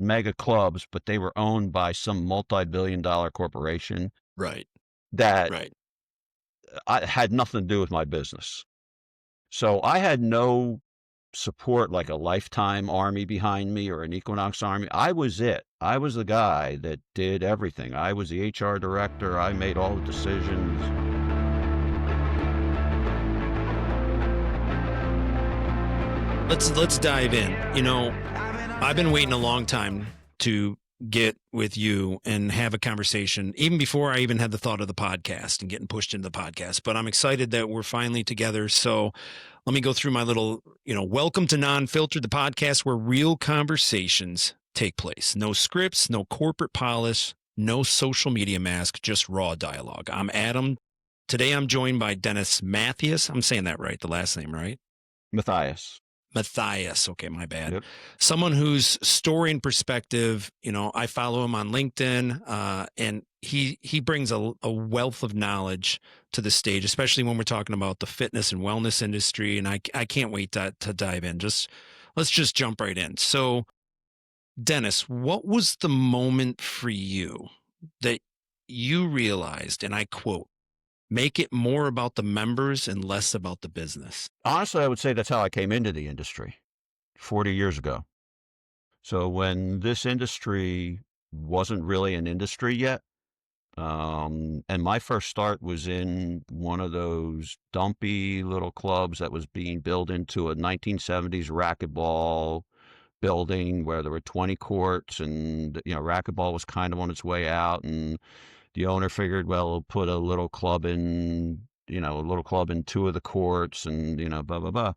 mega clubs, but they were owned by some multi-billion-dollar corporation Right. that Right. I had nothing to do with my business. So I had no support like a Lifetime army behind me or an Equinox army. I was it. I was the guy that did everything. I was the HR director. I made all the decisions. Let's dive in. I've been waiting a long time to get with you and have a conversation, even before I even had the thought of the podcast and getting pushed into the podcast. But I'm excited that we're finally together. So let me go through my little, welcome to NONFiltered, the podcast where real conversations take place. No scripts, no corporate polish, no social media mask, just raw dialogue. I'm Adam. Today I'm joined by Dennis Mathias. I'm saying that right, the last name, right? Matthias. Mathias. Okay, my bad. Yep. Someone whose story and perspective, I follow him on LinkedIn, and he brings a wealth of knowledge to the stage, especially when we're talking about the fitness and wellness industry. And I can't wait to dive in. Let's just jump right in. So, Dennis, what was the moment for you that you realized, and I quote, make it more about the members and less about the business? Honestly, I would say that's how I came into the industry 40 years ago. So when this industry wasn't really an industry yet, and my first start was in one of those dumpy little clubs that was being built into a 1970s racquetball building where there were 20 courts, and racquetball was kind of on its way out, and the owner figured, well, we'll put a little club in, two of the courts, and blah blah blah.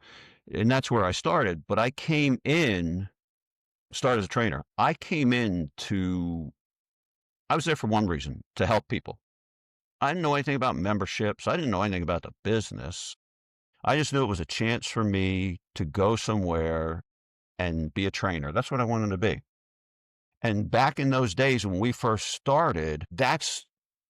And that's where I started. But I came in, started as a trainer. I was there for one reason, to help people. I didn't know anything about memberships. I didn't know anything about the business. I just knew it was a chance for me to go somewhere and be a trainer. That's what I wanted to be. And back in those days when we first started, that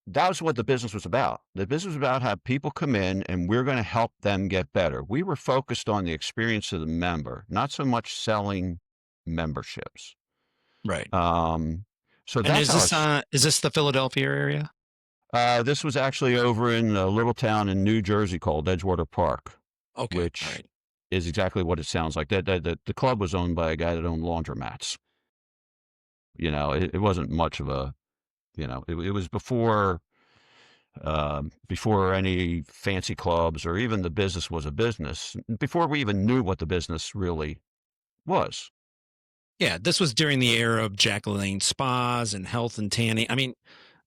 was what the business was about. The business was about how people come in and we're going to help them get better. We were focused on the experience of the member, not so much selling memberships. Right. So And that's how is this the Philadelphia area? this was actually over in a little town in New Jersey called Edgewater Park, Okay. All which right. is exactly what it sounds like. The club was owned by a guy that owned laundromats. It wasn't much of a, it was before any fancy clubs or even the business was a business, before we even knew what the business really was. Yeah, this was during the era of Jack LaLanne spas and health and tanning. I mean,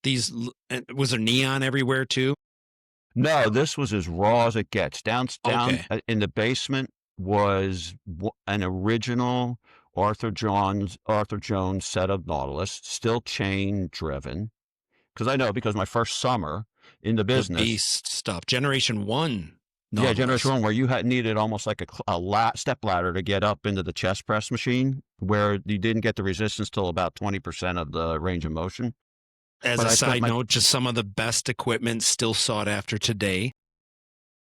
was there neon everywhere too? No, this was as raw as it gets. Down Okay. in the basement was an original Arthur Jones set of Nautilus, still chain driven. Because I know, because my first summer in the The business, beast stuff. Generation 1 yeah, Generation Nautilus. One, where you had needed almost like a step ladder to get up into the chest press machine, where you didn't get the resistance till about 20% of the range of motion. As But a I spent side my note, just some of the best equipment still sought after today.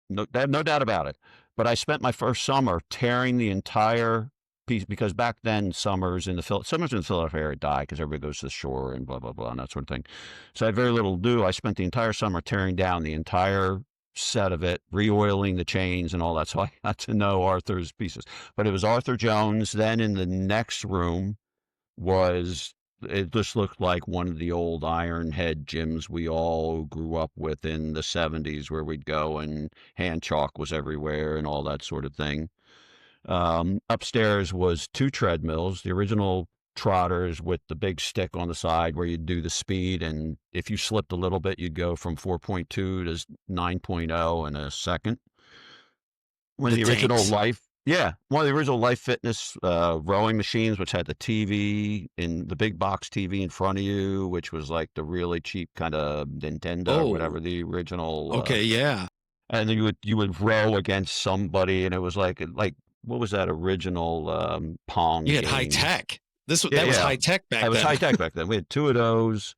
no doubt about it. But I spent my first summer tearing the entire piece, because back then summers in the Philadelphia area die because everybody goes to the shore and blah blah blah and that sort of thing. So I had very little to do. I spent the entire summer tearing down the entire set of it, re-oiling the chains and all that. So I got to know Arthur's pieces. But it was Arthur Jones. Then in the next room was, it just looked like one of the old Iron Head gyms we all grew up with in the 70s, where we'd go and hand chalk was everywhere and all that sort of thing. Upstairs was two treadmills, the original trotters with the big stick on the side where you'd do the speed, and if you slipped a little bit, you'd go from 4.2 to 9.0 in a second. One of The the original tanks. Life, yeah, one of the original Life Fitness rowing machines, which had the TV in the big box TV in front of you, which was like the really cheap kind of Nintendo or Oh, whatever, the original. okay. Yeah. And then you would row against somebody, and it was like what was that original Pong You had high game? tech. Yeah, That was yeah, high tech it back was high then. tech back then. We had two of those,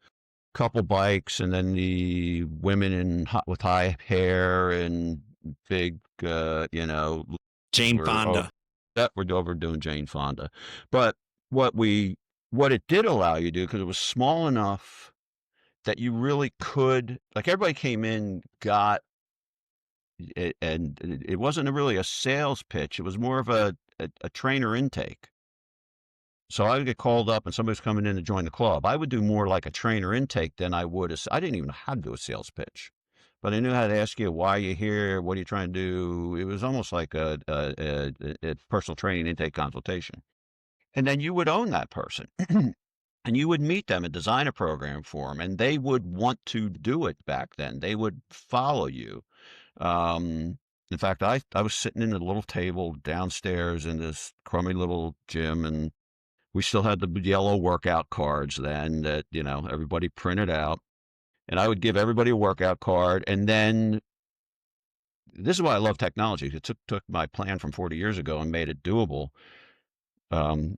couple bikes, and then the women with high hair and big, Jane we're Fonda. that we're overdoing Jane Fonda. But what we what it did allow you to do, because it was small enough that you really could, like, everybody came in, got it, and it wasn't really a sales pitch. It was more of a trainer intake. So I would get called up and somebody's coming in to join the club. I would do more like a trainer intake than I would. I didn't even know how to do a sales pitch, but I knew how to ask you, why are you here? What are you trying to do? It was almost like a personal training intake consultation. And then you would own that person and you would meet them and design a program for them. And they would want to do it back then. They would follow you. In fact, I was sitting in a little table downstairs in this crummy little gym, and we still had the yellow workout cards then that, everybody printed out. And I would give everybody a workout card. And then this is why I love technology. It took my plan from 40 years ago and made it doable. Um,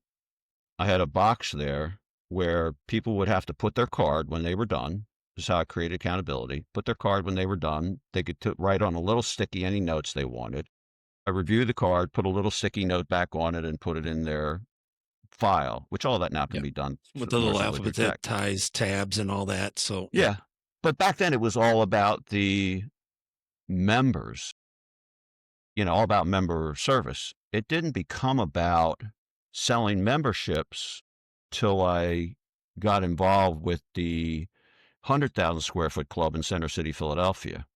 I had a box there where people would have to put their card when they were done. This is how I created accountability. Put their card when they were done. They could write on a little sticky any notes they wanted. I review the card, put a little sticky note back on it, and put it in their file, which all that now can Yep. be done With the little more alphabet through that tech. ties tabs and all that. So Yeah. But back then it was all about the members, all about member service. It didn't become about selling memberships till I got involved with the 100,000 square foot club in Center City, Philadelphia.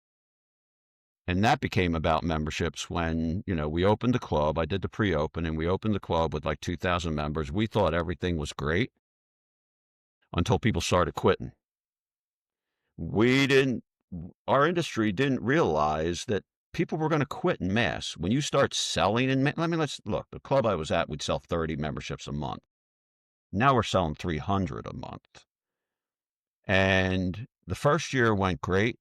And that became about memberships when, we opened the club. I did the pre-open and we opened the club with like 2,000 members. We thought everything was great until people started quitting. We didn't, our industry didn't realize that people were going to quit in mass. When you start selling let's look, the club I was at, we'd sell 30 memberships a month. Now we're selling 300 a month. And the first year went great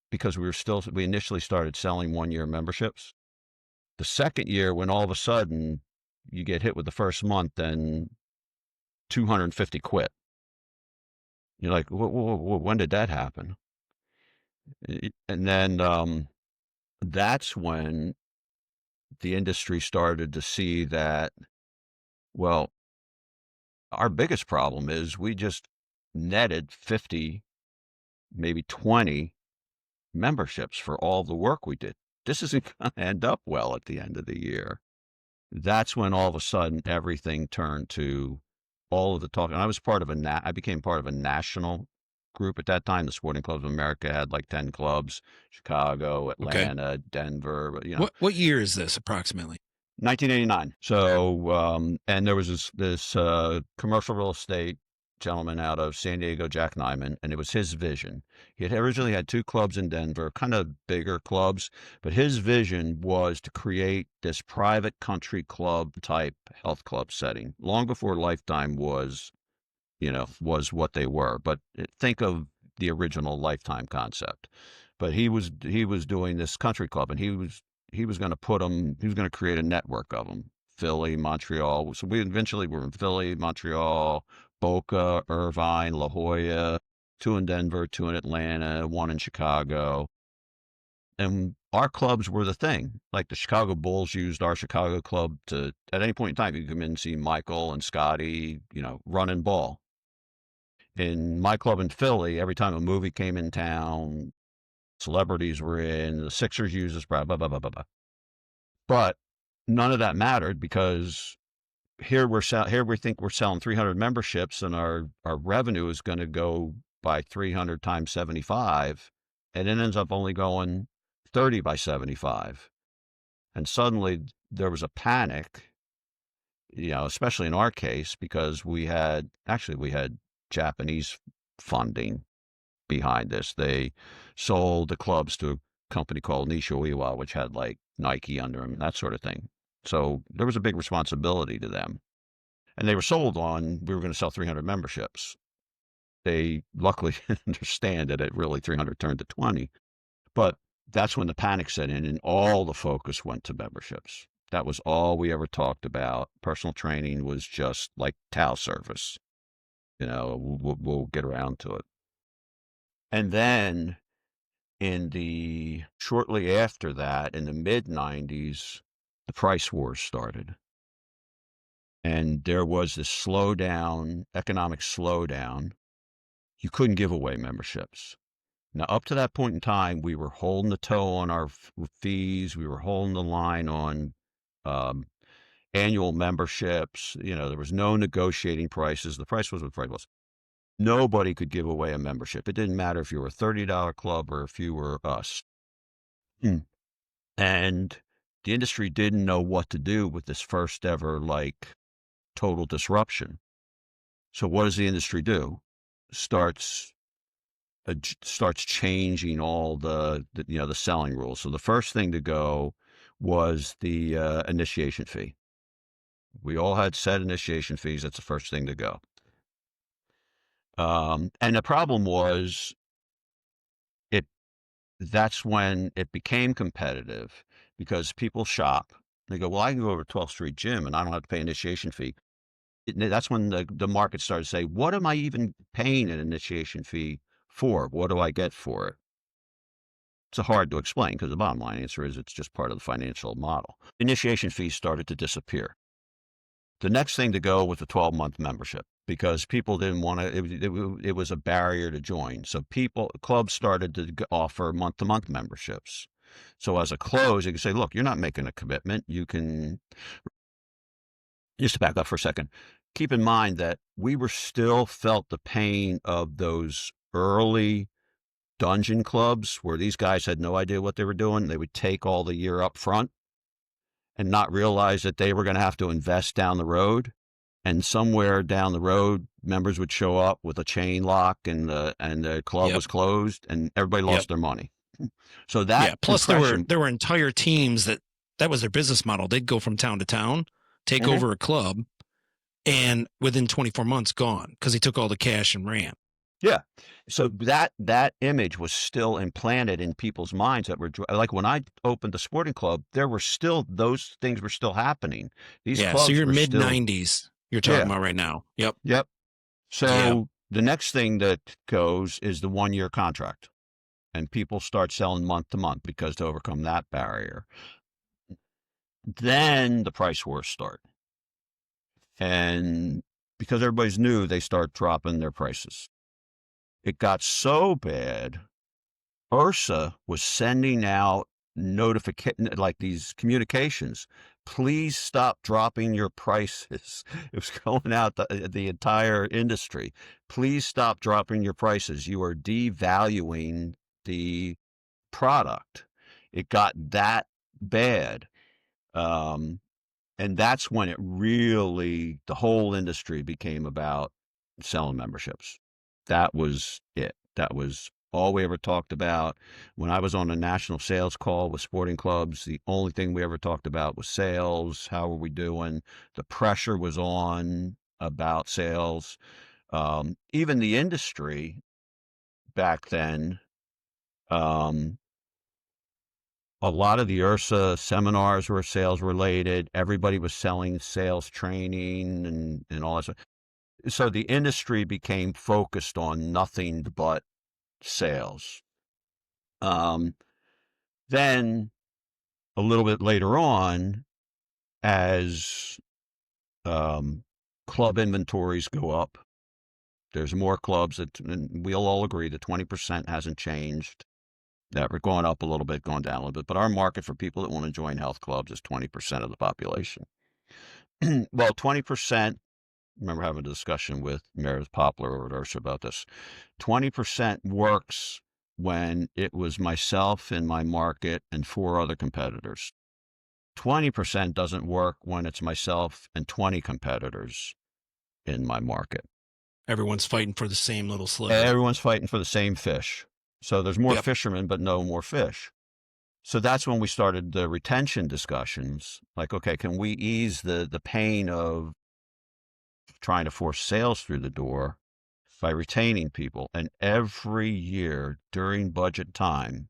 because we initially started selling 1-year memberships. The second year, when all of a sudden you get hit with the first month and 250 quit, you're like, when did that happen? And then that's when the industry started to see that, well, our biggest problem is we just netted 50, maybe 20 memberships for all the work we did. This isn't going to end up well at the end of the year. That's when all of a sudden everything turned to all of the talk. And I became part of a national group at that time. The Sporting Clubs of America had like 10 clubs, Chicago, okay. Atlanta, Denver, What year is this approximately? 1989. So, and there was this commercial real estate gentleman out of San Diego, Jack Nyman, and it was his vision. He had originally had 2 clubs in Denver, kind of bigger clubs, but his vision was to create this private country club type health club setting long before Lifetime was what they were. But think of the original Lifetime concept. But he was doing this country club, and he was going to create a network of them. Philly, Montreal. So we eventually were in Philly, Montreal, Boca, Irvine, La Jolla, 2 in Denver, 2 in Atlanta, 1 in Chicago. And our clubs were the thing. Like the Chicago Bulls used our Chicago club to, at any point in time, you could come in and see Michael and Scotty, running ball. In my club in Philly, every time a movie came in town, celebrities were in, the Sixers used us, blah, blah, blah, blah, blah, blah. But none of that mattered because here we think we're selling 300 memberships and our revenue is going to go by 300 times 75, and it ends up only going 30 by 75. And suddenly there was a panic, especially in our case, because we had Japanese funding behind this. They sold the clubs to a company called Nishiiwa, which had like Nike under them, that sort of thing. So there was a big responsibility to them. And they were sold on, we were going to sell 300 memberships. They luckily understand that it really 300 turned to 20. But that's when the panic set in and all the focus went to memberships. That was all we ever talked about. Personal training was just like towel service. We'll get around to it. And then shortly after that, in the mid 90s, the price wars started. and there was this slowdown, economic slowdown. You couldn't give away memberships. Now, up to that point in time, we were holding the toe on our fees. We were holding the line on um, annual memberships. There was no negotiating prices. The price was what the price was. Nobody could give away a membership. It didn't matter if you were a $30 club or if you were us. And the industry didn't know what to do with this first ever, total disruption. So what does the industry do? Starts changing all the selling rules. So the first thing to go was the initiation fee. We all had set initiation fees. That's the first thing to go. And the problem was that's when it became competitive because people shop. They go, well, I can go over to 12th Street Gym and I don't have to pay initiation fee. That's when the market started to say, what am I even paying an initiation fee for? What do I get for it? It's hard to explain because the bottom line answer is it's just part of the financial model. Initiation fees started to disappear. The next thing to go was a 12-month membership because people didn't want to, it was a barrier to join. So clubs started to offer month-to-month memberships. So as a close, you can say, look, you're not making a commitment. You can, just to back up for a second, keep in mind that we were still felt the pain of those early dungeon clubs where these guys had no idea what they were doing. They would take all the year up front and not realize that they were going to have to invest down the road. And somewhere down the road, members would show up with a chain lock and the club was closed and everybody lost their money. So that plus there were entire teams that was their business model. They'd go from town to town, take over a club, and within 24 months gone because he took all the cash and ran. Yeah. So that image was still implanted in people's minds that were like when I opened the sporting club, there were still, those things were still happening. These clubs so you're were mid-90s you're talking about right now. Yep. So the next thing that goes is the 1-year contract. And people start selling month to month because to overcome that barrier. Then the price wars start. And because everybody's new, they start dropping their prices. It got so bad, URSA was sending out like these communications. Please stop dropping your prices. It was going out the entire industry. Please stop dropping your prices. You are devaluing the product. It got that bad. And that's when the whole industry became about selling memberships. That was it. That was all we ever talked about. When I was on a national sales call with sporting clubs, the only thing we ever talked about was sales. How were we doing? The pressure was on about sales. Even the industry back then, a lot of the URSA seminars were sales related. Everybody was selling sales training and all that stuff. So the industry became focused on nothing but sales. Then a little bit later on, as club inventories go up, there's more clubs and we'll all agree that 20% hasn't changed. That we're going up a little bit, going down a little bit, but our market for people that want to join health clubs is 20% of the population. Well, 20%, remember having a discussion with Meredith Poplar over at URSA about this. 20% works when it was myself in my market and 4 other competitors. 20% doesn't work when it's myself and 20 competitors in my market. Everyone's fighting for the same little sliver. Everyone's fighting for the same fish. So there's more fishermen, but no more fish. So that's when we started the retention discussions. Like, okay, can we ease the pain of trying to force sales through the door by retaining people? And every year during budget time,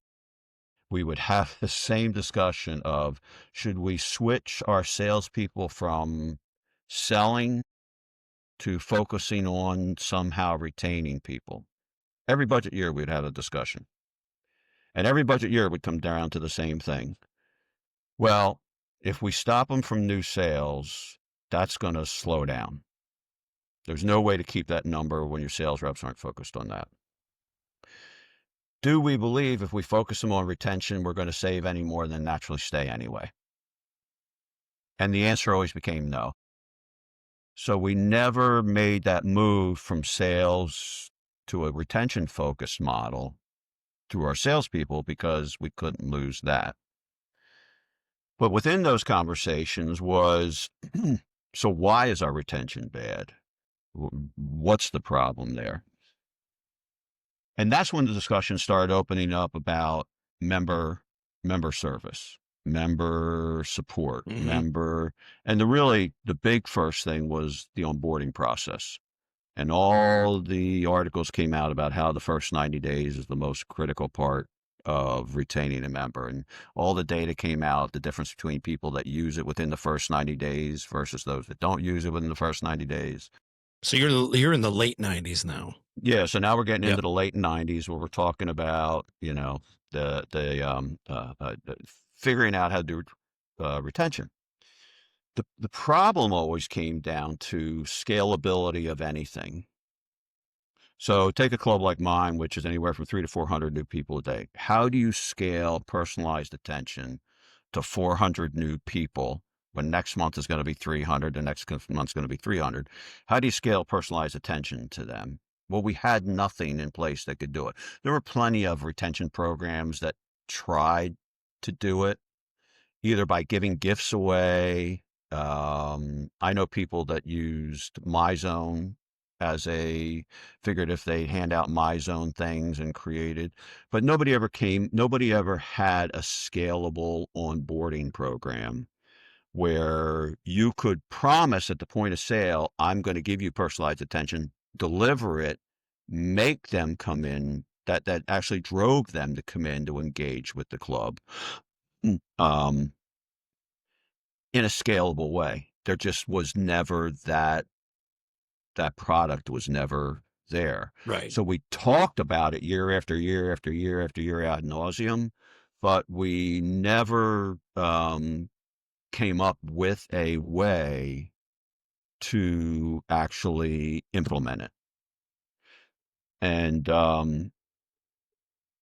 we would have the same discussion of, should we switch our salespeople from selling to focusing on somehow retaining people? Every budget year we'd have a discussion. And every budget year would come down to the same thing. Well, if we stop them from new sales, that's going to slow down. There's no way to keep that number when your sales reps aren't focused on that. Do we believe if we focus them on retention, we're going to save any more than naturally stay anyway? And the answer always became no. So we never made that move from sales to a retention focused model through our salespeople because we couldn't lose that. But within those conversations was, so why is our retention bad? What's the problem there? And that's when the discussion started opening up about member service, member support, and the big first thing was the onboarding process. And all the articles came out about how the first 90 days is the most critical part of retaining a member. And all the data came out, the difference between people that use it within the first 90 days versus those that don't use it within the first 90 days. So you're in the late 90s now. Yeah, so now we're getting into the late 90s where we're talking about, the figuring out how to do retention. The problem always came down to scalability of anything. So take a club like mine, which is anywhere from 300 to 400 new people a day. How do you scale personalized attention to 400 new people when next month is going to be 300, the next month's going to be 300? How do you scale personalized attention to them? Well, we had nothing in place that could do it. There were plenty of retention programs that tried to do it, either by giving gifts away. I know people that used MyZone figured if they hand out MyZone things and created, but nobody ever had a scalable onboarding program where you could promise at the point of sale, I'm going to give you personalized attention, deliver it, make them come in, that actually drove them to come in to engage with the club in a scalable way. There just was never that product was never there. Right. So we talked about it year after year after year after year ad nauseum, but we never came up with a way to actually implement it. And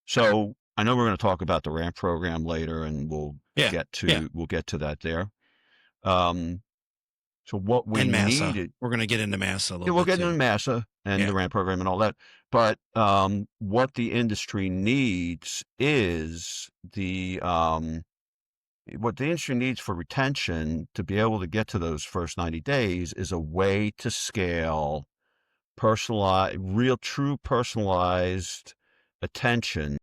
so I know we're going to talk about the ramp program later, and we'll get to that there. So what we needed, we're going to get into MASSA a little bit. We'll get into MASSA and the ramp program and all that. But what the industry needs is what the industry needs for retention to be able to get to those first 90 days is a way to scale true personalized attention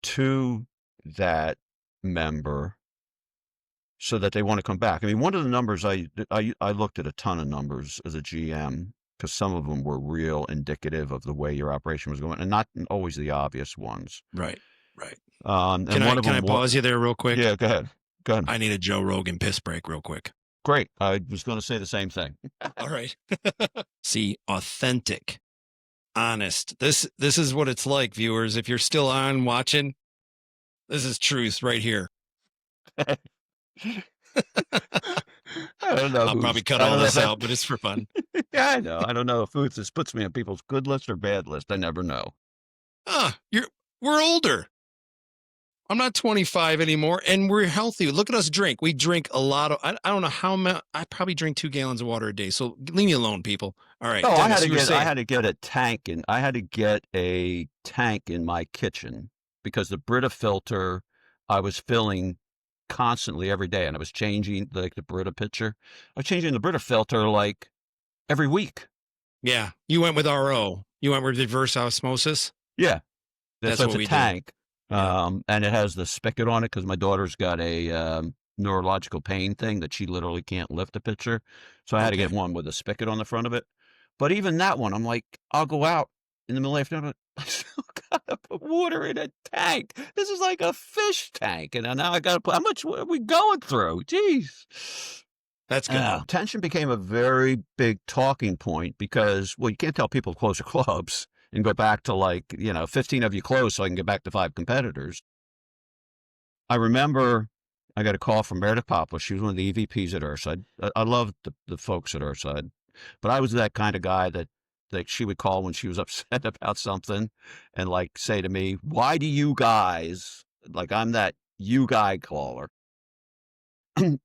to that member so that they want to come back. I mean, one of the numbers I looked at a ton of numbers as a GM because some of them were real indicative of the way your operation was going and not always the obvious ones. Right. And can I pause you there real quick? Yeah, go ahead. I need a Joe Rogan piss break real quick. Great. I was going to say the same thing. All right. See, authentic, honest. This is what it's like, viewers. If you're still on watching, this is truth right here. I don't know. I'll probably cut all this out, but it's for fun. Yeah, I know. I don't know if this puts me on people's good list or bad list. I never know. We're older. I'm not 25 anymore, and we're healthy. Look at us drink. We drink a lot of. I don't know how much. I probably drink 2 gallons of water a day. So leave me alone, people. All right. Oh, Dennis, I had to get a tank, and I had to get a tank in my kitchen because the Brita filter I was filling constantly every day, and I was changing the Brita pitcher. I was changing the Brita filter like every week. Yeah, you went with RO. You went with reverse osmosis. Yeah, that's what we tank. Do. And it has the spigot on it because my daughter's got a neurological pain thing that she literally can't lift a pitcher. So I had to get one with a spigot on the front of it. But even that one, I'm like, I'll go out in the middle of the afternoon. I still got to put water in a tank. This is like a fish tank. And now I got to put, how much are we going through? Jeez. That's good. Tension became a very big talking point because, well, you can't tell people to close their clubs and go back to 15 of you close so I can get back to 5 competitors. I remember I got a call from Meredith Poplar. She was one of the EVPs at Earthside. I love the folks at Earthside, but I was that kind of guy that she would call when she was upset about something and like say to me, "Why do you guys," like I'm that you guy caller,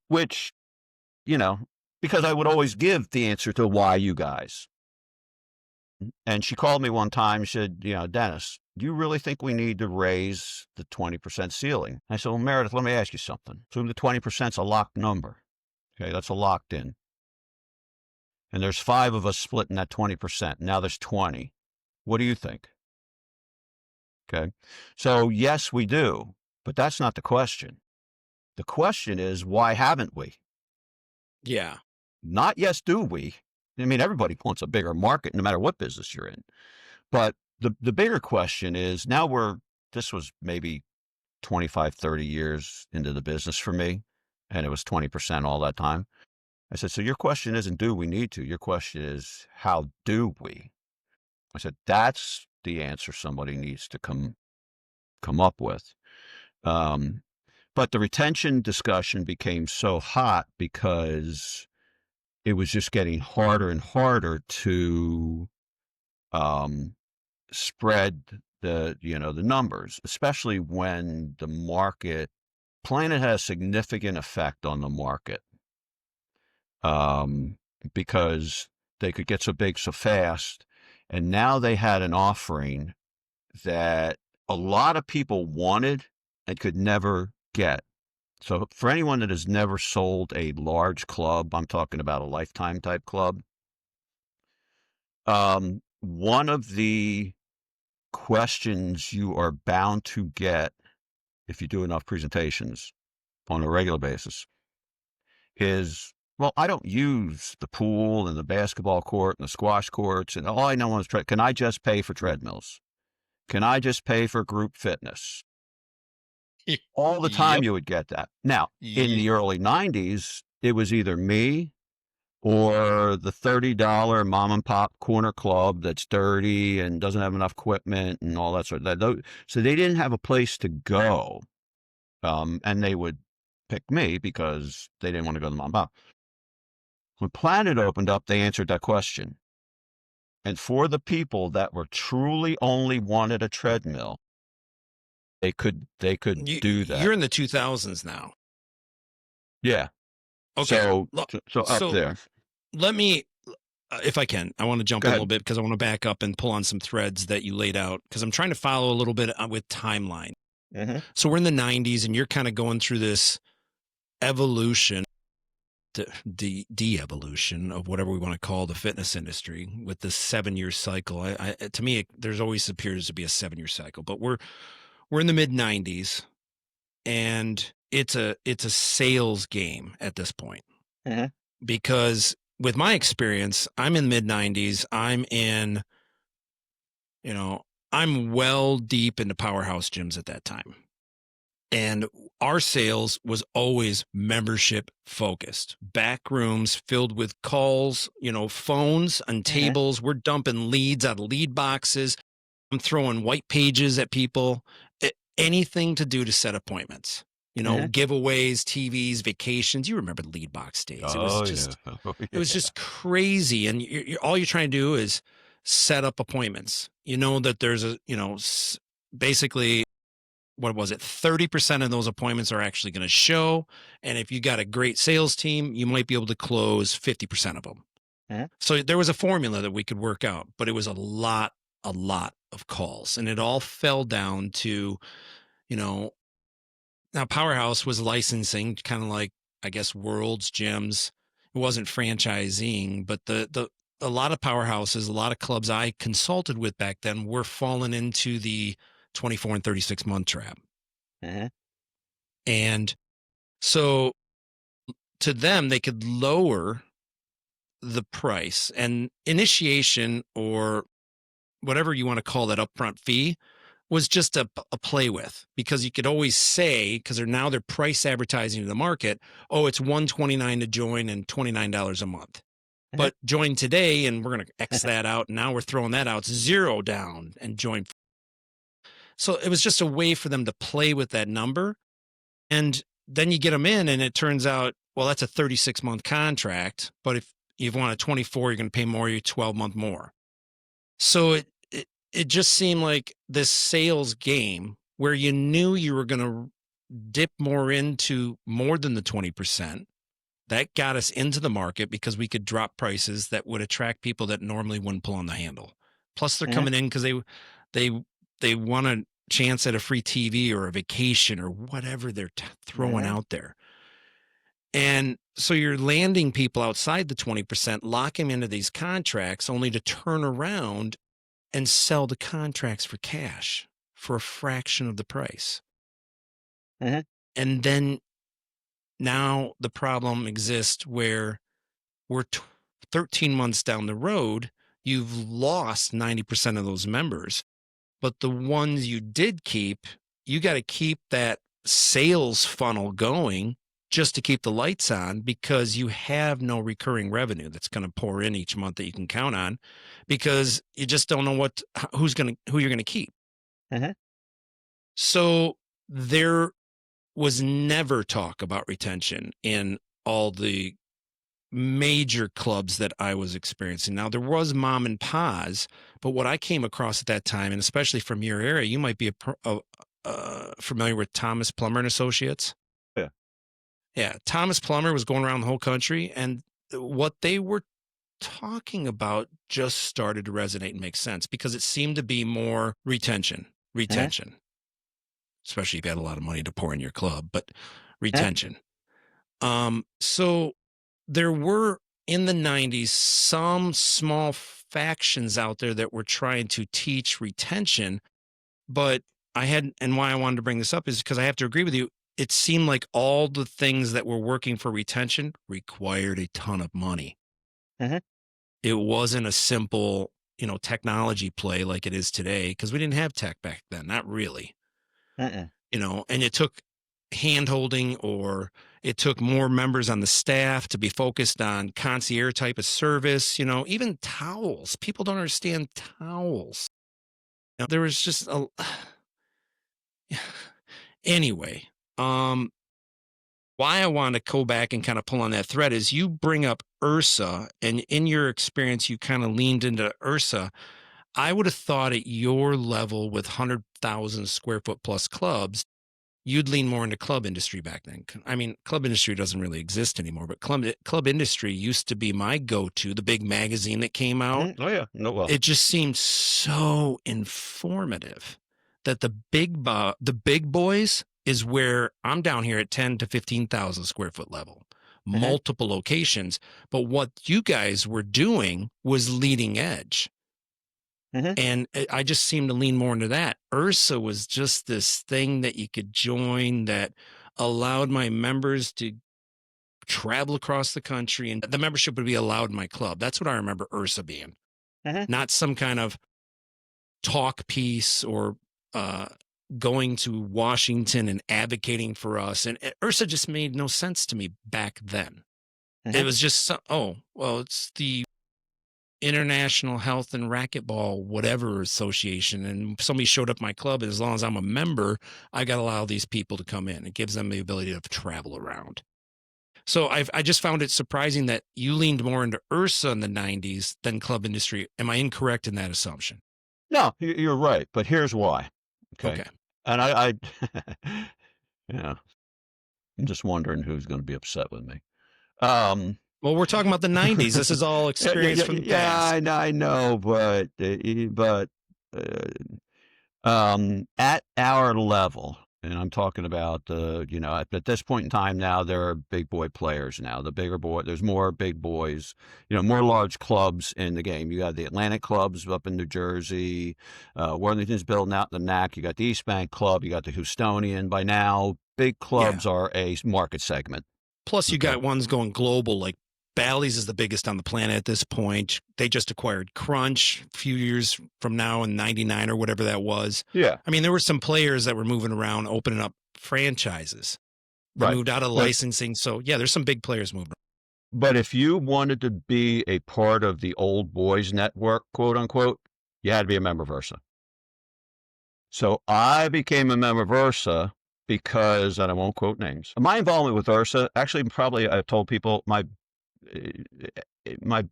which, you know, because I would always give the answer to why you guys. And she called me one time and said, "Dennis, do you really think we need to raise the 20% ceiling?" I said, "Well, Meredith, let me ask you something. So the 20% is a locked number. Okay, that's a locked in. And there's 5 of us splitting that 20%. Now there's 20. What do you think?" Okay. So yes, we do, but that's not the question. The question is, why haven't we? Yeah. Not yes, do we? I mean, everybody wants a bigger market no matter what business you're in. But the bigger question is this was maybe 25, 30 years into the business for me, and it was 20% all that time. I said, so your question isn't do we need to? Your question is how do we? I said, that's the answer somebody needs to come up with. But the retention discussion became so hot because it was just getting harder and harder to spread the numbers, especially when the market Planet had a significant effect on the market, because they could get so big so fast, and now they had an offering that a lot of people wanted and could never get. So for anyone that has never sold a large club, I'm talking about a lifetime type club, one of the questions you are bound to get if you do enough presentations on a regular basis is, well, I don't use the pool and the basketball court and the squash courts, and all I know is, can I just pay for treadmills? Can I just pay for group fitness? All the time Yep. you would get that. Now, in the early 90s, it was either me or the $30 mom and pop corner club that's dirty and doesn't have enough equipment and all that sort of that. So they didn't have a place to go. And they would pick me because they didn't want to go to the mom and pop. When Planet opened up, they answered that question. And for the people that were truly only wanted a treadmill, they could do that. You're in the 2000s now. Yeah. Okay. So up there. Let me, if I can, I want to jump Go a ahead. little bit because I want to back up and pull on some threads that you laid out because I'm trying to follow a little bit with timeline. Mm-hmm. So we're in the 90s and you're kind of going through this evolution, the de-evolution of whatever we want to call the fitness industry with this 7-year cycle. To me, there's always appears to be a 7-year cycle, but we're in the mid 90s and it's a sales game at this point. Mm-hmm. Because with my experience, I'm in mid 90s. I'm well deep into powerhouse gyms at that time. And our sales was always membership focused, back rooms filled with calls, phones and tables. We're dumping leads out of lead boxes. I'm throwing white pages at people, anything to do to set appointments, giveaways, TVs, vacations. You remember the lead box days. It was just crazy. And all you're trying to do is set up appointments. That there's basically, what was it? 30% of those appointments are actually going to show. And if you got a great sales team, you might be able to close 50% of them. So there was a formula that we could work out, but it was a lot of calls. And it all fell down to, now Powerhouse was licensing, kind of like, I guess, World's gyms. It wasn't franchising, but a lot of powerhouses, a lot of clubs I consulted with back then were falling into the 24 and 36 month trap. And so to them, they could lower the price, and initiation, or whatever you want to call that upfront fee, was just a play with, because you could always say, because they're price advertising to the market, oh, it's $129 to join and $29 a month. But join today and we're going to X that out. And now we're throwing that out, $0 down and join. So it was just a way for them to play with that number. And then you get them in and it turns out, well, that's a 36-month contract. But if you want a 24, you're going to pay more, you're 12-month more. So it just seemed like this sales game where you knew you were going to dip more into more than the 20%. That got us into the market because we could drop prices that would attract people that normally wouldn't pull on the handle. Plus they're coming in because they want a chance at a free TV or a vacation or whatever they're throwing out there. And so you're landing people outside the 20%, lock them into these contracts only to turn around and sell the contracts for cash for a fraction of the price. And then now the problem exists where we're 13 months down the road, you've lost 90% of those members, but the ones you did keep, you got to keep that sales funnel going just to keep the lights on because you have no recurring revenue that's going to pour in each month that you can count on because you just don't know who you're going to keep. So there was never talk about retention in all the major clubs that I was experiencing. Now there was mom and pa's, but what I came across at that time, and especially from your area, you might be familiar with Thomas Plummer and Associates. Yeah. Thomas Plummer was going around the whole country, and what they were talking about just started to resonate and make sense because it seemed to be more retention, especially if you had a lot of money to pour in your club, but retention. So there were in the 90s some small factions out there that were trying to teach retention, but and why I wanted to bring this up is because I have to agree with you. It seemed like all the things that were working for retention required a ton of money. It wasn't a simple, technology play like it is today because we didn't have tech back then. Not really. And it took hand-holding or it took more members on the staff to be focused on concierge type of service, even towels. People don't understand towels. There was just anyway, why I want to go back and kind of pull on that thread is you bring up URSA, and in your experience, you kind of leaned into URSA. I would have thought at your level with 100,000 square foot plus clubs, you'd lean more into club industry back then. I mean, club industry doesn't really exist anymore, but club industry used to be my go-to, the big magazine that came out. Oh, yeah. No, well. It just seemed so informative that the big boys is where I'm down here at 10 to 15,000 square foot level, multiple locations. But what you guys were doing was leading edge. And I just seemed to lean more into that. URSA was just this thing that you could join that allowed my members to travel across the country, and the membership would be allowed in my club. That's what I remember URSA being. Not some kind of talk piece or going to Washington and advocating for us. And URSA just made no sense to me back then. It was just, it's the International Health and Racquetball whatever association, and somebody showed up at my club, and as long as I'm a member, I got to allow these people to come in. It gives them the ability to travel around. So I just found it surprising that you leaned more into URSA in the 90s than club industry. Am I incorrect in that assumption? No, you're right, but here's why. Okay. And I I'm just wondering who's going to be upset with me. Well, we're talking about the 90s. This is all experience from the past. Yeah, I know, but at our level, and I'm talking about at this point in time now, there are big boy players now. There's more big boys, more large clubs in the game. You got the Atlantic clubs up in New Jersey, Worthington's building out the NAC. You got the East Bank Club. You got the Houstonian. By now, big clubs are a market segment. Plus, you got ones going global, like Bally's is the biggest on the planet at this point. They just acquired Crunch a few years from now in 99 or whatever that was. Yeah. I mean, there were some players that were moving around, opening up franchises. They moved out of licensing. So, yeah, there's some big players moving around. But if you wanted to be a part of the old boys network, quote unquote, you had to be a member of URSA. So I became a member of URSA because, and I won't quote names. My involvement with URSA, actually, probably I've told people my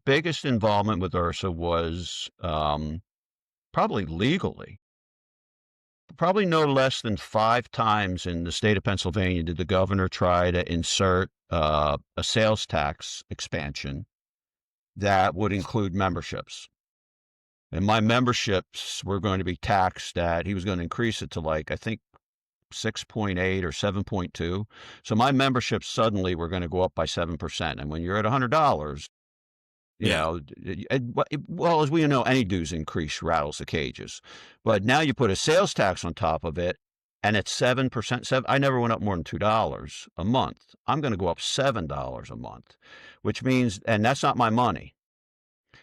biggest involvement with URSA was probably legally. Probably no less than 5 times in the state of Pennsylvania did the governor try to insert a sales tax expansion that would include memberships. And my memberships were going to be taxed at, he was going to increase it to like, I think 6.8 or 7.2. So my memberships suddenly were going to go up by 7%. And when you're at $100, you Yeah. know, well, as we know, any dues increase rattles the cages. But now you put a sales tax on top of it, and it's 7%. I never went up more than $2 a month. I'm going to go up $7 a month, which means, and that's not my money.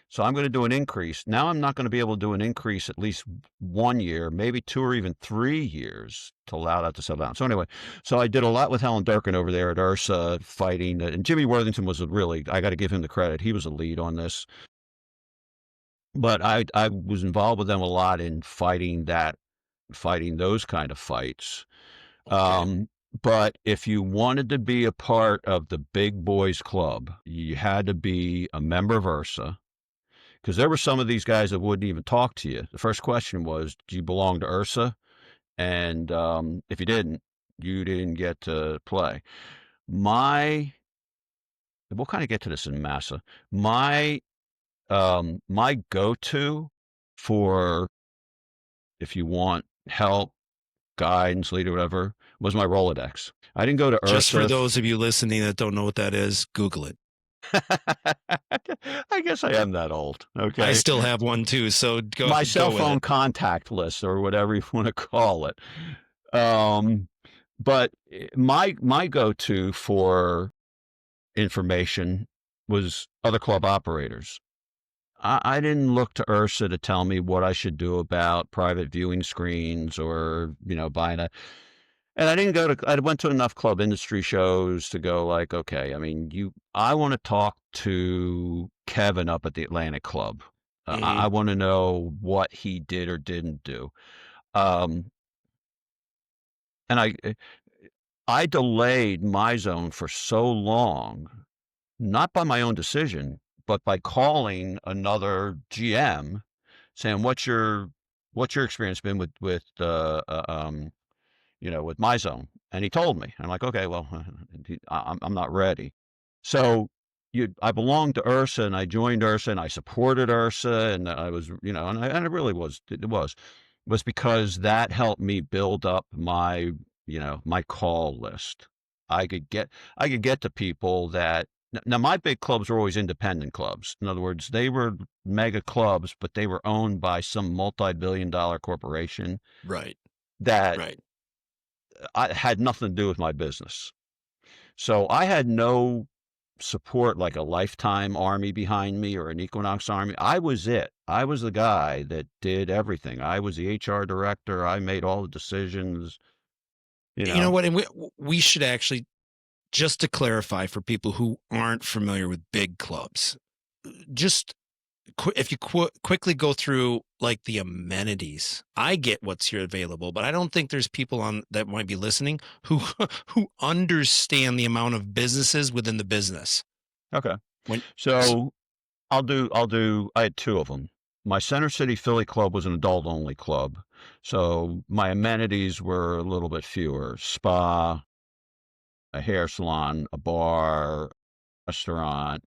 So I'm going to do an increase. Now I'm not going to be able to do an increase at least 1 year, maybe 2 or even 3 years to allow that to settle down. So anyway, so I did a lot with Helen Durkin over there at URSA fighting. And Jimmy Worthington was really, I got to give him the credit. He was a lead on this. But I was involved with them a lot in fighting those kind of fights. Okay. But if you wanted to be a part of the big boys club, you had to be a member of URSA. Because there were some of these guys that wouldn't even talk to you. The first question was, do you belong to URSA? And if you didn't, you didn't get to play. We'll kind of get to this in MASSA. My go-to for if you want help, guidance, leader, whatever, was my Rolodex. I didn't go to Just for URSA. those of you listening that don't know what that is, Google it. I guess I am that old. Okay. I still have one too, so My cell go with phone it. contact list or whatever you want to call it. But my go-to for information was other club operators. I didn't look to URSA to tell me what I should do about private viewing screens or, buying and I went to enough club industry shows to go like, okay, I mean, I want to talk to Kevin up at the Atlantic Club. I Mhm. want to know what he did or didn't do. Um, and I delayed my zone for so long, not by my own decision, but by calling another GM saying, what's your experience been with my zone? And he told me. I'm like, okay, well, I'm not ready. So I belonged to URSA and I joined URSA and I supported URSA and I was, and it really was because that helped me build up my call list. I could get, I could get to people that, now my big clubs were always independent clubs. In other words, they were mega clubs, but they were owned by some multi-billion-dollar corporation Right. that Right. I had nothing to do with my business. So I had no support like a Lifetime Army behind me or an Equinox Army. I was it. I was the guy that did everything. I was the HR director. I made all the decisions, you You know know. what? And we should actually, just to clarify for people who aren't familiar with big clubs, just if you quickly go through like the amenities. I get what's here available, but I don't think there's people on that might be listening who who understand the amount of businesses within the business. Okay. When So I had two of them. My Center City Philly Club was an adult only club. So my amenities were a little bit fewer: spa, a hair salon, a bar, restaurant,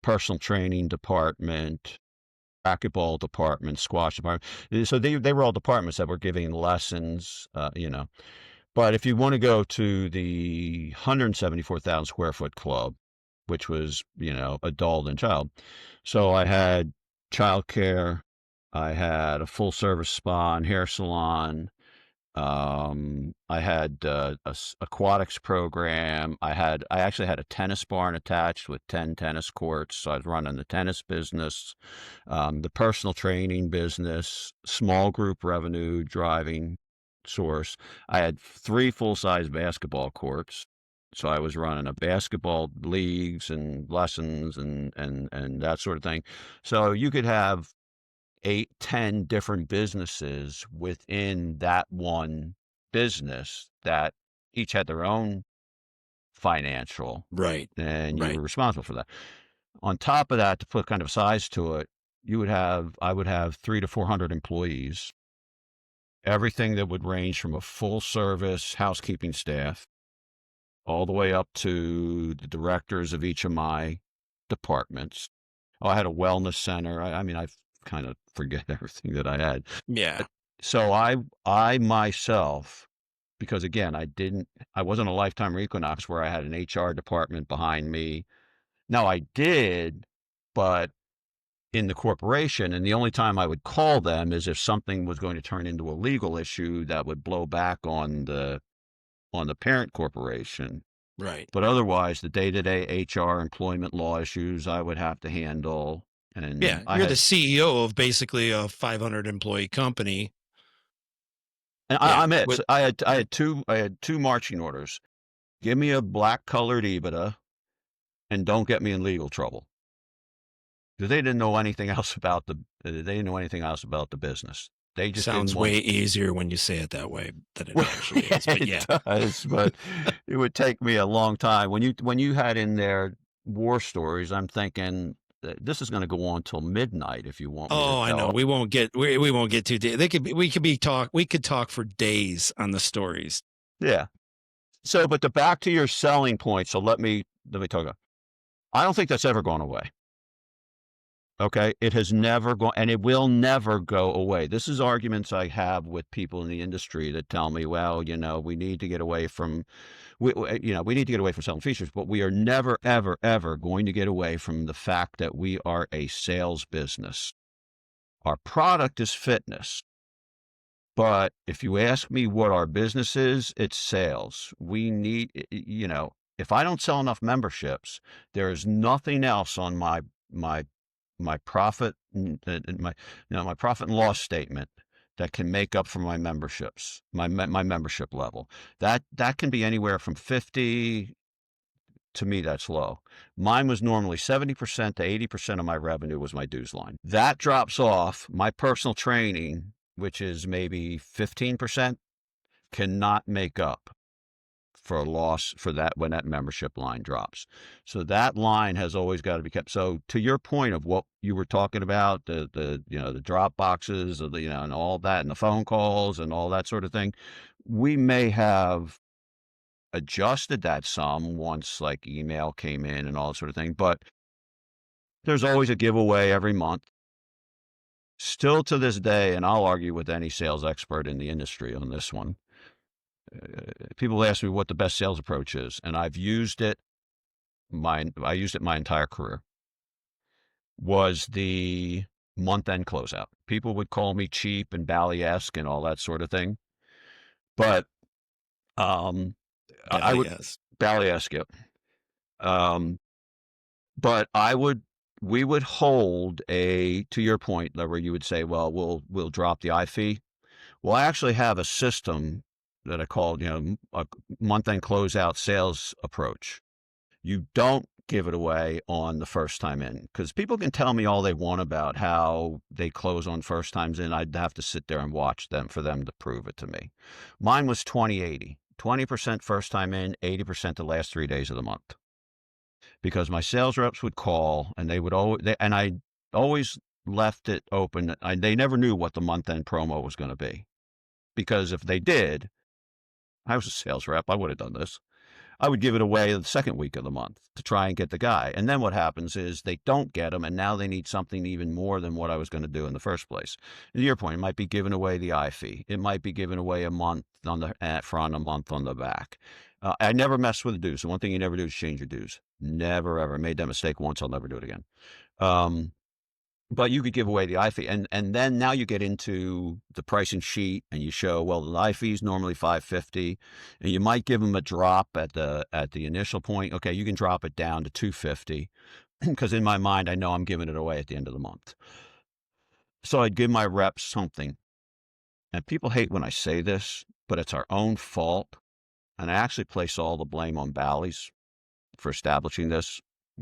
personal training department, racquetball department, squash department. So they were all departments that were giving lessons. But if you want to go to the 174,000 square foot club, which was, adult and child. So I had childcare, I had a full service spa and hair salon. I had aquatics program. I actually had a tennis barn attached with 10 tennis courts. So I was running the tennis business, the personal training business, small group revenue driving source. I had 3 full-size basketball courts. So I was running a basketball leagues and lessons and that sort of thing. So you could have 8, 10 different businesses within that one business that each had their own financial, Right. and you Right. were responsible for that. On top of that, to put kind of size to it, I would have 300 to 400 employees, everything that would range from a full service housekeeping staff all the way up to the directors of each of my departments. Oh, I had a wellness center. I mean, I kind of forget everything that I had. Yeah. So I myself, because again, I wasn't a lifetime Equinox where I had an HR department behind me. Now I did, but in the corporation, and the only time I would call them is if something was going to turn into a legal issue that would blow back on the parent corporation. Right. But otherwise, the day-to-day HR employment law issues I would have to handle. Yeah. And You're the CEO of basically a 500 employee company. Yeah. I'm it. With, So I had two marching orders. Give me a black colored EBITDA and don't get me in legal trouble. Because they didn't know anything else about they didn't know anything else about the business. They just didn't sounds want. way easier when you say it that way than it Well, actually yeah, is. But yeah. it does, but it would take me a long time. When you had in there war stories, I'm thinking this is going to go on till midnight if you want me to Oh, I know. tell. We won't get too deep. We could talk for days on the stories. Yeah. So, but back to your selling point. So let me talk about. I don't think that's ever gone away. Okay. It has never gone, and it will never go away. This is arguments I have with people in the industry that tell me, well, we need to get away from, we need to get away from selling features, but we are never, ever, ever going to get away from the fact that we are a sales business. Our product is fitness. But if you ask me what our business is, it's sales. We need, if I don't sell enough memberships, there is nothing else on my my profit my profit and loss statement that can make up for my memberships, my membership level. That can be anywhere from 50. To me, that's low. Mine was normally 70% to 80% of my revenue was my dues line. That drops off. My personal training, which is maybe 15%, cannot make up for a loss for that when that membership line drops. So that line has always got to be kept. So to your point of what you were talking about, the drop boxes, and all that, and the phone calls and all that sort of thing, we may have adjusted that some once like email came in and all that sort of thing, but there's always a giveaway every month. Still to this day, and I'll argue with any sales expert in the industry on this one, people ask me what the best sales approach is, and I've used it. I used it my entire career. Was the month-end closeout. People would call me cheap and Bally-esque and all that sort of thing, but I would Yes. Bally-esque it. But we would hold to your point, where you would say, well, we'll drop the I fee. Well, I actually have a system that I called, a month-end closeout sales approach. You don't give it away on the first time in, because people can tell me all they want about how they close on first times in. I'd have to sit there and watch them for them to prove it to me. Mine was 20-80, 20% first time in, 80% the last 3 days of the month. Because my sales reps would call and I always left it open. They never knew what the month end promo was going to be, because if they did, I was a sales rep, I would have done this. I would give it away the second week of the month to try and get the guy. And then what happens is they don't get them, and now they need something even more than what I was going to do in the first place. And to your point, it might be giving away the I fee. It might be giving away a month on the front, a month on the back. I never mess with the dues. The one thing you never do is change your dues. Never, ever. Made that mistake once. I'll never do it again. But you could give away the I fee, and then now you get into the pricing sheet, and you show, well, the I fee is normally $550, and you might give them a drop at the initial point. Okay, you can drop it down to $250, because in my mind, I know I'm giving it away at the end of the month. So I'd give my reps something, and people hate when I say this, but it's our own fault, and I actually place all the blame on Bally's for establishing this.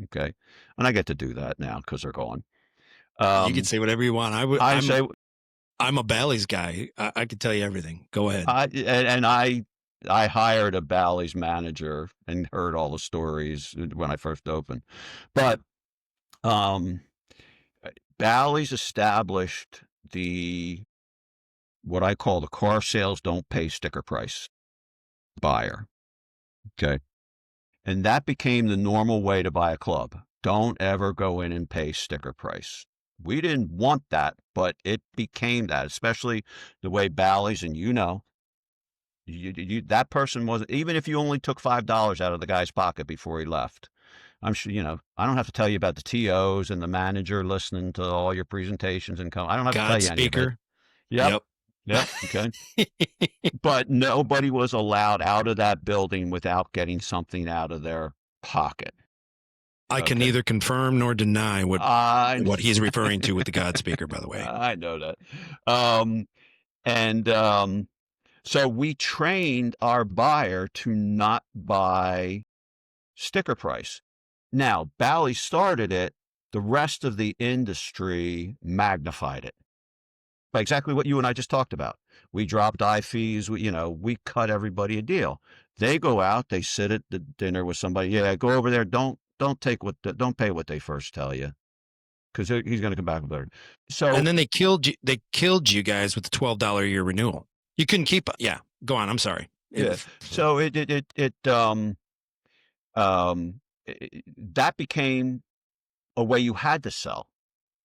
Okay, and I get to do that now because they're gone. You can say whatever you want. I'm a Bally's guy. I could tell you everything. Go ahead. I hired a Bally's manager and heard all the stories when I first opened. But um, Bally's established the what I call the car sales don't pay sticker price buyer. Okay. And that became the normal way to buy a club. Don't ever go in and pay sticker price. We didn't want that, but it became that, especially the way Bally's, and that person wasn't, even if you only took $5 out of the guy's pocket before he left. I'm sure, I don't have to tell you about the TOs and the manager listening to all your presentations and I don't have to tell God you any of it. speaker. Yep. Yep. Yep. Okay. But nobody was allowed out of that building without getting something out of their pocket. I can Okay. neither confirm nor deny what he's referring to with the God speaker, by the way. I know that. And so we trained our buyer to not buy sticker price. Now, Bally started it, the rest of the industry magnified it. By exactly what you and I just talked about. We dropped fees, we cut everybody a deal. They go out, they sit at the dinner with somebody. Yeah, go over there. Don't pay what they first tell you, because he's going to come back with better. So And then they killed you. They killed you guys with the $12 a year renewal. You couldn't keep. Yeah, go on. I'm sorry. yeah, so that became a way you had to sell.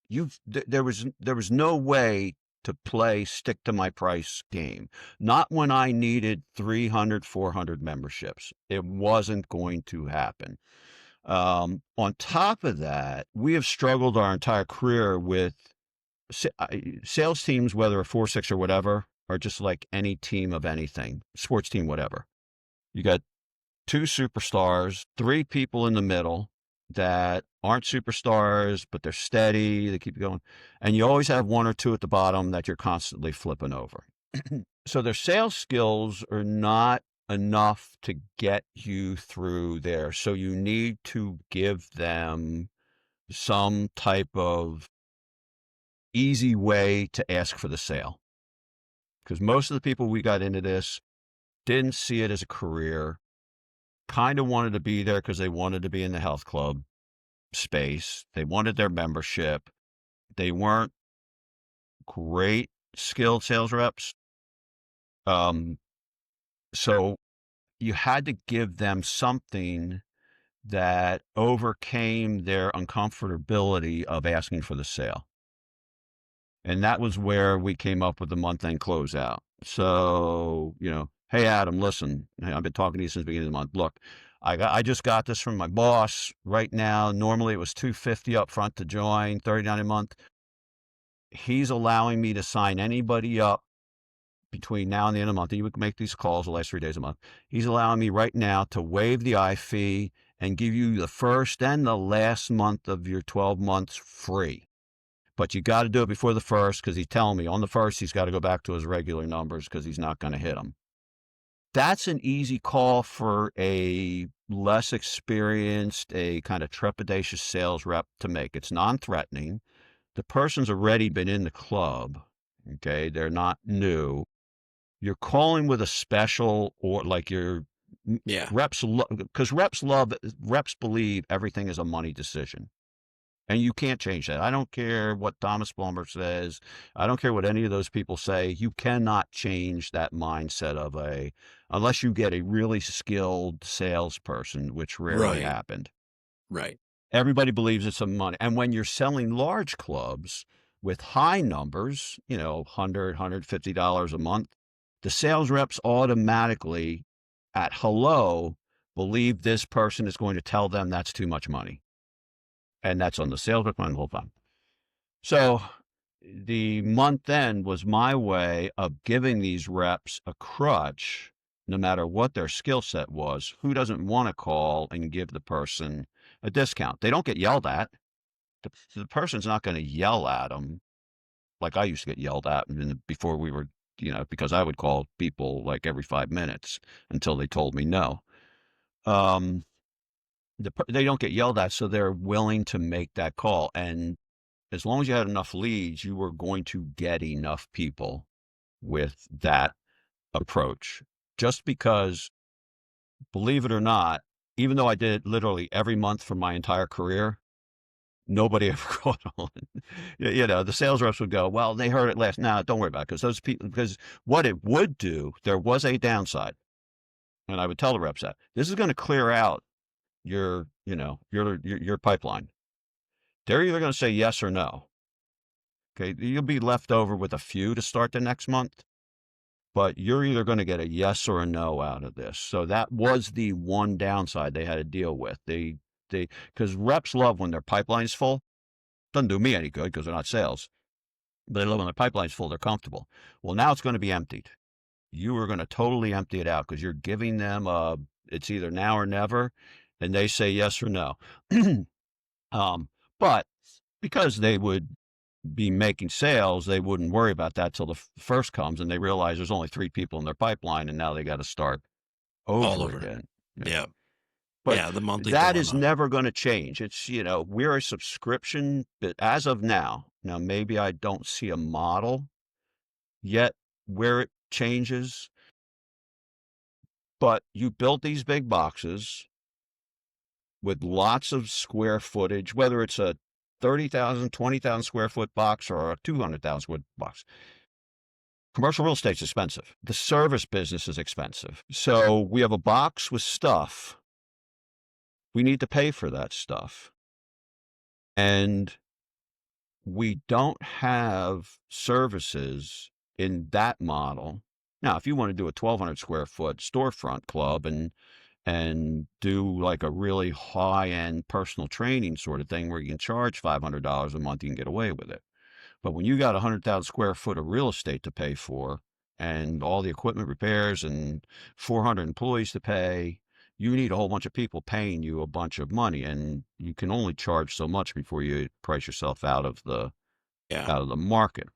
There was no way to play stick to my price game. Not when I needed 300, 400 memberships. It wasn't going to happen. On top of that, we have struggled our entire career with sales teams, whether a 4-6 or whatever, are just like any team of anything, sports team, whatever. You got 2 superstars, 3 people in the middle that aren't superstars, but they're steady, they keep going. And you always have 1 or 2 at the bottom that you're constantly flipping over. So their sales skills are not enough to get you through there. So you need to give them some type of easy way to ask for the sale. Because most of the people we got into this didn't see it as a career, kind of wanted to be there because they wanted to be in the health club space. They wanted their membership. They weren't great skilled sales reps. So you had to give them something that overcame their uncomfortability of asking for the sale. And that was where we came up with the month-end closeout. So, hey, Adam, listen, I've been talking to you since the beginning of the month. Look, I just got this from my boss right now. Normally it was $250 up front to join, $39 a month. He's allowing me to sign anybody up between now and the end of the month. He would make these calls the last 3 days a month. He's allowing me right now to waive the fee and give you the first and the last month of your 12 months free. But you got to do it before the first, because he's telling me on the first he's got to go back to his regular numbers because he's not going to hit them. That's an easy call for a less experienced, a kind of trepidatious sales rep to make. It's non-threatening. The person's already been in the club. Okay, they're not new. You're calling with a special, or like reps, because reps believe everything is a money decision. And you can't change that. I don't care what Thomas Plummer says. I don't care what any of those people say. You cannot change that mindset unless you get a really skilled salesperson, which rarely happened. Right. Everybody believes it's some money. And when you're selling large clubs with high numbers, $100, $150 a month, the sales reps automatically at hello believe this person is going to tell them that's too much money. And that's on the sales rep line the whole time. So the month end was my way of giving these reps a crutch, no matter what their skill set was. Who doesn't want to call and give the person a discount? They don't get yelled at. The person's not going to yell at them like I used to get yelled at before we were, because I would call people like every 5 minutes until they told me no. They don't get yelled at, so they're willing to make that call. And as long as you had enough leads, you were going to get enough people with that approach. just because, believe it or not, even though I did it literally every month for my entire career, nobody ever caught on. The sales reps would go, well, they heard it last. No, don't worry about it. Because those people, because what it would do, there was a downside. And I would tell the reps that this is going to clear out your pipeline. They're either going to say yes or no. Okay. You'll be left over with a few to start the next month, but you're either going to get a yes or a no out of this. So that was the one downside they had to deal with. Because reps love when their pipeline's full. Doesn't do me any good because they're not sales. But they love when their pipeline's full, they're comfortable. Well, now it's going to be emptied. You are going to totally empty it out because you're giving them it's either now or never, and they say yes or no. But because they would be making sales, they wouldn't worry about that till the first comes, and they realize there's only 3 people in their pipeline, and now they got to start all over over. again. Yeah. But yeah, the monthly that is dilemma. never going to change. It's, we're a subscription, but as of now, maybe I don't see a model yet where it changes, but you built these big boxes with lots of square footage, whether it's a 30,000, 20,000 square foot box or a 200,000 square box. Commercial real estate's expensive. The service business is expensive. So we have a box with stuff. We need to pay for that stuff. And we don't have services in that model. Now, if you want to do a 1,200 square foot storefront club and do like a really high-end personal training sort of thing where you can charge $500 a month, you can get away with it. But when you got 100,000 square foot of real estate to pay for and all the equipment repairs and 400 employees to pay, you need a whole bunch of people paying you a bunch of money, and you can only charge so much before you price yourself out of the market.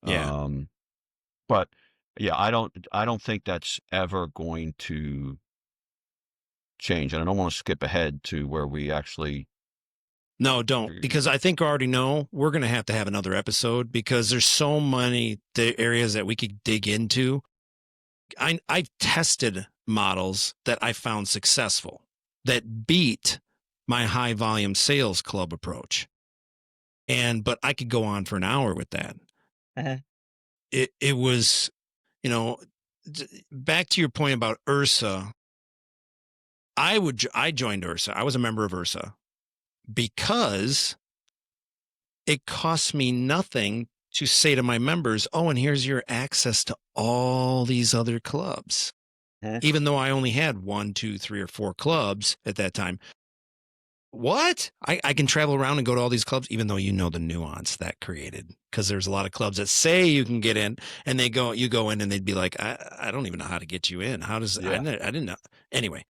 Yeah. But yeah, I don't think that's ever going to change. And I don't want to skip ahead to where we actually. No, don't, because I think I already know we're going to have another episode because there's so many areas that we could dig into. I tested models that I found successful that beat my high volume sales club approach. But I could go on for an hour with that. Uh-huh. It was, back to your point about URSA. I joined URSA. I was a member of URSA because it cost me nothing to say to my members, oh, and here's your access to all these other clubs. Even though I only had 1, 2, 3, or 4 clubs at that time. What? I can travel around and go to all these clubs, even though the nuance that created, because there's a lot of clubs that say you can get in, and you go in and they'd be like, I don't even know how to get you in. How does, I didn't know. Anyway.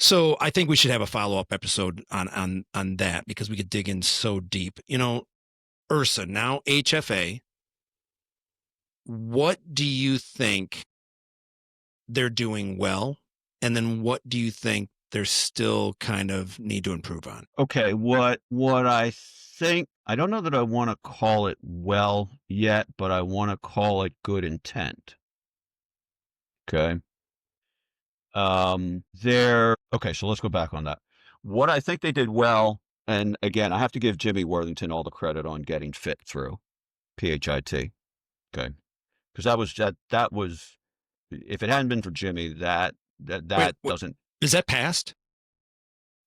So I think we should have a follow-up episode on that because we could dig in so deep. URSA, now HFA, what do you think they're doing well? And then what do you think they're still kind of need to improve on? Okay, what I think, I don't know that I want to call it well yet, but I want to call it good intent. Okay. Okay, so let's go back on that. What I think they did well, and again, I have to give Jimmy Worthington all the credit on getting fit through PHIT. Okay. Because that was, if it hadn't been for Jimmy, that Wait, doesn't. Is that passed?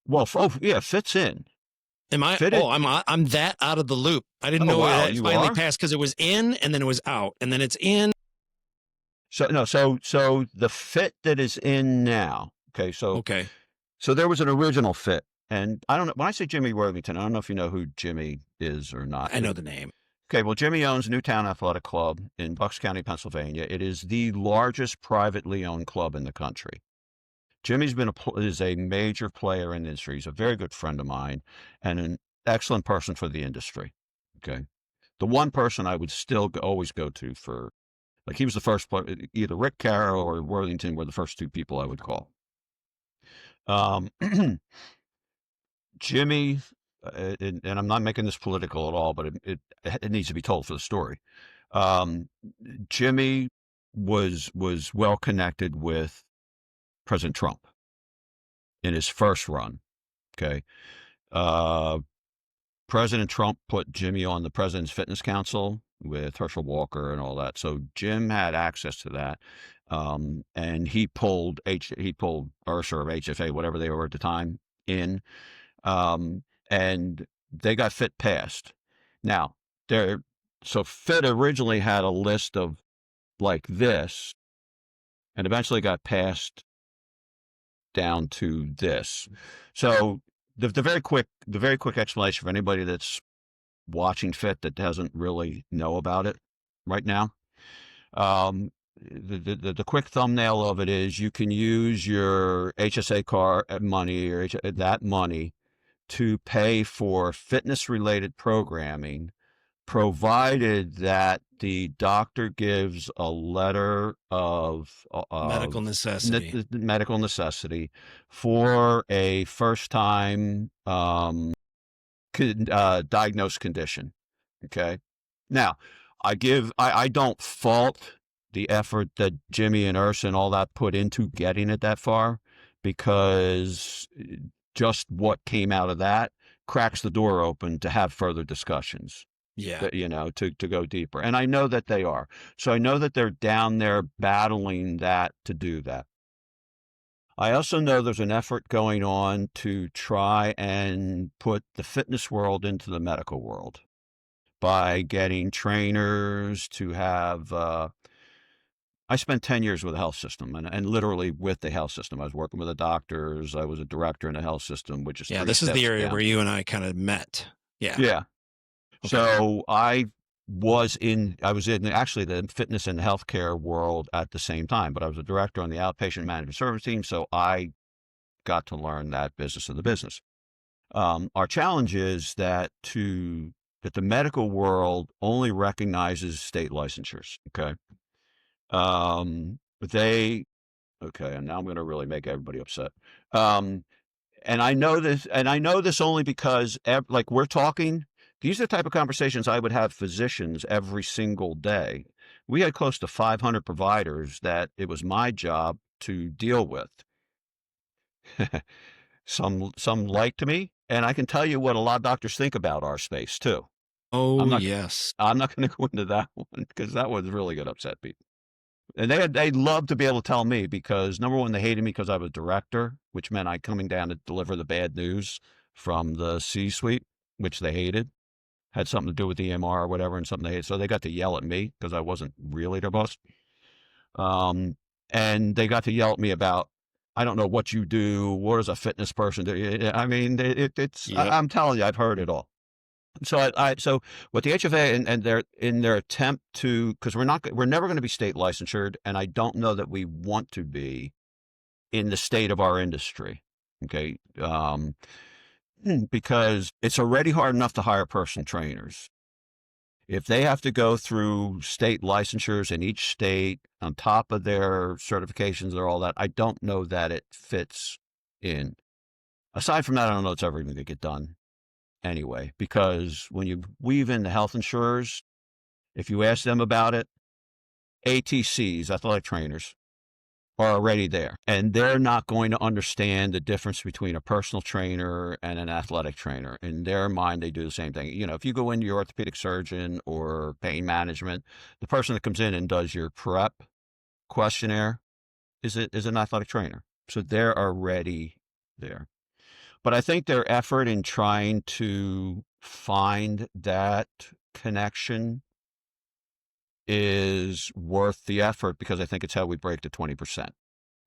Well, yeah, fits in. Am I? I'm that out of the loop. I didn't know wow, it had finally passed because it was in and then it was out and then it's in. So the fit that is in now. Okay. So there was an original fit, and I don't know, when I say Jimmy Worthington, I don't know if you know who Jimmy is or not. I know the name. Okay, well, Jimmy owns Newtown Athletic Club in Bucks County, Pennsylvania. It is the largest privately owned club in the country. Jimmy's is a major player in the industry. He's a very good friend of mine and an excellent person for the industry. Okay, the one person I would still always go to for, like, he was the first player. Either Rick Carroll or Worthington were the first 2 people I would call. Jimmy, and I'm not making this political at all, but it needs to be told for the story. Jimmy was well connected with President Trump in his first run. Okay. Uh, President Trump put Jimmy on the President's Fitness Council with Herschel Walker and all that. So Jim had access to that. And he pulled URSA or HFA, whatever they were at the time, in. And they got Fit passed. Now, so Fit originally had a list of like this, and eventually got passed down to this. So the very quick explanation for anybody that's watching Fit that doesn't really know about it right now. The quick thumbnail of it is you can use your HSA card money or that money to pay for fitness related programming, provided that the doctor gives a letter of Medical necessity. medical necessity for a first time diagnosed condition. Okay. Now, I don't fault the effort that Jimmy and Ursa and all that put into getting it that far, because just what came out of that cracks the door open to have further discussions. Yeah. That, you know, to go deeper. And I know that they are. So I know that they're down there battling that to do that. I also know there's an effort going on to try and put the fitness world into the medical world by getting trainers to have. I spent 10 years with the health system and literally with the health system. I was working with the doctors. I was a director in the health system, which is this is the area down. where you and I kind of met. Yeah. Yeah. Okay. So I was in actually the fitness and healthcare world at the same time, but I was a director on the outpatient management service team. So I got to learn that business of the business. Our challenge is that the medical world only recognizes state licensures. Okay. And now I'm going to really make everybody upset. And I know this only because like we're talking, these are the type of conversations I would have physicians every single day. We had close to 500 providers that it was my job to deal with. Some liked me, and I can tell you what a lot of doctors think about our space too. Oh, yes. I'm not going to go into that one because that was really going to upset people. And they'd love to be able to tell me because, number one, they hated me because I was director, which meant I coming down to deliver the bad news from the C-suite, which they hated. Had something to do with the EMR or whatever, and something they hated. So they got to yell at me because I wasn't really their boss. And they got to yell at me about, I don't know what you do. What does a fitness person do? I mean, it's. Yep. I'm telling you, I've heard it all. So so with the HFA and their attempt to, because we're never going to be state licensed, and I don't know that we want to be in the state of our industry. Okay. Because it's already hard enough to hire personal trainers. If they have to go through state licensures in each state on top of their certifications or all that, I don't know that it fits in. Aside from that, I don't know it's ever going to get done anyway, because when you weave in the health insurers, if you ask them about it, ATCs, athletic trainers, are already there, and they're not going to understand the difference between a personal trainer and an athletic trainer. In their mind, they do the same thing. You know, if you go into your orthopedic surgeon or pain management, the person that comes in and does your prep questionnaire is an athletic trainer. So they're already there. But I think their effort in trying to find that connection is worth the effort, because I think it's how we break the 20%. I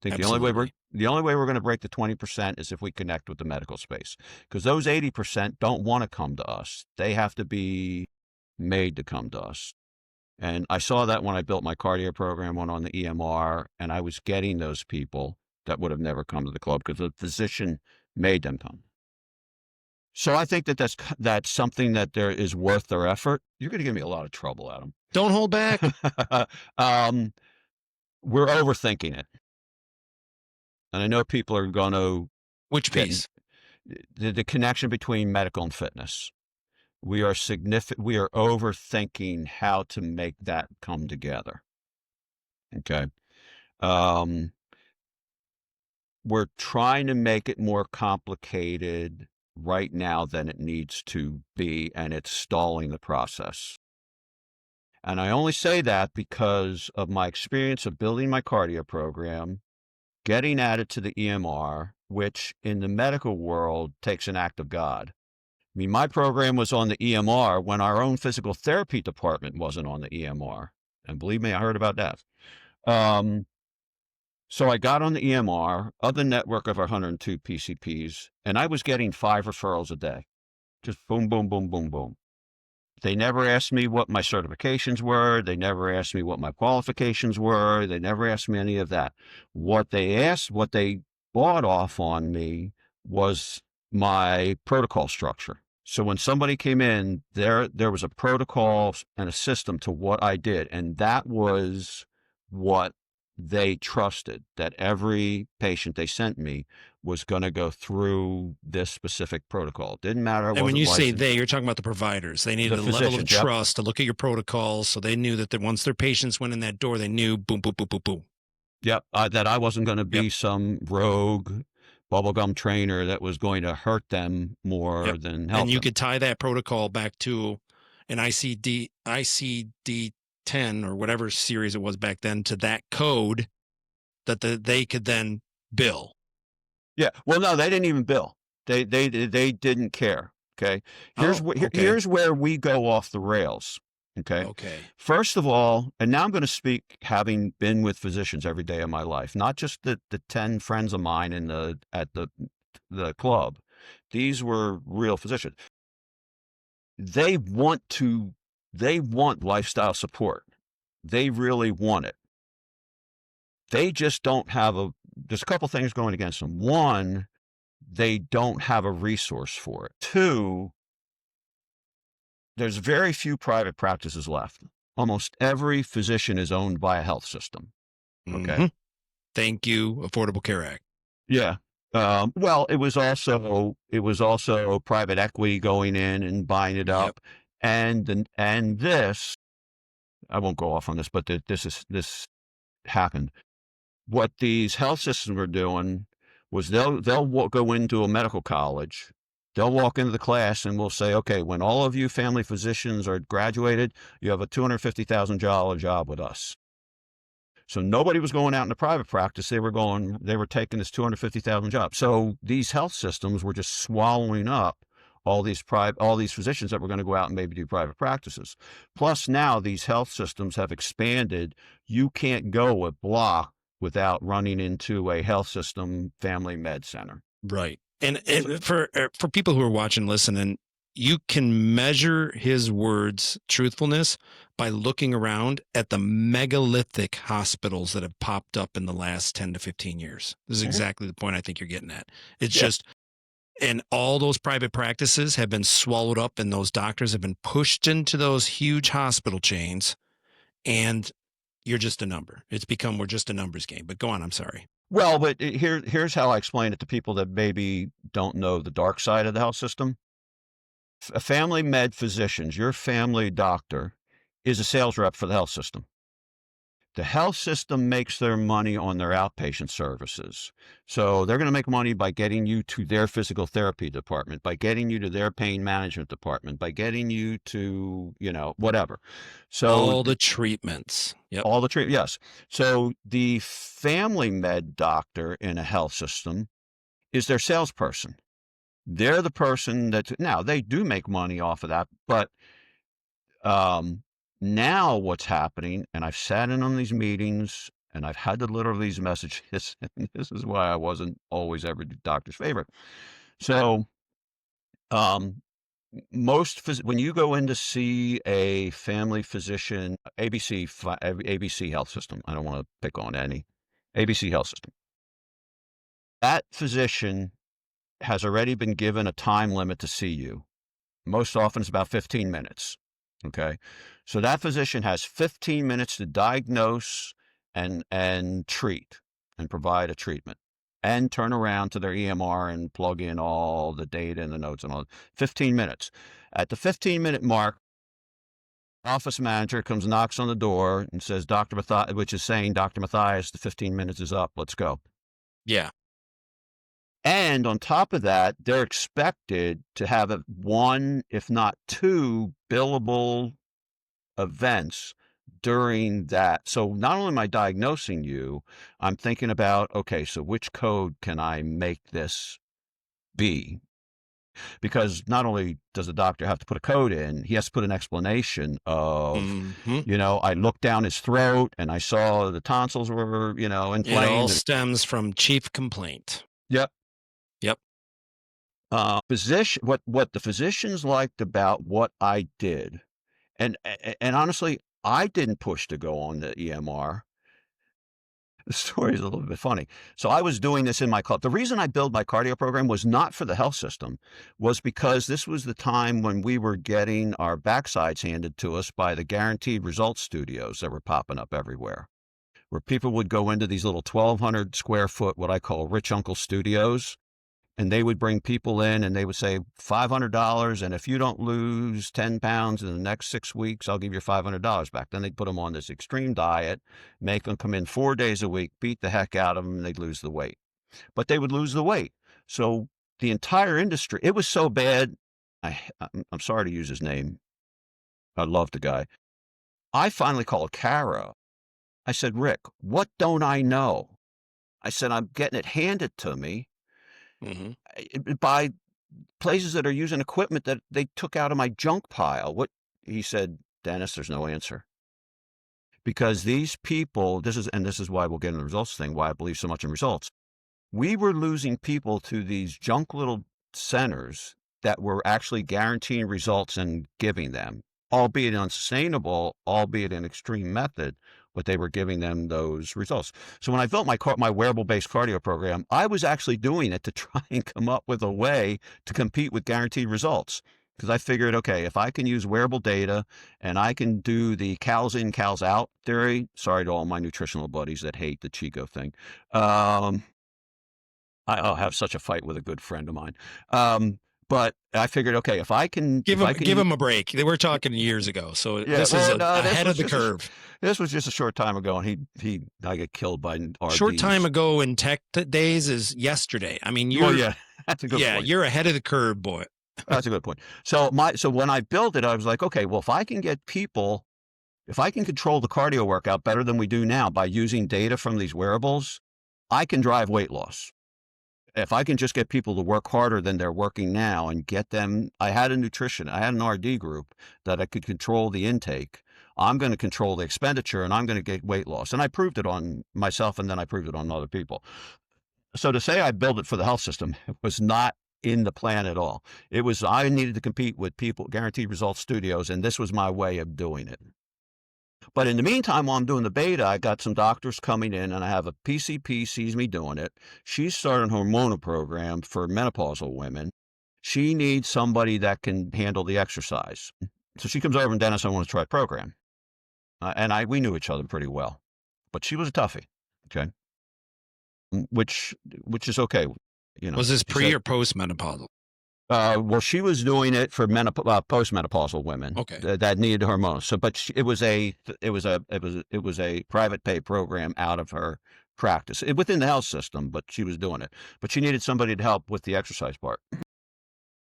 think the only way we're going to break the 20% is if we connect with the medical space, because those 80% don't want to come to us. They have to be made to come to us. And I saw that when I built my cardio program on the EMR, and I was getting those people that would have never come to the club because the physician made them come. So I think that's something that there is worth their effort. You're going to give me a lot of trouble, Adam. Don't hold back. We're overthinking it. And I know people are going to... Which piece? The connection between medical and fitness. We are overthinking how to make that come together. Okay. Um, we're trying to make it more complicated right now than it needs to be, and it's stalling the process. And I only say that because of my experience of building my cardio program, getting added to the EMR, which in the medical world takes an act of God. I mean, my program was on the EMR when our own physical therapy department wasn't on the EMR. And believe me, I heard about that. Um, so I got on the EMR of the network of our 102 PCPs, and I was getting 5 referrals a day. Just boom, boom, boom, boom, boom. They never asked me what my certifications were. They never asked me what my qualifications were. They never asked me any of that. What they bought off on me was my protocol structure. So when somebody came in, there was a protocol and a system to what I did. And that was what they trusted, that every patient they sent me was going to go through this specific protocol. Didn't matter. I And when wasn't you say licensed. they, you're talking about the providers. They needed The a level of physicians, yep. trust to look at your protocols, so they knew that once their patients went in that door, they knew boom, boom, boom, boom, boom. Yep, that I wasn't going to be Yep. some rogue bubblegum trainer that was going to hurt them more Yep. than help And you them. could tie that protocol back to an ICD 10 or whatever series it was back then to that code that they could then bill. Yeah. Well, no, they didn't even bill. They didn't care. Okay. Okay. Here's where we go off the rails. Okay. Okay. First of all, and now I'm going to speak having been with physicians every day of my life, not just the 10 friends of mine at the club. These were real physicians. They want lifestyle support. They really want it. They just don't have there's a couple things going against them. One, they don't have a resource for it. Two, there's very few private practices left. Almost every physician is owned by a health system. Okay. Mm-hmm. Thank you, Affordable Care Act. Yeah. Well, it was also private equity going in and buying it up. Yep. And this, I won't go off on this, but this happened. What these health systems were doing was they'll go into a medical college. They'll walk into the class and we'll say, okay, when all of you family physicians are graduated, you have a $250,000 job with us. So nobody was going out into private practice. They were taking this $250,000 job. So these health systems were just swallowing up all these physicians that were going to go out and maybe do private practices. Plus now these health systems have expanded. You can't go a block without running into a health system family med center. Right. And for people who are watching, listening, you can measure his words' truthfulness by looking around at the megalithic hospitals that have popped up in the last 10 to 15 years. This is exactly the point I think you're getting at. It's just, and all those private practices have been swallowed up and those doctors have been pushed into those huge hospital chains, and you're just a number. We're just a numbers game. But go on, I'm sorry. Well, but here's how I explain it to people that maybe don't know the dark side of the health system. A family med physician, your family doctor, is a sales rep for the health system. The health system makes their money on their outpatient services. So they're going to make money by getting you to their physical therapy department, by getting you to their pain management department, by getting you to, whatever. So all the treatments. Yep. All the treatment. Yes. So the family med doctor in a health system is their salesperson. They're the person now they do make money off of that, but now what's happening, and I've sat in on these meetings and I've had to deliver these messages, and this is why I wasn't always every doctor's favorite. So, when you go in to see a family physician, ABC health system, I don't want to pick on any, ABC health system, that physician has already been given a time limit to see you. Most often it's about 15 minutes. Okay. So that physician has 15 minutes to diagnose and treat and provide a treatment and turn around to their EMR and plug in all the data and the notes and all. 15 minutes. At the 15-minute mark, Office manager comes, knocks on the door and says, Dr. Mathias, which is saying, Dr. Mathias, the 15 minutes is up. Let's go. Yeah. And on top of that, they're expected to have one, if not two, billable events during that. So not only am I diagnosing you, I'm thinking about, okay, so which code can I make this be? Because not only does the doctor have to put a code in, he has to put an explanation of, I looked down his throat and I saw the tonsils were, inflamed. It all stems from chief complaint. Yep. Yep. What the physicians liked about what I did, and honestly, I didn't push to go on the EMR. The story is a little bit funny. So I was doing this in my club. The reason I built my cardio program was not for the health system, was because this was the time when we were getting our backsides handed to us by the guaranteed results studios that were popping up everywhere, where people would go into these little 1,200 square foot, what I call rich uncle studios. And they would bring people in and they would say $500. And if you don't lose 10 pounds in the next 6 weeks, I'll give you $500 back. Then they'd put them on this extreme diet, make them come in 4 days a week, beat the heck out of them, and they'd lose the weight. But they would lose the weight. So the entire industry, it was so bad. I'm sorry to use his name. I love the guy. I finally called Cara. I said, Rick, what don't I know? I said, I'm getting it handed to me. By places that are using equipment that they took out of my junk pile. What he said, Dennis, there's no answer. Because these people, this is why we'll get into the results thing, why I believe so much in results. We were losing people to these junk little centers that were actually guaranteeing results and giving them, albeit unsustainable, albeit an extreme method, but they were giving them those results. So when I built my wearable-based cardio program, I was actually doing it to try and come up with a way to compete with guaranteed results. Because I figured, okay, if I can use wearable data and I can do the cows in, cows out theory, sorry to all my nutritional buddies that hate the Chico thing. I'll have such a fight with a good friend of mine. But I figured, okay, if I can give him a break. They were talking years ago, so yeah, this is ahead of the curve. This was just a short time ago, and I got killed by RDs. Short time ago in tech days is yesterday. I mean, that's a good point. You're ahead of the curve, boy. That's a good point. So when I built it, I was like, okay, well, if I can control the cardio workout better than we do now by using data from these wearables, I can drive weight loss. If I can just get people to work harder than they're working now and get them, I had an RD group that I could control the intake. I'm going to control the expenditure and I'm going to get weight loss. And I proved it on myself and then I proved it on other people. So to say I built it for the health system was not in the plan at all. It was, I needed to compete with people, guaranteed results studios, and this was my way of doing it. But in the meantime, while I'm doing the beta, I got some doctors coming in and I have a PCP sees me doing it. She's starting a hormonal program for menopausal women. She needs somebody that can handle the exercise. So she comes over and Dennis, I want to try a program. And we knew each other pretty well, but she was a toughie. Okay. Which is okay. Was this pre or post menopausal? Well, she was doing it for postmenopausal women that needed hormones. So, but it was a private pay program out of her practice within the health system, but she was doing it. But she needed somebody to help with the exercise part.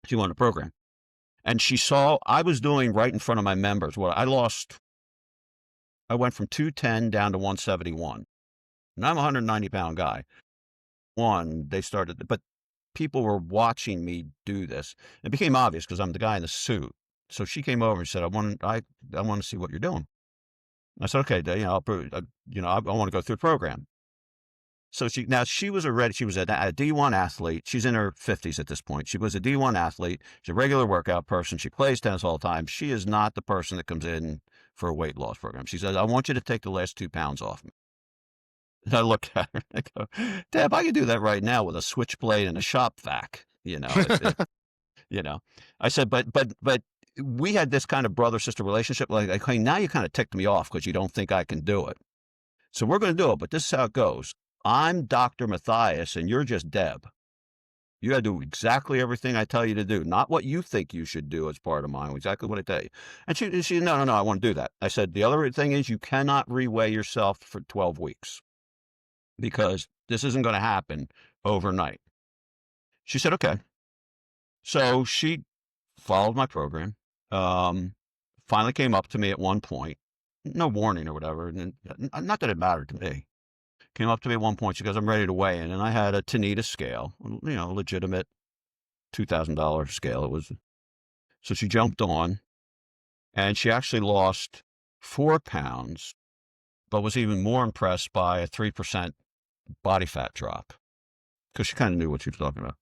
She wanted a program, and she saw I was doing right in front of my members. Well, I went from 210 down to 171, and I'm a 190-pound guy. They started, but people were watching me do this. It became obvious because I'm the guy in the suit. So she came over and said, I want to see what you're doing. I said, okay, I want to go through the program. So she was a D1 athlete. She's in her 50s at this point. She was a D1 athlete. She's a regular workout person. She plays tennis all the time. She is not the person that comes in for a weight loss program. She says, I want you to take the last 2 pounds off me. And I looked at her and I go, Deb, I could do that right now with a switchblade and a shop vac, I said, but we had this kind of brother-sister relationship. Like, hey, now you kind of ticked me off because you don't think I can do it. So we're going to do it, but this is how it goes. I'm Dr. Mathias and you're just Deb. You got to do exactly everything I tell you to do, not what you think you should do as part of mine, exactly what I tell you. And she, no, I want to do that. I said, the other thing is you cannot reweigh yourself for 12 weeks because this isn't going to happen overnight. She said, okay. So she followed my program. Finally came up to me at one point, no warning or whatever. And not that it mattered to me. Came up to me at one point. She goes, I'm ready to weigh in. And I had a Tanita scale, legitimate $2,000 scale. It was. So she jumped on and she actually lost 4 pounds, but was even more impressed by a 3% body fat drop because she kind of knew what she was talking about.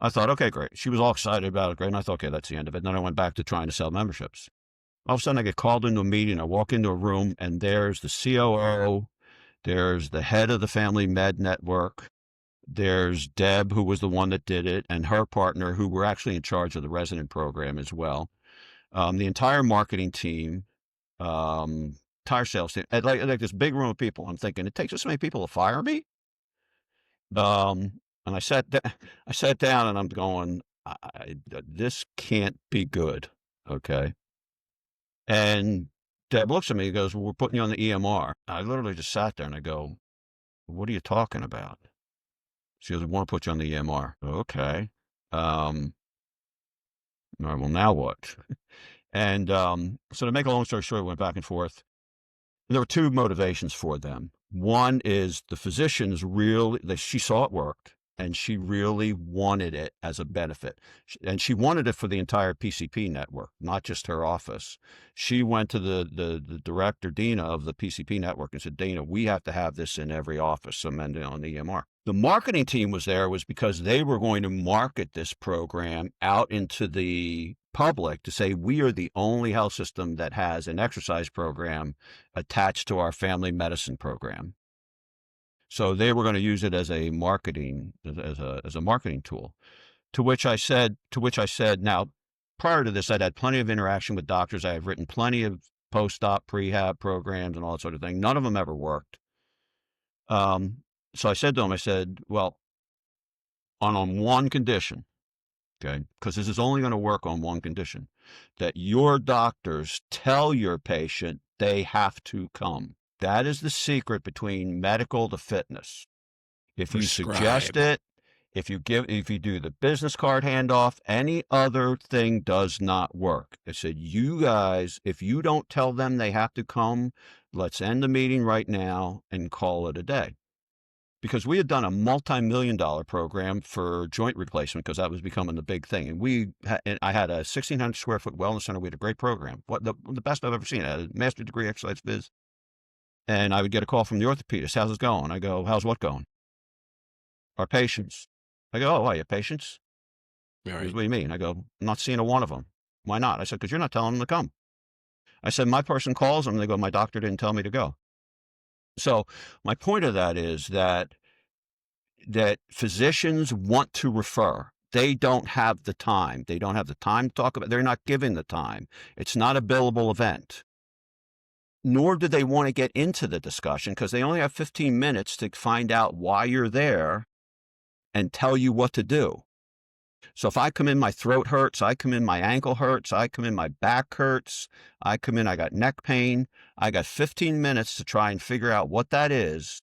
I thought, okay, great. She was all excited about it, great. And I thought, okay, that's the end of it. And then I went back to trying to sell memberships. All of a sudden, I get called into a meeting. I walk into a room, and there's the COO, there's the head of the Family Med Network, there's Deb, who was the one that did it, and her partner, who were actually in charge of the resident program as well. The entire marketing team, entire sales team, like this big room of people. I'm thinking, it takes this many people to fire me? And I sat down and I'm going, this can't be good. Okay. And Deb looks at me and goes, well, we're putting you on the EMR. I literally just sat there and I go, what are you talking about? She goes, we want to put you on the EMR. Okay. All right, well, now what? And so to make a long story short, we went back and forth. There were two motivations for them. One is the physicians she saw it worked, and she really wanted it as a benefit. And she wanted it for the entire PCP network, not just her office. She went to the director, Dina, of the PCP network and said, Dina, we have to have this in every office, amended on the EMR. The marketing team was because they were going to market this program out into the public to say, we are the only health system that has an exercise program attached to our family medicine program. So they were going to use it as a marketing tool. To which I said, now, prior to this, I'd had plenty of interaction with doctors. I have written plenty of post-op prehab programs and all that sort of thing. None of them ever worked. So I said to him, well, on one condition, okay, because this is only going to work on one condition, that your doctors tell your patient they have to come. That is the secret between medical to fitness. If you suggest it, if you do the business card handoff, any other thing does not work. I said, you guys, if you don't tell them they have to come, let's end the meeting right now and call it a day. Because we had done a multi-million-dollar program for joint replacement because that was becoming the big thing. And I had a 1,600 square foot wellness center. We had a great program, the best I've ever seen. I had a master's degree exercise phys. And I would get a call from the orthopedist. How's it going? I go, how's what going? Our patients. I go, oh, you have patients? Right. He goes, what do you mean? I go, I'm not seeing a one of them. Why not? I said, because you're not telling them to come. I said, my person calls them. And they go, my doctor didn't tell me to go. So my point of that is that physicians want to refer. They don't have the time. They don't have the time to talk about it. They're not given the time. It's not a billable event. Nor do they want to get into the discussion because they only have 15 minutes to find out why you're there and tell you what to do. So if I come in, my throat hurts, I come in, my ankle hurts, I come in, my back hurts, I come in, I got neck pain, I got 15 minutes to try and figure out what that is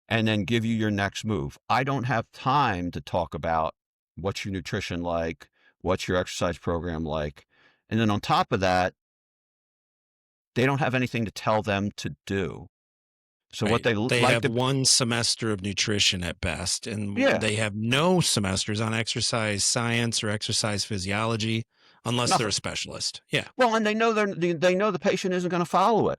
and then give you your next move. I don't have time to talk about what's your nutrition like, what's your exercise program like. And then on top of that, they don't have anything to tell them to do. So right. What they have one semester of nutrition at best, and they have no semesters on exercise science or exercise physiology unless they're a specialist. Yeah. Well, and they know the patient isn't going to follow it.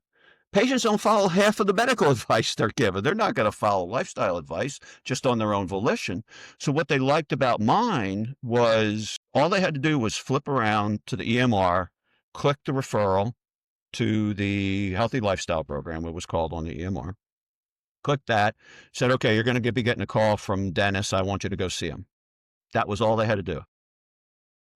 Patients don't follow half of the medical advice they're given. They're not going to follow lifestyle advice just on their own volition. So what they liked about mine was all they had to do was flip around to the EMR, click the referral to the healthy lifestyle program, it was called on the EMR. Click that, said, okay, you're going to be getting a call from Dennis. I want you to go see him. That was all they had to do.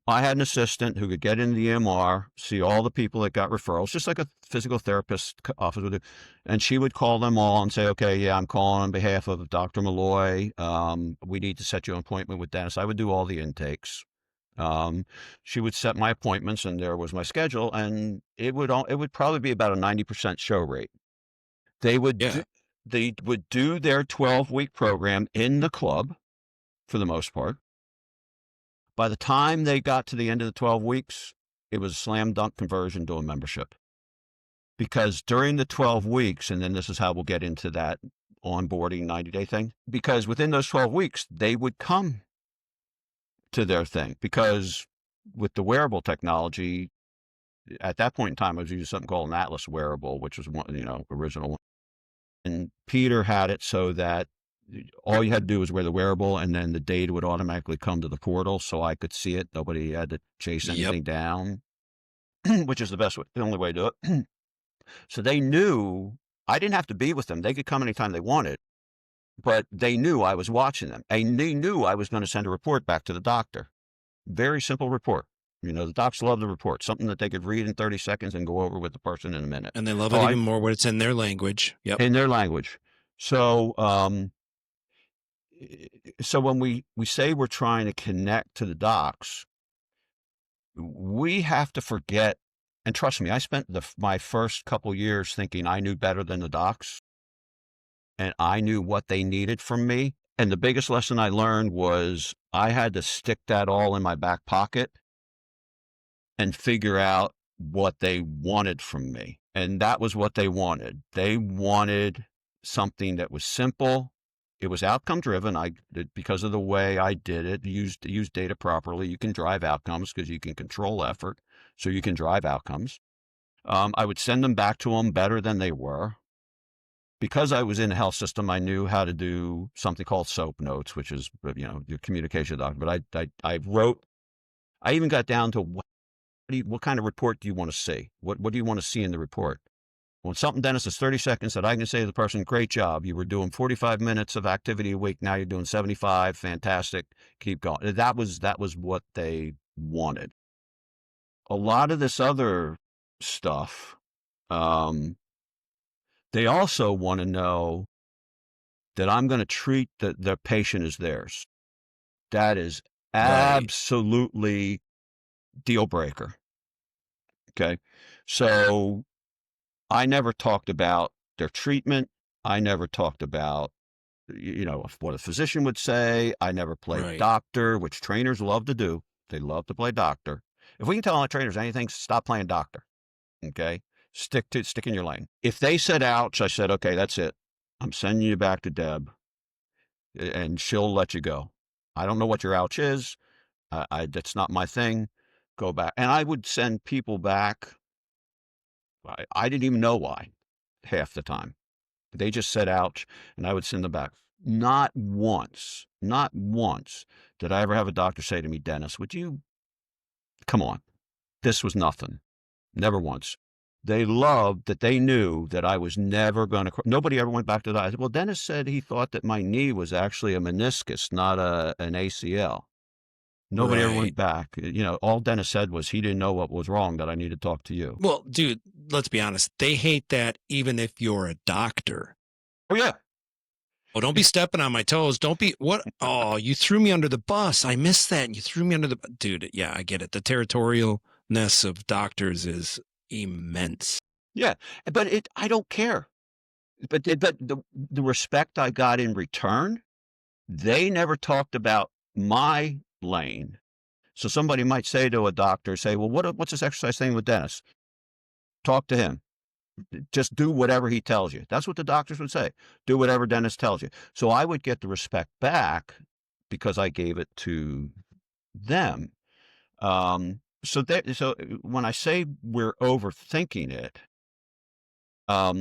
I had an assistant who could get into the EMR, see all the people that got referrals, just like a physical therapist office would do. And she would call them all and say, okay, yeah, I'm calling on behalf of Dr. Malloy. We need to set you an appointment with Dennis. I would do all the intakes. She would set my appointments, and there was my schedule, and it would probably be about a 90% show rate. They would Yeah. do their 12-week program in the club for the most part. By the time they got to the end of the 12 weeks, it was a slam dunk conversion to a membership. Because during the 12 weeks, and then this is how we'll get into that onboarding 90-day thing, because within those 12 weeks, they would come to their thing. Because with the wearable technology, at that point in time, I was using something called an Atlas wearable, which was one, original one. And Peter had it so that all you had to do was wear the wearable, and then the data would automatically come to the portal so I could see it. Nobody had to chase anything down, which is the only way to do it. So they knew I didn't have to be with them. They could come anytime they wanted, but they knew I was watching them. And they knew I was going to send a report back to the doctor. Very simple report. The docs love the report, something that they could read in 30 seconds and go over with the person in a minute. And they love it even more when it's in their language. Yep. In their language. So, so when we say we're trying to connect to the docs, we have to forget, and trust me, I spent my first couple years thinking I knew better than the docs, and I knew what they needed from me. And the biggest lesson I learned was I had to stick that all in my back pocket and figure out what they wanted from me. And that was what they wanted. They wanted something that was simple. It was outcome driven. Because of the way I did it, use data properly. You can drive outcomes because you can control effort. So you can drive outcomes. I would send them back to them better than they were. Because I was in a health system, I knew how to do something called SOAP notes, which is, your communication document. But I wrote, I even got down to what kind of report do you want to see? What do you want to see in the report? When something, Dennis, is 30 seconds that I can say to the person, great job. You were doing 45 minutes of activity a week. Now you're doing 75. Fantastic. Keep going. That was what they wanted. A lot of this other stuff, they also want to know that I'm going to treat the patient as theirs. That is absolutely deal breaker. Okay. So I never talked about their treatment. I never talked about, what a physician would say. I never played doctor, which trainers love to do. They love to play doctor. If we can tell our trainers anything, stop playing doctor. Okay. Stick in your lane. If they said ouch, I said, okay, that's it. I'm sending you back to Deb and she'll let you go. I don't know what your ouch is. That's not my thing. Go back. And I would send people back. I didn't even know why half the time. They just said ouch, and I would send them back. Not once did I ever have a doctor say to me, Dennis, would you come on? This was nothing. Never once. They loved that they knew that I was never going to. Nobody ever went back to that. I said, well, Dennis said he thought that my knee was actually a meniscus, not an ACL. Nobody ever went back. All Dennis said was he didn't know what was wrong, that I needed to talk to you. Well, dude, let's be honest. They hate that even if you're a doctor. Oh, yeah. Oh, don't be stepping on my toes. Don't be what? Oh, you threw me under the bus. I missed that. You threw me under the dude. Yeah, I get it. The territorialness of doctors is immense. Yeah, but I don't care. But the respect I got in return, they never talked about my lane. So somebody might say to a doctor, say, well, what's this exercise thing with Dennis? Talk to him. Just do whatever he tells you. That's what the doctors would say. Do whatever Dennis tells you. So I would get the respect back because I gave it to them. So when I say we're overthinking it,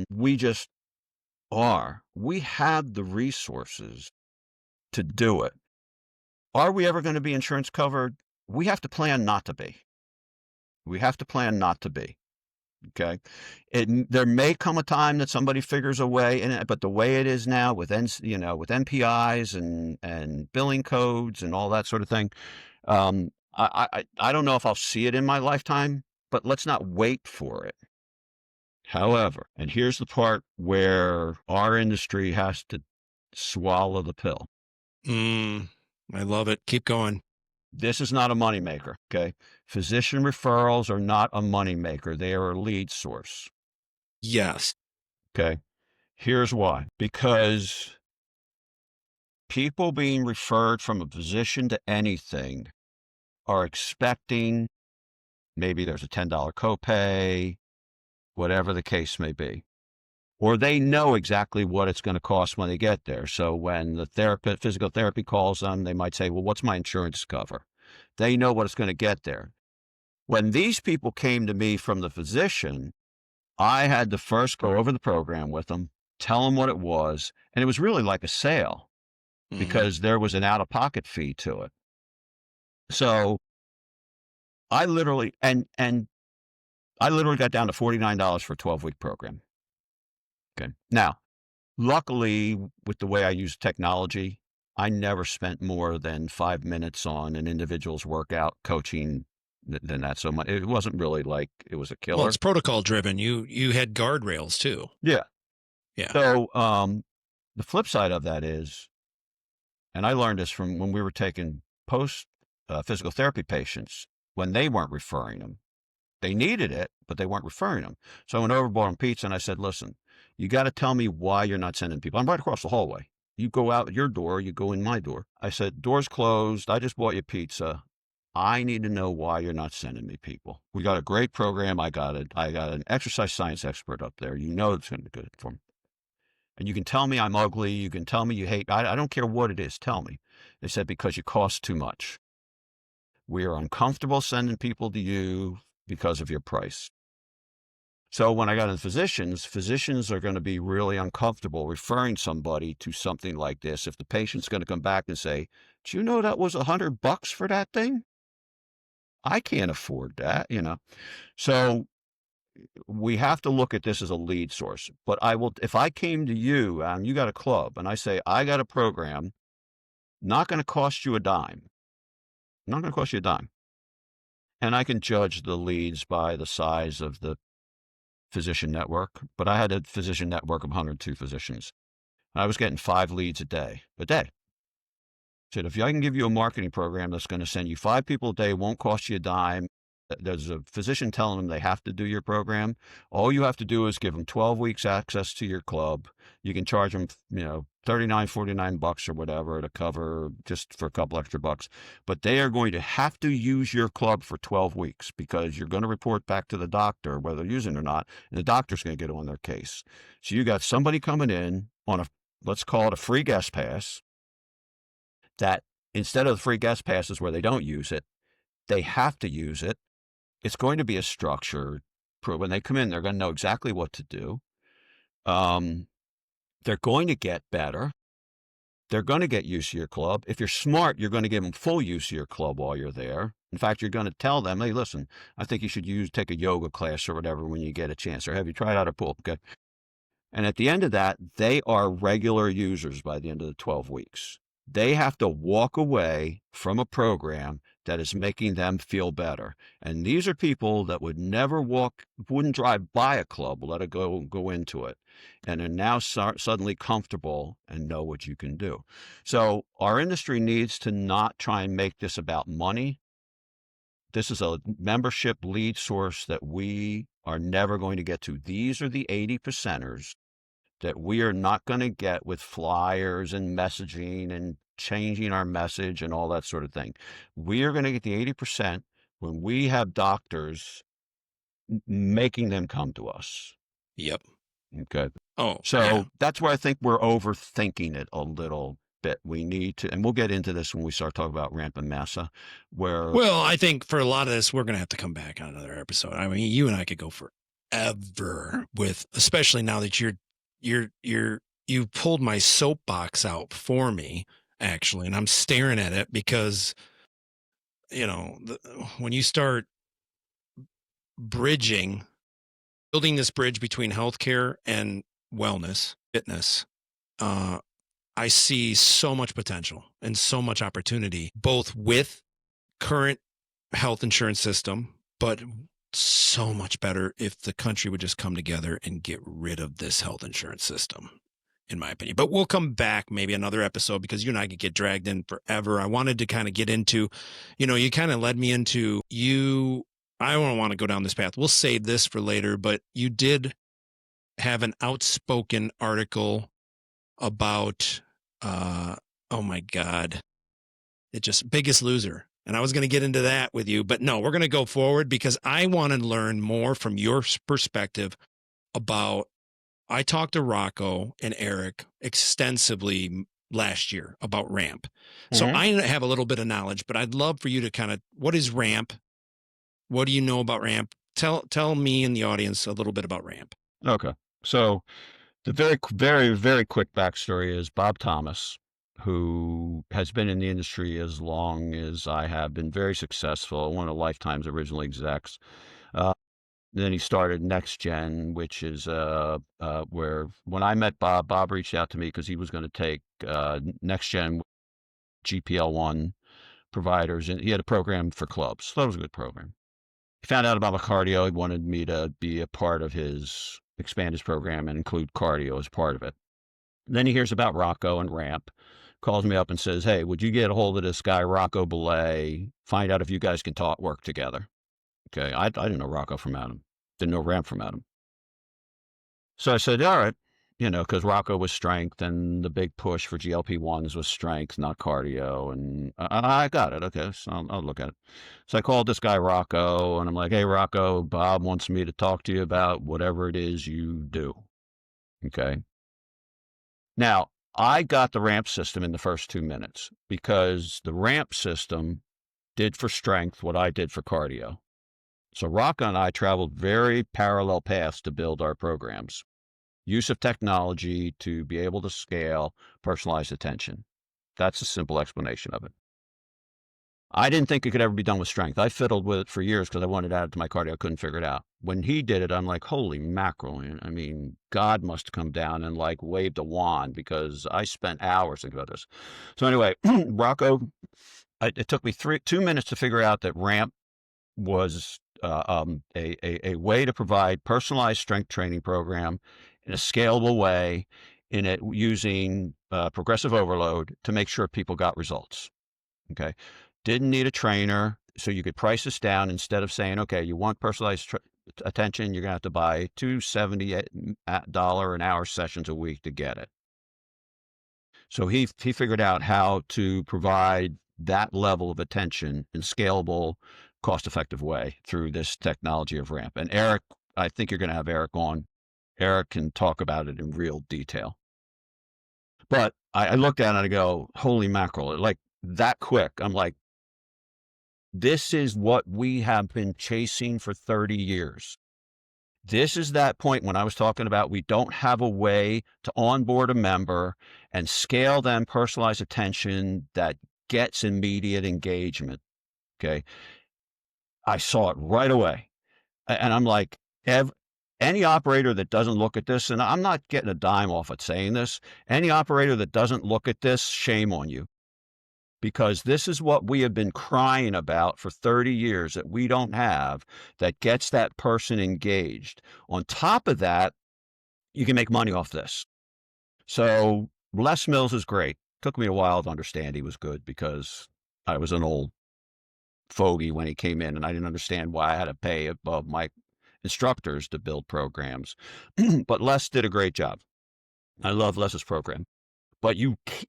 we just are. We have the resources to do it. Are we ever going to be insurance covered? We have to plan not to be. Okay. There may come a time that somebody figures a way, but the way it is now with NPIs and billing codes and all that sort of thing, I don't know if I'll see it in my lifetime, but let's not wait for it. However, and here's the part where our industry has to swallow the pill. I love it. Keep going. This is not a moneymaker, okay? Physician referrals are not a moneymaker. They are a lead source, Yes. okay? Here's why. Because people being referred from a physician to anything are expecting maybe there's a $10 copay, whatever the case may be. Or they know exactly what it's going to cost when they get there. So when the physical therapy calls them, they might say, well, what's my insurance cover? They know what it's going to get there. When these people came to me from the physician, I had to first go over the program with them, tell them what it was. And it was really like a sale because there was an out-of-pocket fee to it. So I literally, and I literally got down to $49 for a 12-week program. Okay. Now, luckily, with the way I use technology, I never spent more than 5 minutes on an individual's workout coaching than that. So it wasn't really like it was a Well, killer. it's protocol driven. You had guardrails too. Yeah. Yeah. So the flip side of that is, and I learned this from when we were taking post physical therapy patients when they weren't referring them. They needed it, but they weren't referring them. So I went over, bought them pizza, and I said, listen, you got to tell me why you're not sending people. I'm right across the hallway. You go out your door, you go in my door. I said, door's closed. I just bought you pizza. I need to know why you're not sending me people. We got a great program. I got an exercise science expert up there. You know it's going to be good for me. And you can tell me I'm ugly. You can tell me you hate. I don't care what it is. Tell me. They said, because you cost too much. We are uncomfortable sending people to you because of your price. So when I got into physicians are going to be really uncomfortable referring somebody to something like this. If the patient's going to come back and say, do you know that was $100 for that thing? I can't afford that, So we have to look at this as a lead source. But if I came to you and you got a club and I say, I got a program, not going to cost you a dime, not going to cost you a dime. And I can judge the leads by the size of the physician network, but I had a physician network of 102 physicians. I was getting 5 leads a day. Said, if I can give you a marketing program that's going to send you 5 people a day, won't cost you a dime. There's a physician telling them they have to do your program. All you have to do is give them 12 weeks access to your club. You can charge them, $39, $49 or whatever to cover just for a couple extra bucks. But they are going to have to use your club for 12 weeks because you're going to report back to the doctor whether they're using it or not. And the doctor's going to get on their case. So you got somebody coming in on let's call it a free guest pass, that instead of the free guest passes where they don't use it, they have to use it. It's going to be a structured. When they come in, they're going to know exactly what to do. They're going to get better. They're going to get used to your club. If you're smart, you're going to give them full use of your club while you're there. In fact, you're going to tell them, hey, listen, I think you should take a yoga class or whatever when you get a chance, or have you tried out a pool? Okay. And at the end of that, they are regular users by the end of the 12 weeks. They have to walk away from a program that is making them feel better. And these are people that wouldn't drive by a club, let it go into it, and are now suddenly comfortable and know what you can do. So our industry needs to not try and make this about money. This is a membership lead source that we are never going to get to. These are the 80%ers that we are not going to get with flyers and messaging and changing our message and all that sort of thing. We are going to get the 80% when we have doctors making them come to us. Yep. Okay. Oh, so yeah. That's where I think we're overthinking it a little bit. We need to, and we'll get into this when we start talking about ramp and MASSA, well, I think for a lot of this, we're going to have to come back on another episode. I mean, you and I could go forever with, especially now that you pulled my soapbox out for me, actually, and I'm staring at it because, when you start building this bridge between healthcare and wellness, fitness, I see so much potential and so much opportunity, both with current health insurance system, but so much better if the country would just come together and get rid of this health insurance system, in my opinion. But we'll come back maybe another episode, because you and I could get dragged in forever. I wanted to kind of get into, you kind of led me into I don't want to go down this path. We'll save this for later, but you did have an outspoken article about, oh my God, it just Biggest Loser. And I was going to get into that with you, but no, we're going to go forward, because I want to learn more from your perspective about, I talked to Rocco and Eric extensively last year about ramp. So I have a little bit of knowledge, but I'd love for you to kind of, what is ramp? What do you know about ramp? Tell me and the audience a little bit about ramp. Okay. So the very, very, very quick backstory is Bob Thomas, who has been in the industry as long as I have, been very successful, one of Lifetime's original execs. Then he started Next Gen, which is where, when I met Bob, Bob reached out to me because he was going to take Next Gen GPL1 providers, and he had a program for clubs. So that was a good program. He found out about my cardio. He wanted me to be a part of expand his program and include cardio as part of it. Then he hears about Rocco and Ramp, calls me up and says, hey, would you get a hold of this guy, Rocco Belay, find out if you guys can work together. Okay. I didn't know Rocco from Adam. Didn't know Ramp from Adam. So I said, all right, because Rocco was strength, and the big push for GLP-1s was strength, not cardio. And I got it. Okay. So I'll look at it. So I called this guy, Rocco, and I'm like, hey, Rocco, Bob wants me to talk to you about whatever it is you do. Okay. Now, I got the ramp system in the first 2 minutes, because the ramp system did for strength what I did for cardio. So Rocco and I traveled very parallel paths to build our programs. Use of technology to be able to scale personalized attention. That's a simple explanation of it. I didn't think it could ever be done with strength. I fiddled with it for years because I wanted to add it to my cardio. I couldn't figure it out. When he did it, I'm like, holy mackerel. I mean, God must have come down and waved a wand, because I spent hours thinking about this. So anyway, Rocco, it took me 2 minutes to figure out that ramp was a way to provide personalized strength training program in a scalable way, in it using progressive overload to make sure people got results. Okay. Didn't need a trainer, so you could price this down. Instead of saying, okay, you want personalized attention, you're going to have to buy $270 an hour sessions a week to get it. So he figured out how to provide that level of attention in scalable, cost-effective way through this technology of ramp. And Eric, I think you're going to have Eric on. Eric can talk about it in real detail. But I looked at it and I go, holy mackerel, like that quick. I'm like, this is what we have been chasing for 30 years. This is that point when I was talking about, we don't have a way to onboard a member and scale them personalized attention that gets immediate engagement. Okay. I saw it right away. And I'm like, any operator that doesn't look at this, and I'm not getting a dime off at saying this, any operator that doesn't look at this, shame on you. Because this is what we have been crying about for 30 years that we don't have, that gets that person engaged. On top of that, you can make money off this. So Les Mills is great. Took me a while to understand he was good, because I was an old fogey when he came in, and I didn't understand why I had to pay above my instructors to build programs. But Les did a great job. I love Les's program. But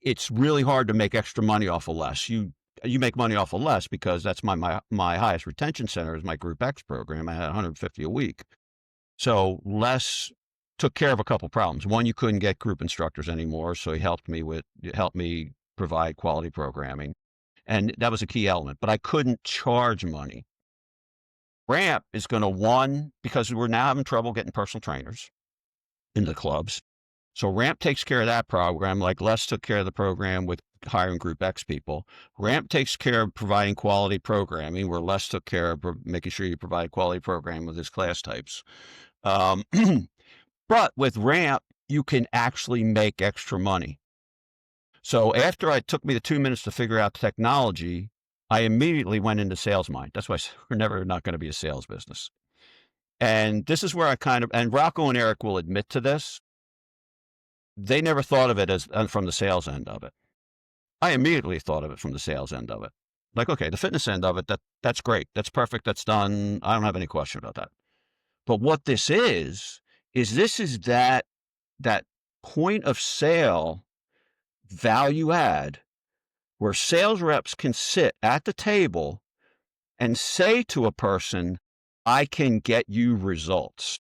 it's really hard to make extra money off of Les. You make money off of Les because that's my highest retention center is my Group X program. I had 150 a week. So Les took care of a couple problems. One, you couldn't get group instructors anymore, so he helped me provide quality programming, and that was a key element. But I couldn't charge money. Ramp is going to, because we're now having trouble getting personal trainers in the clubs. So Ramp takes care of that program, like Les took care of the program with hiring Group X people. Ramp takes care of providing quality programming, where Les took care of making sure you provide quality programming with his class types. But with Ramp, you can actually make extra money. So after it took me the 2 minutes to figure out the technology, I immediately went into sales mind. That's why we're never not going to be a sales business. And this is where I and Rocco and Eric will admit to this. They never thought of it as from the sales end of it. I immediately thought of it from the sales end of it. Like, okay, the fitness end of it, that's great. That's perfect. That's done. I don't have any question about that. But what this is that point of sale value add where sales reps can sit at the table and say to a person, I can get you results.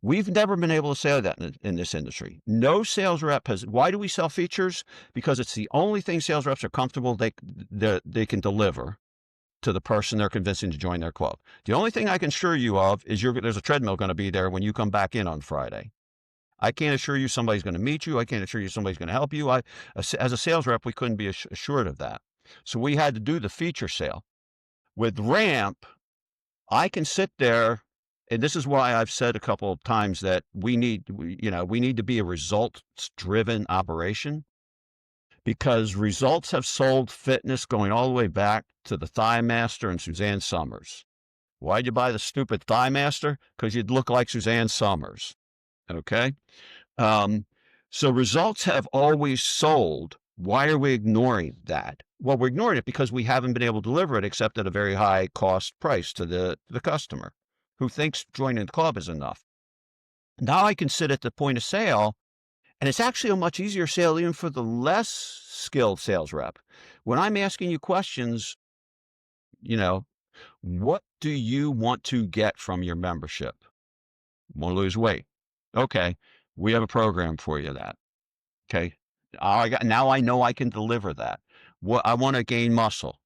We've never been able to say that in this industry. No sales rep has. Why do we sell features? Because it's the only thing sales reps are comfortable they can deliver to the person they're convincing to join their club. The only thing I can assure you of is there's a treadmill going to be there when you come back in on Friday. I can't assure you somebody's going to meet you. I can't assure you somebody's going to help you. As a sales rep, we couldn't be assured of that. So we had to do the feature sale. With Ramp, I can sit there, and this is why I've said a couple of times that we need to be a results-driven operation, because results have sold fitness going all the way back to the Thigh Master and Suzanne Summers. Why'd you buy the stupid Thigh Master? Because you'd look like Suzanne Summers. Okay? So results have always sold. Why are we ignoring that? Well, we're ignoring it because we haven't been able to deliver it except at a very high cost price to the customer who thinks joining the club is enough. Now I can sit at the point of sale, and it's actually a much easier sale even for the less skilled sales rep. When I'm asking you questions, what do you want to get from your membership? Want to lose weight? Okay, we have a program for you that. Okay, now I know I can deliver that. What I want to gain muscle.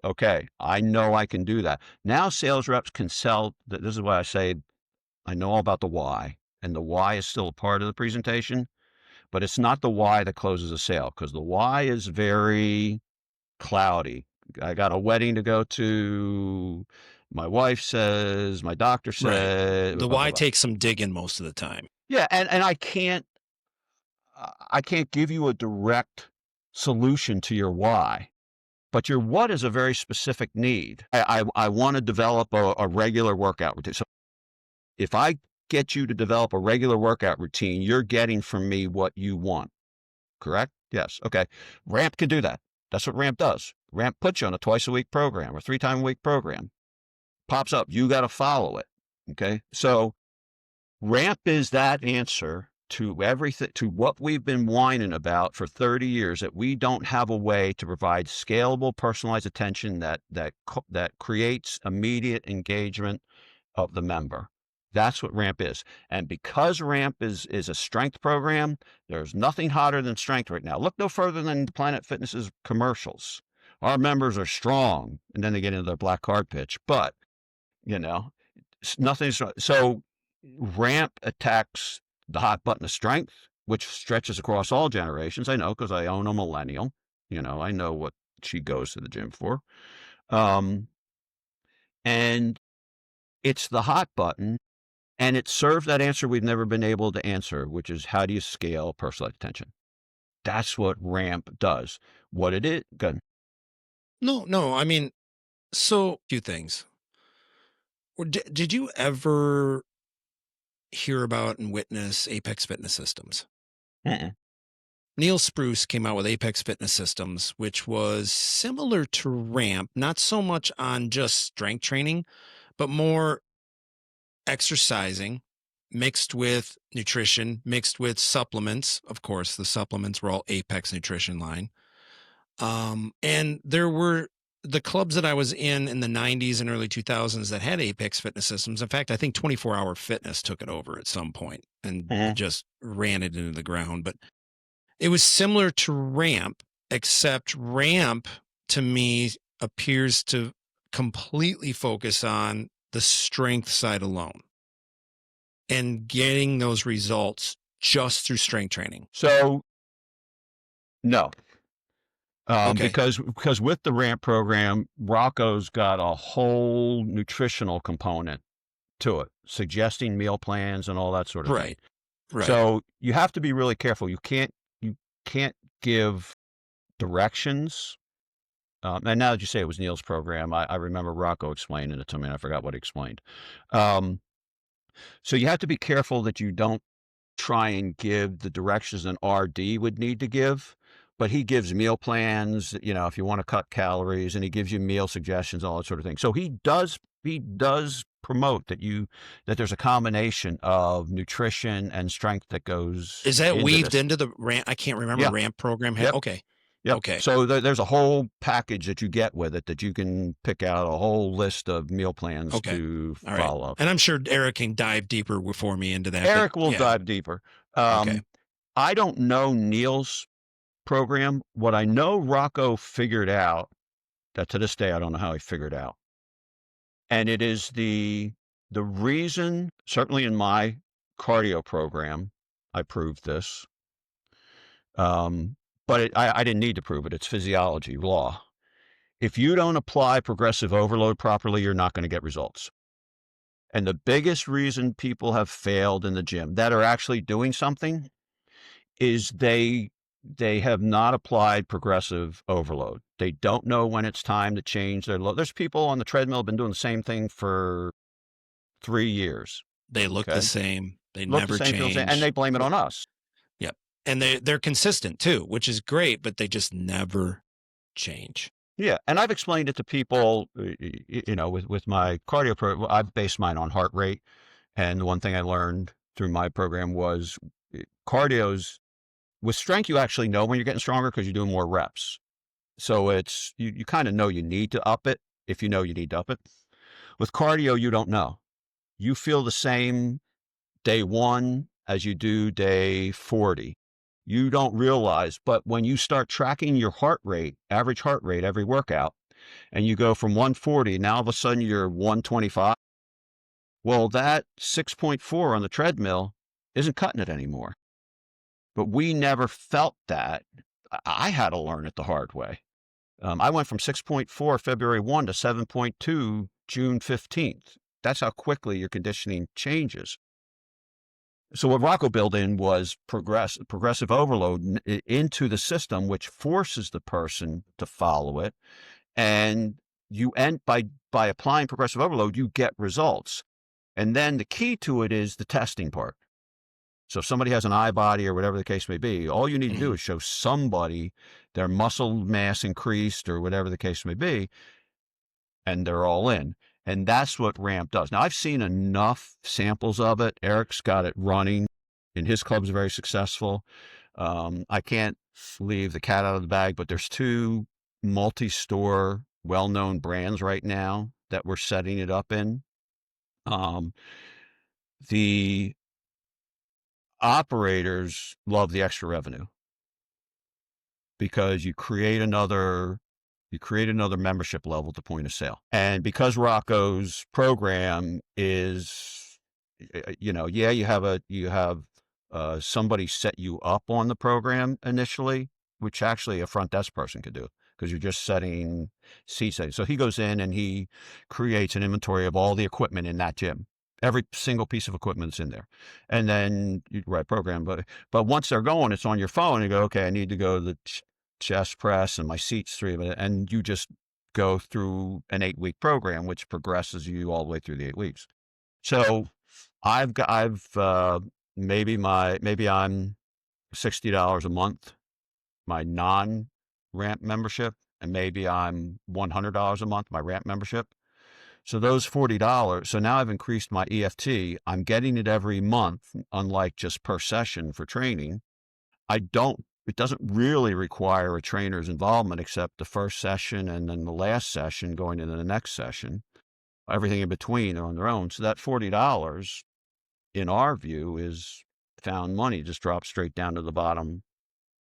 Okay, I know I can do that. Now sales reps can sell. This is why I say I know all about the why, and the why is still a part of the presentation, but it's not the why that closes a sale, because the why is very cloudy. I got a wedding to go to. My wife says, my doctor says. Right. The why takes some digging most of the time. Yeah, and I can't give you a direct solution to your why, but your what is a very specific need. I want to develop a regular workout routine. So if I get you to develop a regular workout routine, you're getting from me what you want. Correct? Yes. Okay. Ramp can do that. That's what Ramp does. Ramp puts you on a twice-a-week program or 3-time-a-week program. Pops up. You got to follow it. Okay. So Ramp is that answer to everything, to what we've been whining about for 30 years, that we don't have a way to provide scalable, personalized attention that creates immediate engagement of the member. That's what Ramp is. And because Ramp is a strength program, there's nothing hotter than strength right now. Look no further than Planet Fitness's commercials. Our members are strong, and then they get into their black card pitch. But, nothing's so. Ramp attacks the hot button of strength, which stretches across all generations. I know, because I own a millennial. I know what she goes to the gym for. And it's the hot button, and it serves that answer we've never been able to answer, which is, how do you scale personalized attention? That's what Ramp does. What it is. Good. No. I mean, so a few things. Did you ever hear about and witness Apex Fitness Systems? Neil Spruce came out with Apex Fitness Systems, which was similar to Ramp, not so much on just strength training, but more exercising mixed with nutrition, mixed with supplements. Of course, the supplements were all Apex Nutrition line. And there were the clubs that I was in the 90s and early 2000s that had Apex Fitness Systems. In fact, I think 24-Hour Fitness took it over at some point and just ran it into the ground. But it was similar to Ramp, except Ramp, to me, appears to completely focus on the strength side alone and getting those results just through strength training. So, no. Okay. Because with the Ramp program, Rocco's got a whole nutritional component to it, suggesting meal plans and all that sort of thing. Right. So you have to be really careful. You can't give directions And now that you say it was Neil's program, I remember Rocco explaining it to me, and I forgot what he explained. Um, so you have to be careful that you don't try and give the directions an RD would need to give, but he gives meal plans, if you want to cut calories, and he gives you meal suggestions, all that sort of thing. So he does promote that there's a combination of nutrition and strength that goes Is that into weaved this. into the ramp? I can't remember Yeah. ramp program. Yep. Okay. Yep. Okay. So there's a whole package that you get with it that you can pick out a whole list of meal plans Okay. to All right. follow. And I'm sure Eric can dive deeper for me into that. Eric But will yeah. dive deeper. Okay. I don't know Neil's program. What I know Rocco figured out, that to this day I don't know how he figured out. And it is the reason, certainly in my cardio program, I proved this. But I didn't need to prove it. It's physiology, law. If you don't apply progressive overload properly, you're not going to get results. And the biggest reason people have failed in the gym that are actually doing something is they have not applied progressive overload. They don't know when it's time to change their load. There's people on the treadmill have been doing the same thing for 3 years. They look the Okay. same. They Look the never same, feel the same, and change. they blame it on us. Yep. And they're consistent too, which is great, but they just never change. Yeah, and I've explained it to people, with my cardio program. I've based mine on heart rate, and the one thing I learned through my program was cardio's with strength. You actually know when you're getting stronger because you're doing more reps. So it's you kind of know you need to up it if you know you need to up it. With cardio, you don't know. You feel the same day 1 as you do day 40. You don't realize, but when you start tracking your heart rate, average heart rate every workout, and you go from 140, now all of a sudden you're 125. Well, that 6.4 on the treadmill isn't cutting it anymore. But we never felt that. I had to learn it the hard way. I went from 6.4 February 1 to 7.2 June 15th. That's how quickly your conditioning changes. So what Rocco built in was progressive overload into the system, which forces the person to follow it. And you end by applying progressive overload, you get results. And then the key to it is the testing part. So if somebody has an eye body or whatever the case may be, all you need to do is show somebody their muscle mass increased or whatever the case may be, and they're all in. And that's what RAMP does. Now, I've seen enough samples of it. Eric's got it running, and his club's very successful. I can't leave the cat out of the bag, but there's 2 multi-store, well-known brands right now that we're setting it up in. The operators love the extra revenue because you create another membership level at the point of sale. And because Rocco's program is, you have somebody set you up on the program initially, which actually a front desk person could do because you're just setting seats. So he goes in and he creates an inventory of all the equipment in that gym. Every single piece of equipment's in there. And then you write program. But once they're going, it's on your phone. You go, okay, I need to go to the chest press and my seats 3 minutes. And you just go through an 8-week program, which progresses you all the way through the 8 weeks. So maybe I'm $60 a month, my non-ramp membership, and maybe I'm $100 a month, my ramp membership. So those $40, so now I've increased my EFT. I'm getting it every month, unlike just per session for training. It doesn't really require a trainer's involvement except the first session and then the last session going into the next session. Everything in between are on their own. So that $40, in our view, is found money, just drops straight down to the bottom.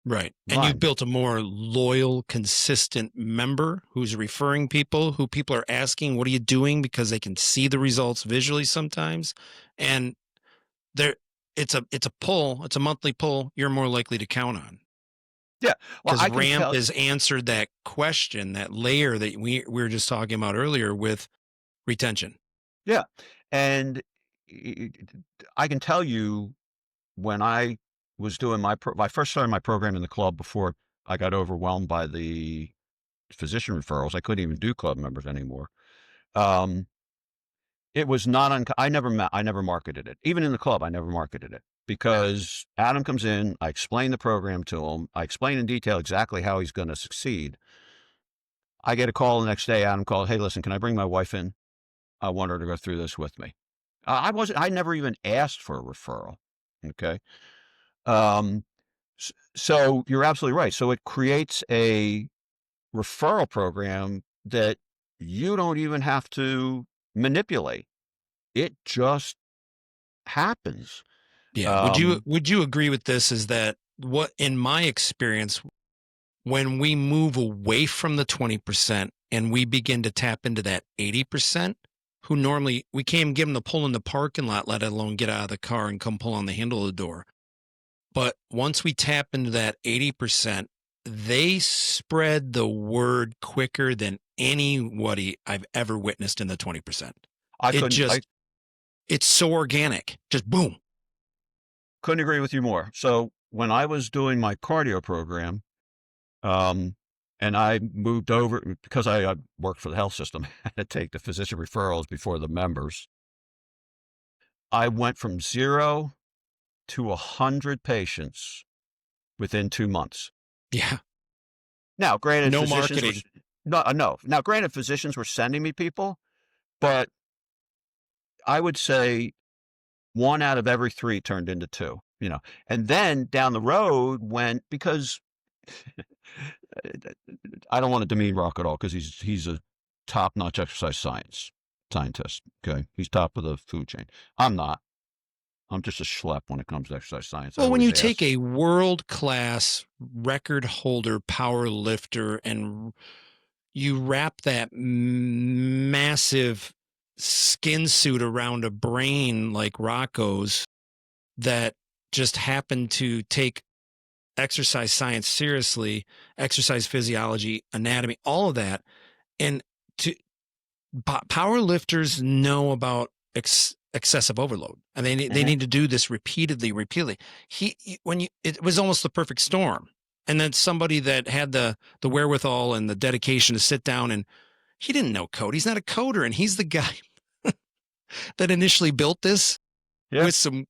Right. And line. you've built a more loyal, consistent member who's referring people, who people are asking, what are you doing? Because they can see the results visually sometimes. And it's a pull, it's a monthly pull you're more likely to count on. Yeah. Well, Because RAMP has answered that question, that layer that we were just talking about earlier with retention. Yeah. And I can tell you, when I was doing I first started my program in the club before I got overwhelmed by the physician referrals. I couldn't even do club members anymore. Um, it was not, I never marketed it. Even in the club, I never marketed it because Adam comes in, I explain the program to him. I explain in detail exactly how he's going to succeed. I get a call the next day. Adam called, "Hey, listen, can I bring my wife in? I want her to go through this with me." I never even asked for a referral. Okay. Um, so you're absolutely right. So it creates a referral program that you don't even have to manipulate. It just happens. Yeah. Um, Would you agree with this? Is that what, in my experience, when we move away from the 20% and we begin to tap into that 80%, who normally we can't even give them the pull in the parking lot, let alone get out of the car and come pull on the handle of the door. But once we tap into that 80%, they spread the word quicker than anybody I've ever witnessed in the 20%. I It couldn't, I just, it's so organic. Just boom. couldn't agree with you more. So when I was doing my cardio program, um, and I moved over because I worked for the health system, I had to take the physician referrals before the members. I went from 0 to 100 patients within 2 months. Yeah. Now, granted, No physicians were marketing. no. Now, granted, physicians were sending me people, but I would say 1 out of every 3 turned into 2, you know. And then down the road when because I don't want to demean Rock at all because he's a top-notch exercise scientist, okay? He's top of the food chain. I'm not. I'm just a schlep when it comes to exercise science. I Well, when always you take ask. a world-class record holder power lifter and you wrap that massive skin suit around a brain like Rocco's that just happened to take exercise science seriously, exercise physiology, anatomy, all of that. And to power lifters know about excessive overload, and they Mhm. need to do this repeatedly. It was almost the perfect storm. And then somebody that had the wherewithal and the dedication to sit down, and he didn't know code. He's not a coder, and he's the guy that initially built this Yeah. with some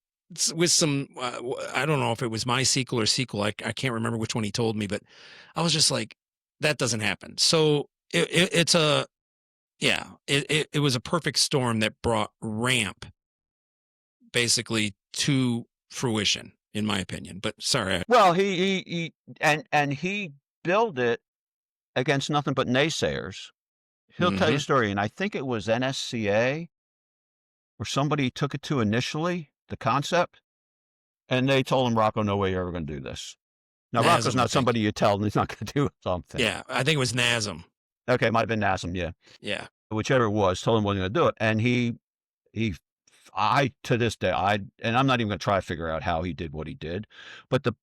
I don't know if it was MySQL or SQL. I can't remember which one he told me, but I was just like, that doesn't happen. So it's a yeah, it was a perfect storm that brought ramp basically to fruition, in my opinion. But sorry, Well, he built it against nothing but naysayers. He'll tell you a mm-hmm. story, and I think it was NSCA or somebody took it to initially, the concept, and they told him, "Rocco, no way you're ever gonna do this." Now, Rocco's NASM, I not think. somebody you tell him he's not gonna do something. Yeah, I think it was NASM. Okay, might have been Nassim, yeah. Yeah, Whichever it was, told him wasn't gonna do it, and he I to this day, and I'm not even gonna try to figure out how he did what he did, but the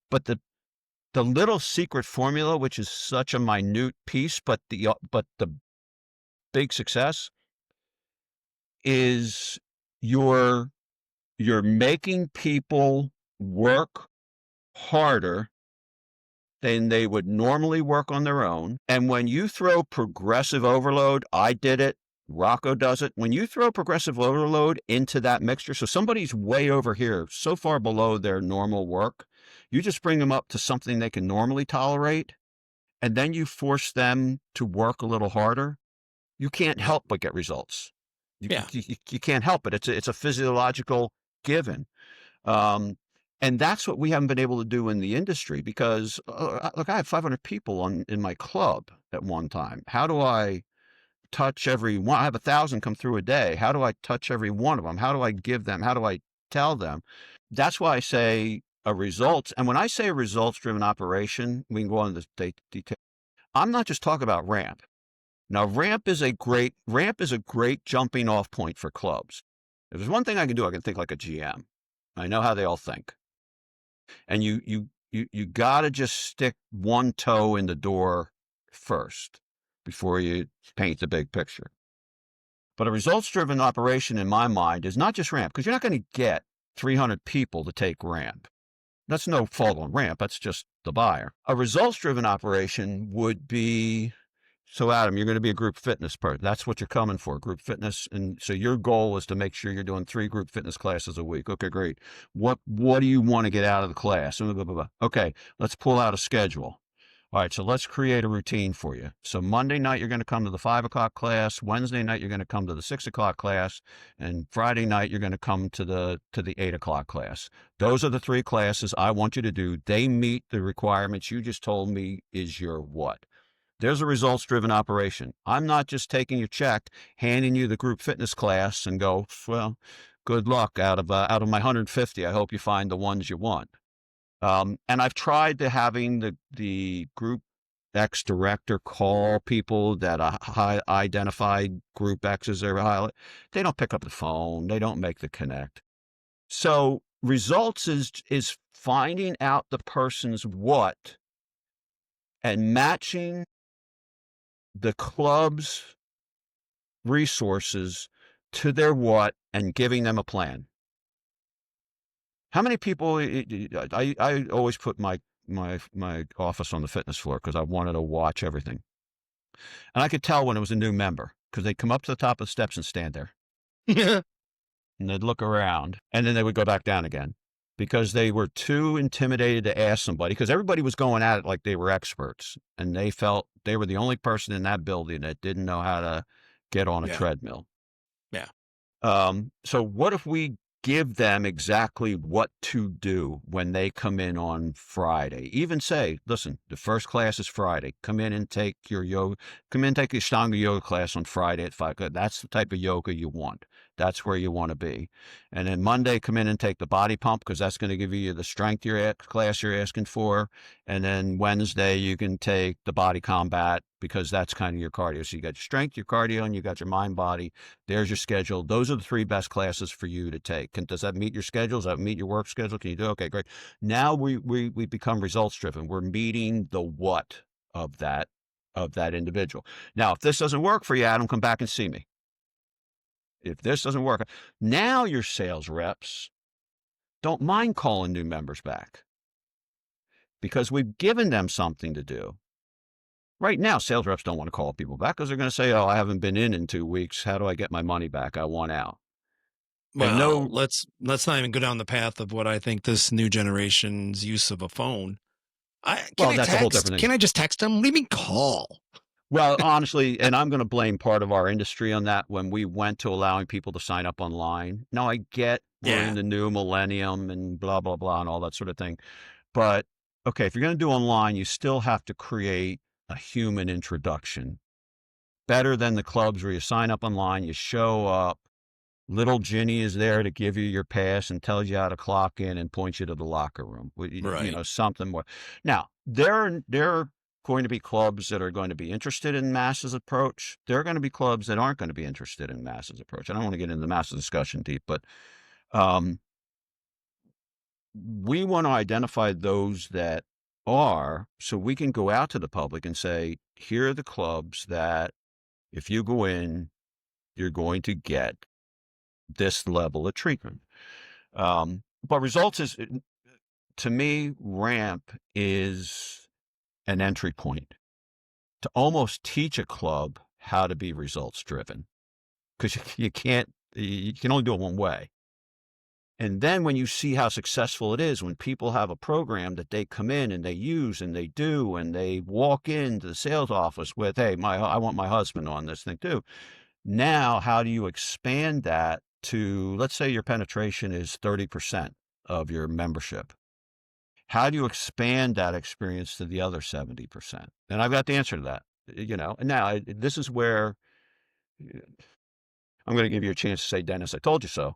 little secret formula, which is such a minute piece, but the big success is you're you're making people work harder than they would normally work on their own. And when you throw progressive overload, I did it, Rocco does it. When you throw progressive overload into that mixture, so somebody's way over here, so far below their normal work, you just bring them up to something they can normally tolerate, and then you force them to work a little harder, you can't help but get results. yeah, You can't help it. It's a physiological given. Um, and that's what we haven't been able to do in the industry because look, I have 500 people in my club at one time. How do I touch every one? I have 1,000 come through a day. How do I touch every one of them? How do I give them? How do I tell them? That's why I say a results. And when I say a results driven operation, we can go on the detail. I'm not just talking about ramp. Now, ramp is a great jumping off point for clubs. If there's one thing I can do, I can think like a GM. I know how they all think. And you got to just stick one toe in the door first before you paint the big picture. But a results driven operation in my mind is not just ramp because you're not going to get 300 people to take ramp. That's no fault on ramp. That's just the buyer. A results driven operation would be So Adam, you're going to be a group fitness person. That's what you're coming for, group fitness. And so your goal is to make sure you're doing 3 group fitness classes a week. Okay, great. What do you want to get out of the class? Blah, blah, blah, blah. Okay, let's pull out a schedule. All right, so let's create a routine for you. So Monday night you're going to come to the 5 o'clock class. Wednesday night you're going to come to the 6 o'clock class, and Friday night you're going to come to the 8 o'clock class. Those are the 3 classes I want you to do. They meet the requirements you just told me is your what. There's a results-driven operation. I'm not just taking your check, handing you the group fitness class, and go, well, good luck. Out of my 150, I hope you find the ones you want. And I've tried to having the group X director call people that identified group X as their highlight. They don't pick up the phone. They don't make the connect. So results is finding out the person's what and matching the club's resources to their what and giving them a plan. How many people? I always put my office on the fitness floor because I wanted to watch everything, and I could tell when it was a new member because they'd come up to the top of the steps and stand there, and they'd look around, and then they would go back down again because they were too intimidated to ask somebody because everybody was going at it like they were experts, and they felt they were the only person in that building that didn't know how to get on a Yeah. treadmill. Yeah. So what if we give them exactly what to do when they come in on Friday? Even say, listen, the first class is Friday. Come in and take your yoga. Come in and take your Ashtanga yoga class on Friday at 5. That's the type of yoga you want. That's where you want to be. And then Monday, come in and take the body pump because that's going to give you the strength class you're asking for. And then Wednesday, you can take the body combat because that's kind of your cardio. So you got your strength, your cardio, and you got your mind body. There's your schedule. Those are the 3 best classes for you to take. Does that meet your schedule? Does that meet your work schedule? Can you do? Okay, great. Now we become results driven. We're meeting the what of that individual. Now, if this doesn't work for you, Adam, come back and see me. If this doesn't work, now your sales reps don't mind calling new members back because we've given them something to do. Right now, sales reps don't want to call people back because they're going to say, oh, I haven't been in 2 weeks. How do I get my money back? I want out. Well, let's not even go down the path of what I think this new generation's use of a phone. That's a whole different thing. Can I just text them? Leave me call. Well, honestly, and I'm going to blame part of our industry on that when we went to allowing people to sign up online. Now, I get we're in the new millennium and blah, blah, blah, and all that sort of thing. But, okay, if you're going to do online, you still have to create a human introduction. Better than the clubs where you sign up online, you show up, little Ginny is there to give you your pass and tells you how to clock in and points you to the locker room. Right. Something more. Now, there are going to be clubs that are going to be interested in MASSA's approach. There are going to be clubs that aren't going to be interested in MASSA's approach. I don't want to get into the MASSA discussion deep, but we want to identify those that are so we can go out to the public and say, here are the clubs that if you go in, you're going to get this level of treatment. But results is, to me, ramp is an entry point to almost teach a club how to be results driven because you can only do it one way. And then when you see how successful it is, when people have a program that they come in and they use and they do, and they walk into the sales office with, hey, I want my husband on this thing too. Now, how do you expand that to, let's say your penetration is 30% of your membership? How do you expand that experience to the other 70%? And I've got the answer to that, and now this is where I'm going to give you a chance to say, Dennis, I told you so.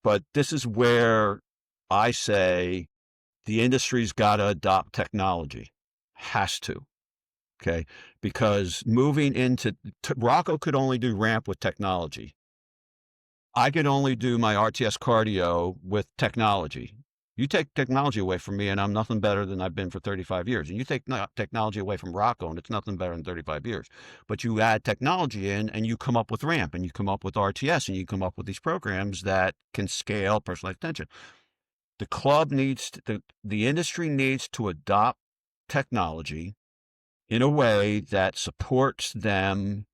But this is where I say the industry's got to adopt technology, has to. Okay. Because moving into Rocco could only do ramp with technology. I could only do my RTS cardio with technology. You take technology away from me and I'm nothing better than I've been for 35 years. And you take technology away from Rocco and it's nothing better than 35 years. But you add technology in and you come up with ramp and you come up with RTS and you come up with these programs that can scale personalized attention. The club needs the industry needs to adopt technology in a way that supports them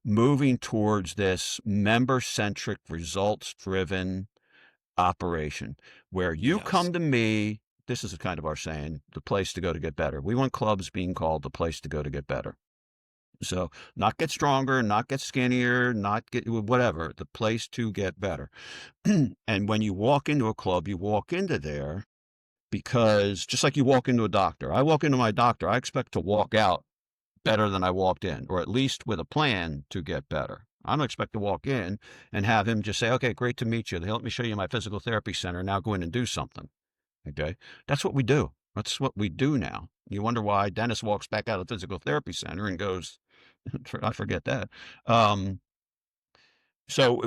moving towards this member-centric, results-driven operation where you Yes. come to me. This is kind of our saying, the place to go to get better. We want clubs being called the place to go to get better. So not get stronger, not get skinnier, not get whatever, the place to get better. And when you walk into a club, you walk into there because just like you walk into a doctor, I walk into my doctor, I expect to walk out better than I walked in, or at least with a plan to get better. I don't expect to walk in and have him just say, okay, great to meet you. Let me show you my physical therapy center. Now go in and do something. Okay. That's what we do. That's what we do now. You wonder why Dennis walks back out of the physical therapy center and goes, I forget that. So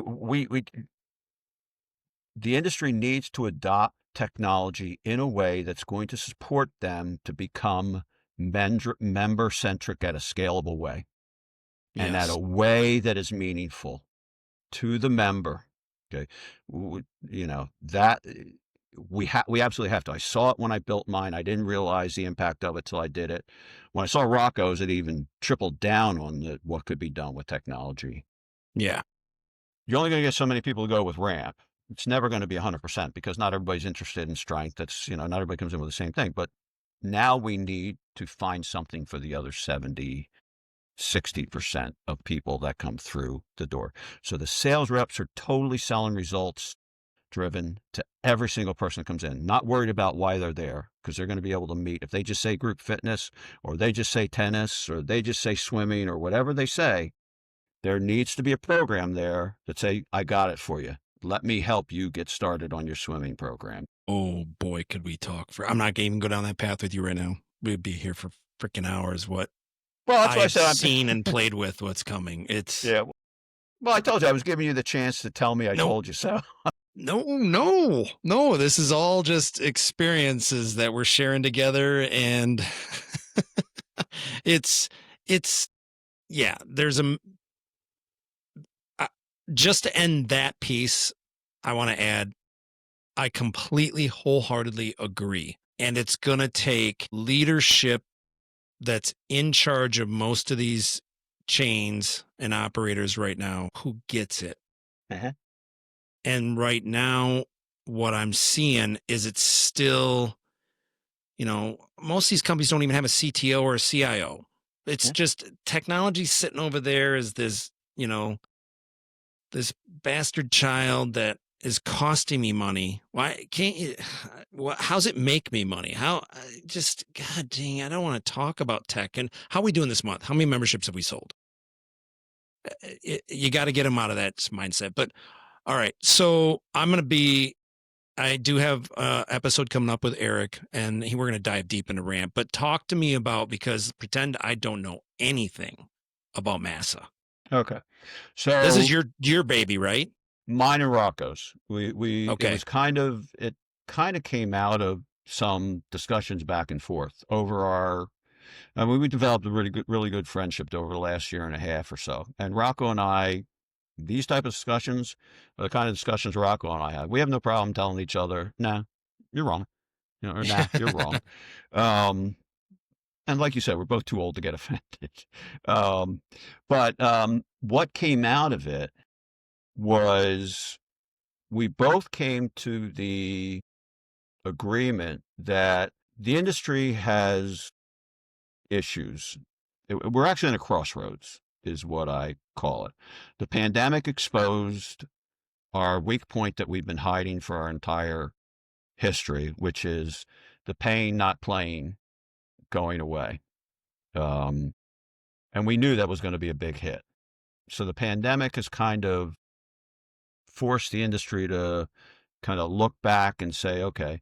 the industry needs to adopt technology in a way that's going to support them to become member centric at a scalable way, and at a Yes. way that is meaningful to the member. Okay. You know, that we absolutely have to. I saw it when I built mine. I didn't realize the impact of it till I did it. When I saw Rocco's, it even tripled down on what could be done with technology. Yeah. You're only going to get so many people to go with ramp. It's never going to be 100% because not everybody's interested in strength. That's, you know, not everybody comes in with the same thing. But now we need to find something for the other 60% of people that come through the door. So the sales reps are totally selling results driven to every single person that comes in, not worried about why they're there, because they're going to be able to meet. If they just say group fitness, or they just say tennis, or they just say swimming, or whatever they say, there needs to be a program there that say, I got it for you. Let me help you get started on your swimming program. Oh boy, could we talk for, I'm not going to even go down that path with you right now. We'd be here for freaking hours. What Well, that's I why I have said seen and played with, what's coming. It's yeah. Well, I told you I was giving you the chance to tell me I no, told you so. no. This is all just experiences that we're sharing together. And it's, yeah, there's uh, just to end that piece, I want to add, I completely wholeheartedly agree. And it's going to take leadership that's in charge of most of these chains and operators right now who gets it. Uh-huh. And right now, what I'm seeing is it's still, most of these companies don't even have a CTO or a CIO. It's Yeah. just technology sitting over there as this, this bastard child that is costing me money. Why can't you? How's it make me money? Just, God dang, I don't want to talk about tech. And how are we doing this month? How many memberships have we sold? You got to get them out of that mindset. But all right. So I do have an episode coming up with Eric, and we're going to dive deep into ramp. But talk to me about, because pretend I don't know anything about MASSA. Okay. This is So your baby, right? mine and Rocco's. Okay. It kind of came out of some discussions back and forth over I mean, we developed a really good friendship over the last year and a half or so. And Rocco and I, these type of discussions are the kind of discussions Rocco and I have. We have no problem telling each other, nah, you're wrong. Or nah, you're wrong. Um, and like you said, we're both too old to get offended. Um, but what came out of it was we both came to the agreement that the industry has issues. We're actually in a crossroads, is what I call it. The pandemic exposed our weak point that we've been hiding for our entire history, which is the pain not playing going away. Um, and we knew that was going to be a big hit. So the pandemic has kind of forced the industry to kind of look back and say, okay,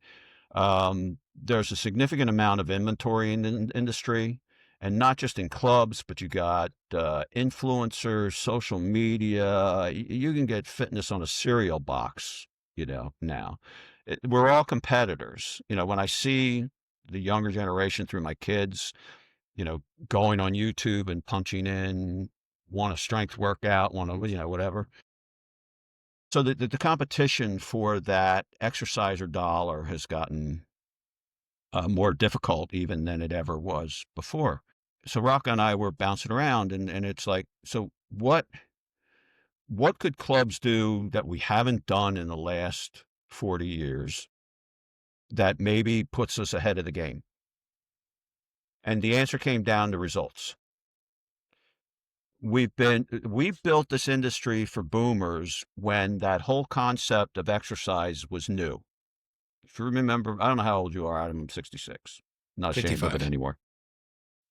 there's a significant amount of inventory in the industry, and not just in clubs, but you got influencers, social media. You can get fitness on a cereal box, now. We're all competitors. When I see the younger generation through my kids, going on YouTube and punching in, want a strength workout, want to, whatever. So the competition for that exerciser dollar has gotten more difficult even than it ever was before. So Rocco and I were bouncing around, and it's like, so what could clubs do that we haven't done in the last 40 years that maybe puts us ahead of the game? And the answer came down to results. We've built this industry for boomers when that whole concept of exercise was new. If you remember, I don't know how old you are. I'm 66. Not ashamed of it 55. anymore.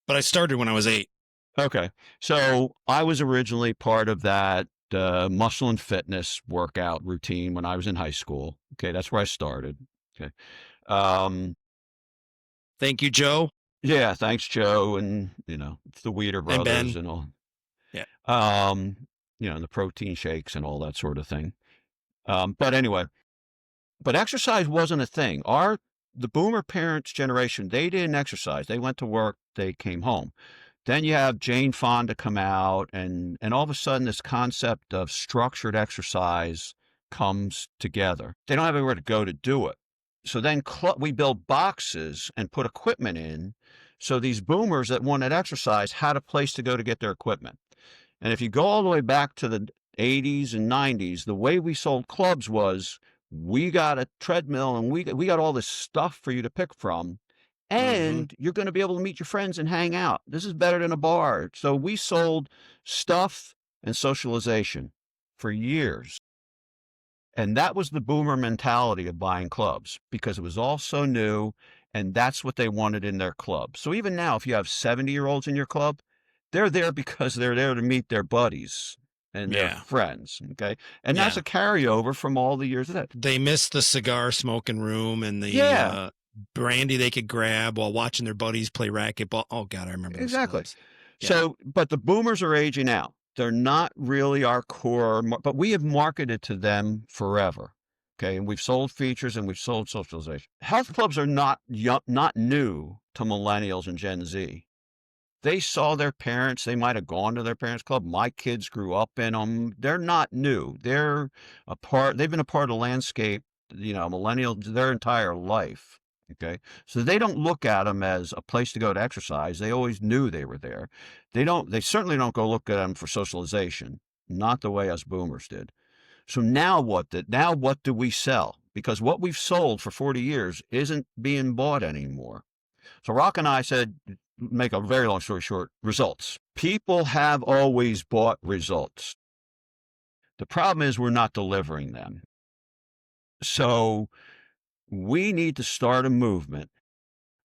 But I started when I was 8. Okay. So I was originally part of that muscle and fitness workout routine when I was in high school. Okay. That's where I started. Okay. Um, Thank you, Joe yeah. Thanks, Joe. And, the Weeder and brothers Ben. and all, Yeah. the protein shakes and all that sort of thing. But anyway, but exercise wasn't a thing. The boomer parents generation, they didn't exercise. They went to work, they came home. Then you have Jane Fonda come out, and all of a sudden this concept of structured exercise comes together. They don't have anywhere to go to do it. So then we build boxes and put equipment in. So these boomers that wanted exercise had a place to go to get their equipment. And if you go all the way back to the 80s and 90s, the way we sold clubs was we got a treadmill and we got all this stuff for you to pick from. And you're going to be able to meet your friends and hang out. This is better than a bar. So we sold stuff and socialization for years. And that was the boomer mentality of buying clubs because it was all so new and that's what they wanted in their club. So even now, if you have 70-year-olds in your club, they're there because they're there to meet their buddies and their Yeah. friends. Okay. And that's a carryover from all the years of that. They missed the cigar smoking room and the brandy they could grab while watching their buddies play racquetball. Oh God, I remember those Exactly. clubs. Yeah. So, but the boomers are aging out. They're not really our core, but we have marketed to them forever. Okay. And we've sold features and we've sold socialization. Health clubs are not new to millennials and Gen Z. They saw their parents. They might have gone to their parents' club. My kids grew up in them. They're not new. They've been a part of the landscape, millennials their entire life. Okay. So they don't look at them as a place to go to exercise. They always knew they were there. They certainly don't go look at them for socialization, not the way us boomers did. So now what do we sell? Because what we've sold for 40 years isn't being bought anymore. So Rock and I said, make a very long story short, results. People have always bought results. The problem is we're not delivering them. So we need to start a movement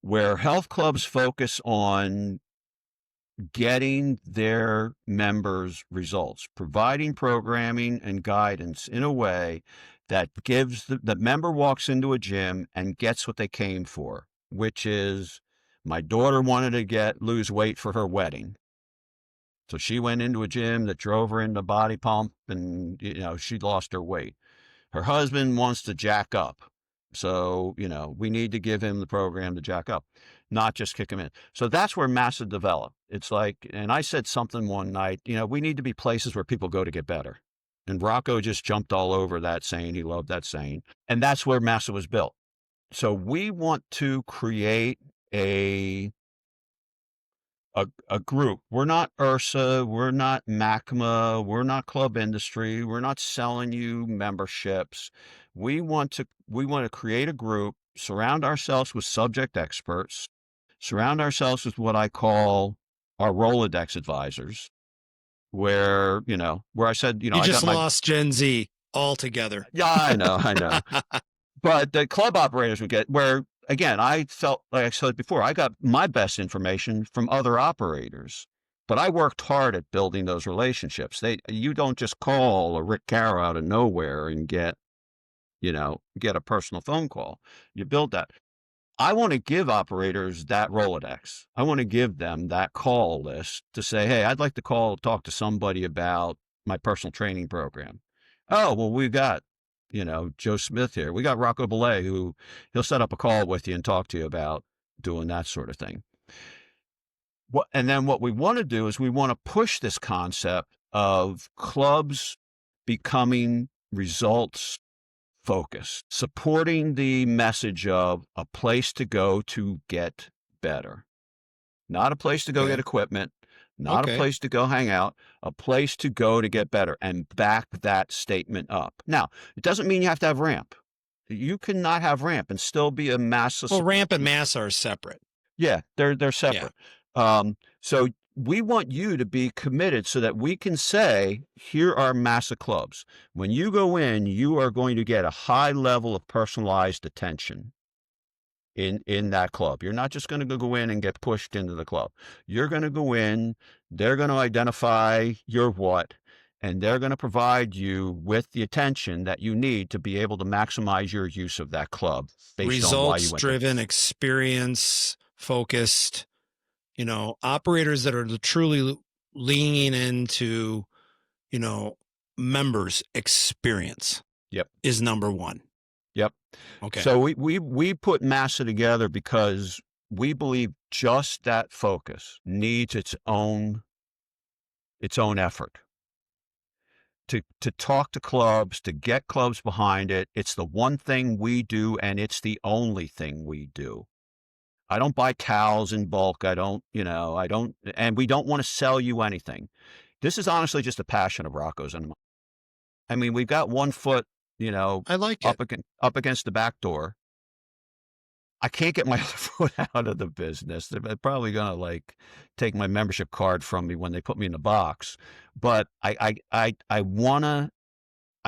where health clubs focus on getting their members results, providing programming and guidance in a way that gives the member walks into a gym and gets what they came for, which is my daughter wanted to lose weight for her wedding. So she went into a gym that drove her into body pump and, she lost her weight. Her husband wants to jack up. So, we need to give him the program to jack up, not just kick him in. So that's where MASSA developed. It's like, and I said something one night, we need to be places where people go to get better. And Rocco just jumped all over that saying. He loved that saying. And that's where MASSA was built. So we want to create a group. We're not URSA, we're not MACMA, we're not club industry, we're not selling you memberships. We want to create a group, surround ourselves with subject experts, surround ourselves with what I call our Rolodex advisors, where I said, you just lost Gen Z altogether. Yeah, I know. But the club operators would get where, again, I felt like I said before, I got my best information from other operators, but I worked hard at building those relationships. You don't just call a Rick Carroll out of nowhere and get a personal phone call. You build that. I want to give operators that Rolodex. I want to give them that call list to say, hey, I'd like to talk to somebody about my personal training program. Oh, well, we've got Joe Smith here. We got Rocco Belay, who he'll set up a call with you and talk to you about doing that sort of thing. And then what we want to do is we want to push this concept of clubs becoming results focused, supporting the message of a place to go to get better, not a place to go Okay. get equipment, not a Okay. place to go hang out, a place to go to get better, and back that statement up. Now, it doesn't mean you have to have ramp. You cannot have ramp and still be a massive. Well, ramp and MASSA are separate. Yeah, they're Yeah. separate. So we want you to be committed so that we can say, here are MASSA clubs. When you go in, you are going to get a high level of personalized attention in that club. You're not just going to go in and get pushed into the club. You're going to go in, they're going to identify your what, and they're going to provide you with the attention that you need to be able to maximize your use of that club based on why you Results went there. driven, experience focused, operators that are truly leaning into, members experience. Yep. Is number one. Yep. Okay. So we put MASSA together because we believe just that focus needs its own effort. To talk to clubs, to get clubs behind it. It's the one thing we do, and it's the only thing we do. I don't buy cows in bulk. I don't, and we don't want to sell you anything. This is honestly just a passion of Rocco's and mine. I mean, we've got 1 foot, I like it. up against the back door. I can't get my other foot out of the business. They're probably gonna take my membership card from me when they put me in the box. But I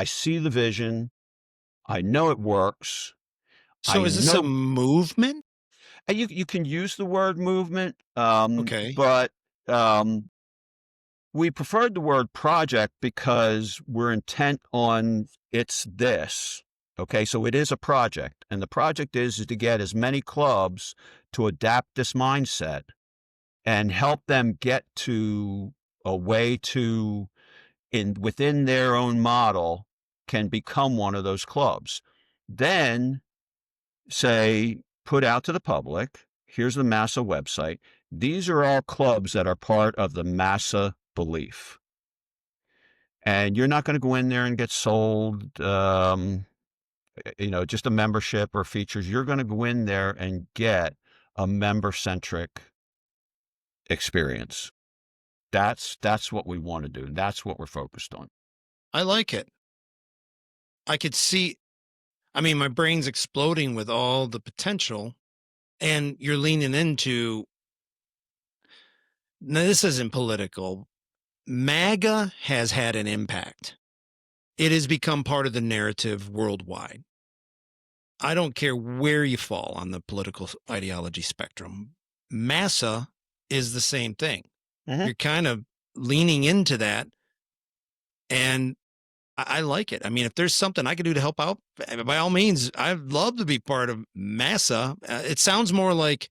see the vision. I know it works. So is this a movement? And you can use the word movement, Okay. but we preferred the word project because we're intent on it's this. Okay, so it is a project, and the project is to get as many clubs to adapt this mindset and help them get to a way to, within their own model, can become one of those clubs. Then say, put out to the public, here's the MASSA website. These are all clubs that are part of the MASSA belief. And you're not going to go in there and get sold, just a membership or features. You're going to go in there and get a member-centric experience. That's what we want to do. That's what we're focused on. I like it. I could see, my brain's exploding with all the potential, and you're leaning into, now this isn't political. MAGA has had an impact. It has become part of the narrative worldwide. I don't care where you fall on the political ideology spectrum. MASSA is the same thing. Mm-hmm. You're kind of leaning into that, and I like it. If there's something I can do to help out, by all means, I'd love to be part of MASSA. It sounds more like,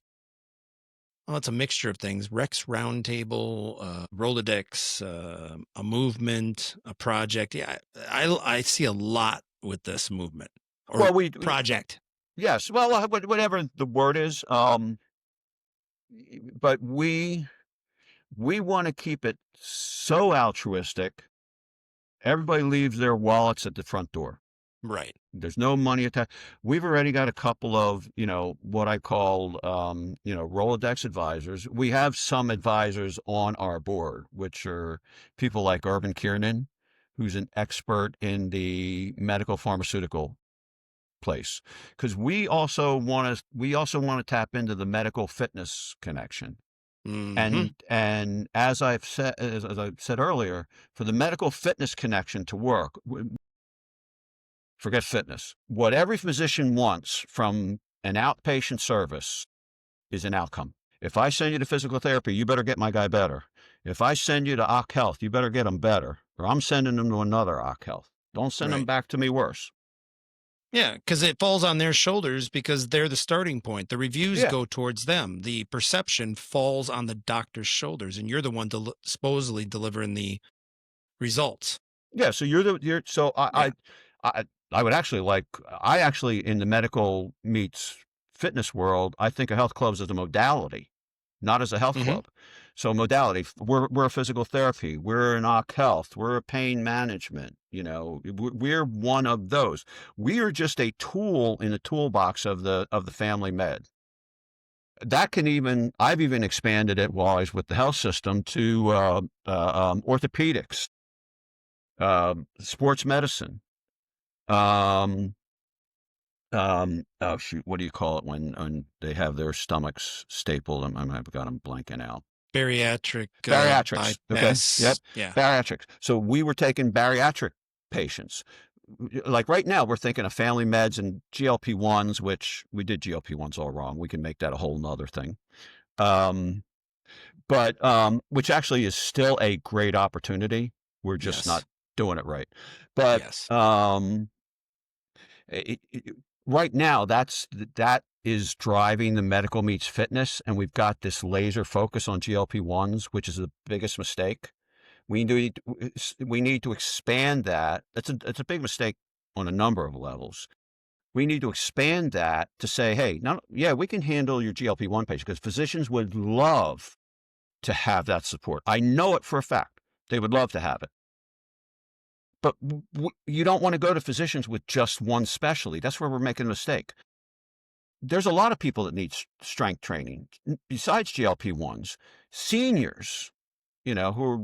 it's a mixture of things: Rex Roundtable, Rolodex, a movement, a project. Yeah, I see a lot with this movement or project. Yes, well, whatever the word is, but we want to keep it so altruistic. Everybody leaves their wallets at the front door. Right. There's no money attached. We've already got a couple of, what I call, Rolodex advisors. We have some advisors on our board, which are people like Urban Kiernan, who's an expert in the medical pharmaceutical place. Because we also want to tap into the medical fitness connection. Mm-hmm. And as I said earlier, for the medical fitness connection to work, forget fitness. What every physician wants from an outpatient service is an outcome. If I send you to physical therapy, you better get my guy better. If I send you to OC Health, you better get him better, or I'm sending him to another OC Health. Don't send him back to me worse. Yeah, because it falls on their shoulders because they're the starting point. The reviews go towards them. The perception falls on the doctor's shoulders, and you're the one supposedly delivering the results. Yeah, so I would actually in the medical meets fitness world, I think of health clubs as a modality, not as a health club. So modality, we're a physical therapy, we're an OC Health, we're a pain management, we're one of those. We are just a tool in the toolbox of the family med. that can even, I've even expanded it while I was with the health system to orthopedics, sports medicine. Oh shoot, what do you call it when they have their stomachs stapled? I've got them blanking out. Bariatric. Bariatrics. Okay. Yep. Yeah. Bariatrics. So we were taking bariatric patients. Like right now, we're thinking of family meds and GLP-1s, which we did GLP-1s all wrong. We can make that a whole nother thing. But which actually is still a great opportunity. We're just not doing it right. But right now, that is driving the medical meets fitness, and we've got this laser focus on GLP-1s, which is the biggest mistake. We need to expand that. It's a big mistake on a number of levels. We need to expand that to say, hey, we can handle your GLP-1 patient, because physicians would love to have that support. I know it for a fact. They would love to have it. But you don't want to go to physicians with just one specialty. That's where we're making a mistake. There's a lot of people that need strength training besides GLP-1s. Seniors, who are,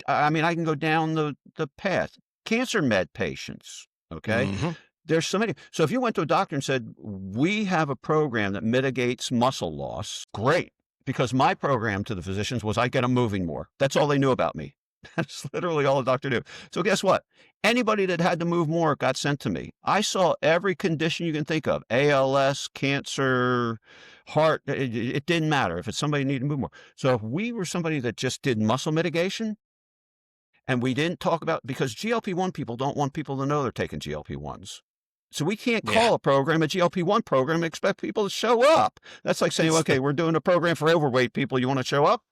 I mean, I can go down the path. Cancer med patients, okay? Mm-hmm. There's so many. So if you went to a doctor and said, we have a program that mitigates muscle loss, great. Because my program to the physicians was I get them moving more. That's all they knew about me. That's literally all the doctor knew. So guess what? Anybody that had to move more got sent to me. I saw every condition you can think of: ALS, cancer, heart. It didn't matter if it's somebody who needed to move more. So if we were somebody that just did muscle mitigation, and we didn't talk about, because GLP-1 people don't want people to know they're taking GLP-1s. So we can't call a program a GLP-1 program and expect people to show up. That's like saying, okay, we're doing a program for overweight people. You want to show up?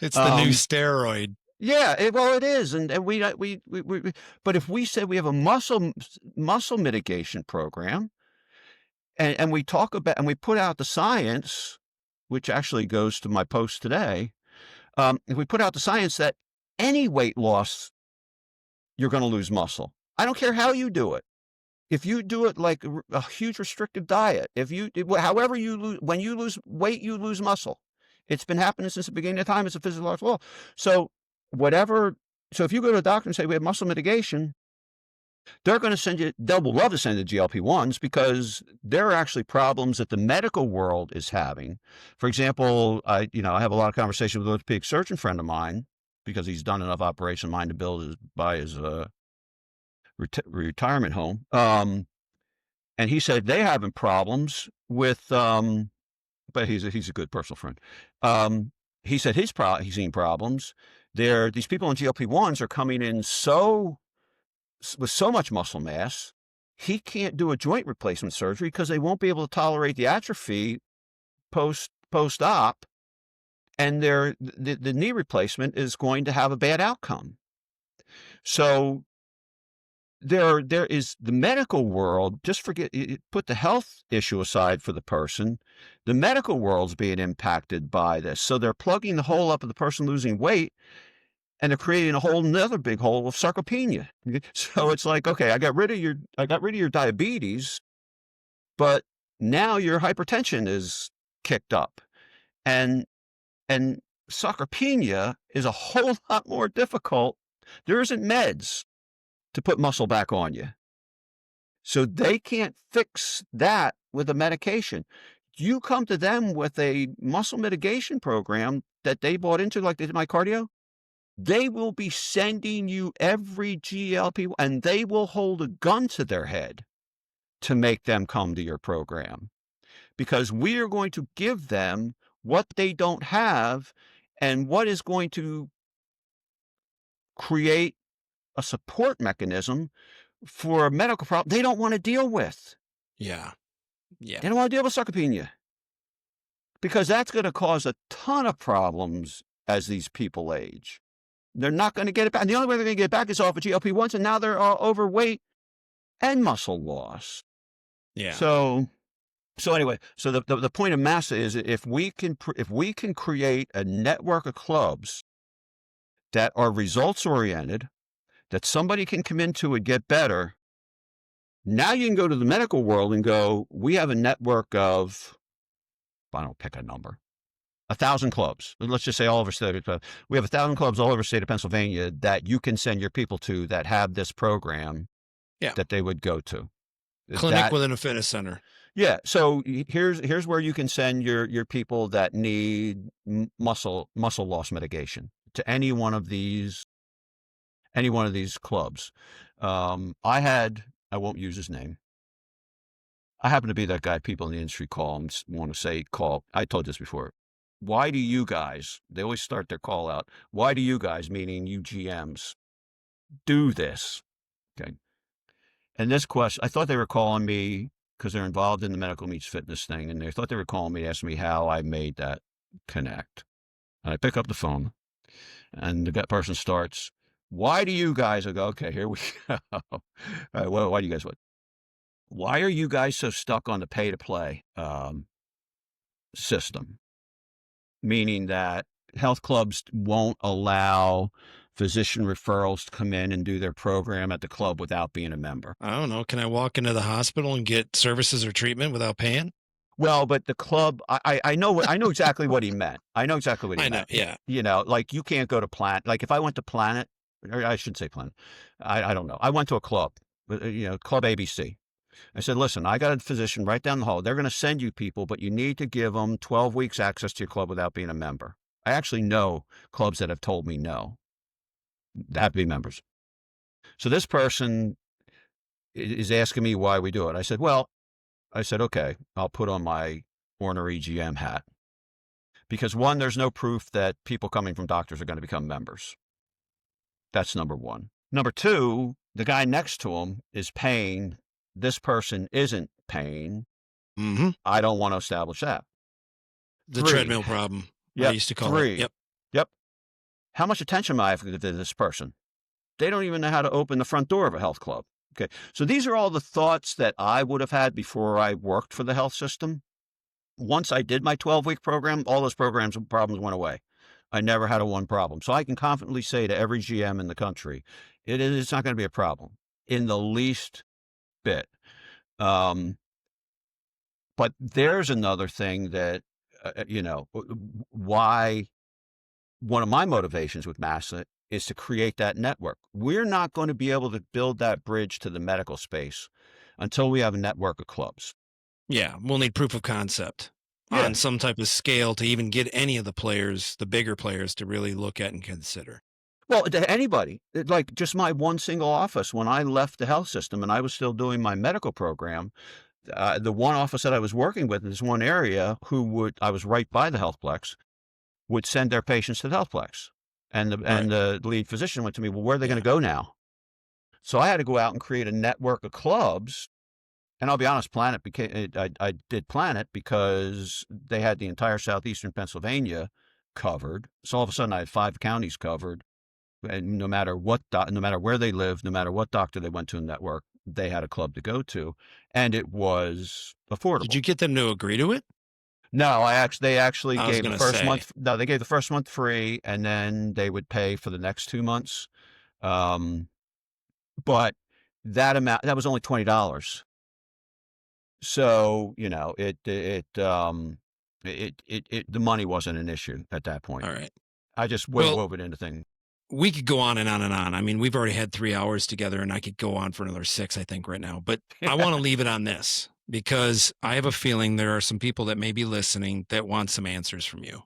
It's the new steroid. Yeah, it is, and we. But if we said we have a muscle mitigation program, and we talk about, and we put out the science, which actually goes to my post today. If we put out the science that any weight loss, you're going to lose muscle. I don't care how you do it. If you do it like a huge restrictive diet, however you lose, when you lose weight, you lose muscle. It's been happening since the beginning of time. It's a physiological law. So if you go to a doctor and say we have muscle mitigation, they'll love to send you GLP-1s, because there are actually problems that the medical world is having. For example, I have a lot of conversation with an orthopedic surgeon friend of mine, because he's done enough operation mine to buy his retirement home. And he said they having problems with, but he's a good personal friend. He said he's seen problems. These people on GLP-1s are coming in with so much muscle mass, he can't do a joint replacement surgery because they won't be able to tolerate the atrophy post-op, and the knee replacement is going to have a bad outcome. So there is the medical world. Just put the health issue aside for the person. The medical world's being impacted by this. So they're plugging the hole up of the person losing weight, and they're creating a whole nother big hole of sarcopenia. So it's like, okay, I got rid of your diabetes, but now your hypertension is kicked up, and sarcopenia is a whole lot more difficult. There isn't meds to put muscle back on you. So they can't fix that with a medication. You come to them with a muscle mitigation program that they bought into, like they did my cardio, they will be sending you every GLP, and they will hold a gun to their head to make them come to your program, because we are going to give them what they don't have, and what is going to create a support mechanism for a medical problem they don't want to deal with. Yeah. They don't want to deal with sarcopenia, because that's going to cause a ton of problems as these people age. They're not going to get it back. And the only way they're going to get it back is off of GLP-1s, and now they're overweight and muscle loss. Yeah. So anyway, so the point of MASSA is, if we can create a network of clubs that are results oriented, that somebody can come into and get better. Now you can go to the medical world and go, we have a network of I don't pick a number, 1,000 clubs. Let's just say all over state. We have 1,000 clubs all over the state of Pennsylvania that you can send your people to that have this program Yeah. that they would go to. Clinic within a fitness center. Yeah. So here's where you can send your people that need muscle loss mitigation to any one of these clubs. I won't use his name. I happen to be that guy people in the industry call and want to say, I told this before. Why do you guys, they always start their call out, why do you guys, meaning you GMs, do this? Okay. And this question, I thought they were calling me because they're involved in the medical meets fitness thing. And they thought they were calling me to ask me how I made that connect. And I pick up the phone and the person starts, why do you guys, I go, okay, here we go. All right, why do you guys what? Why are you guys so stuck on the pay to play system? Meaning that health clubs won't allow physician referrals to come in and do their program at the club without being a member. I don't know. Can I walk into the hospital and get services or treatment without paying? Well, but the club, I know exactly what he meant. I know exactly what he meant. Yeah. You know, like you can't go to Planet. Like if I went to Planet, or I shouldn't say Planet. I don't know. I went to a club, Club ABC. I said, listen, I got a physician right down the hall. They're going to send you people, but you need to give them 12 weeks access to your club without being a member. I actually know clubs that have told me no. They have to be members. So this person is asking me why we do it. I said, okay, I'll put on my ornery GM hat. Because one, there's no proof that people coming from doctors are going to become members. That's number one. Number two, the guy next to him is paying. This person isn't paying. Mm-hmm. I don't want to establish that. The treadmill problem. Yep. I used to call it. Yep. How much attention am I having to this person? They don't even know how to open the front door of a health club. Okay. So these are all the thoughts that I would have had before I worked for the health system. Once I did my 12-week program, all those problems went away. I never had one problem. So I can confidently say to every GM in the country, it's not going to be a problem in the least bit. But there's another thing that, why one of my motivations with MASSA is to create that network. We're not going to be able to build that bridge to the medical space until we have a network of clubs. Yeah, we'll need proof of concept on some type of scale to even get any of the players, the bigger players, to really look at and consider. Well, to anybody, like just my one single office, when I left the health system and I was still doing my medical program, the one office that I was working with in this one area, I was right by the healthplex, would send their patients to the healthplex. And the lead physician went to me, well, where are they going to go now? So I had to go out and create a network of clubs. And I'll be honest, I did Planet because they had the entire southeastern Pennsylvania covered. So all of a sudden I had 5 counties covered. And no matter where they lived, no matter what doctor they went to in the network, they had a club to go to. And it was affordable. Did you get them to agree to it? No, they actually gave the first month. No, they gave the first month free, and then they would pay for the next 2 months. But that was only $20. So the money wasn't an issue at that point. All right, I just wove it into things. We could go on and on and on. I mean, we've already had 3 hours together, and I could go on for another 6, I think, right now. But I want to leave it on this, because I have a feeling there are some people that may be listening that want some answers from you.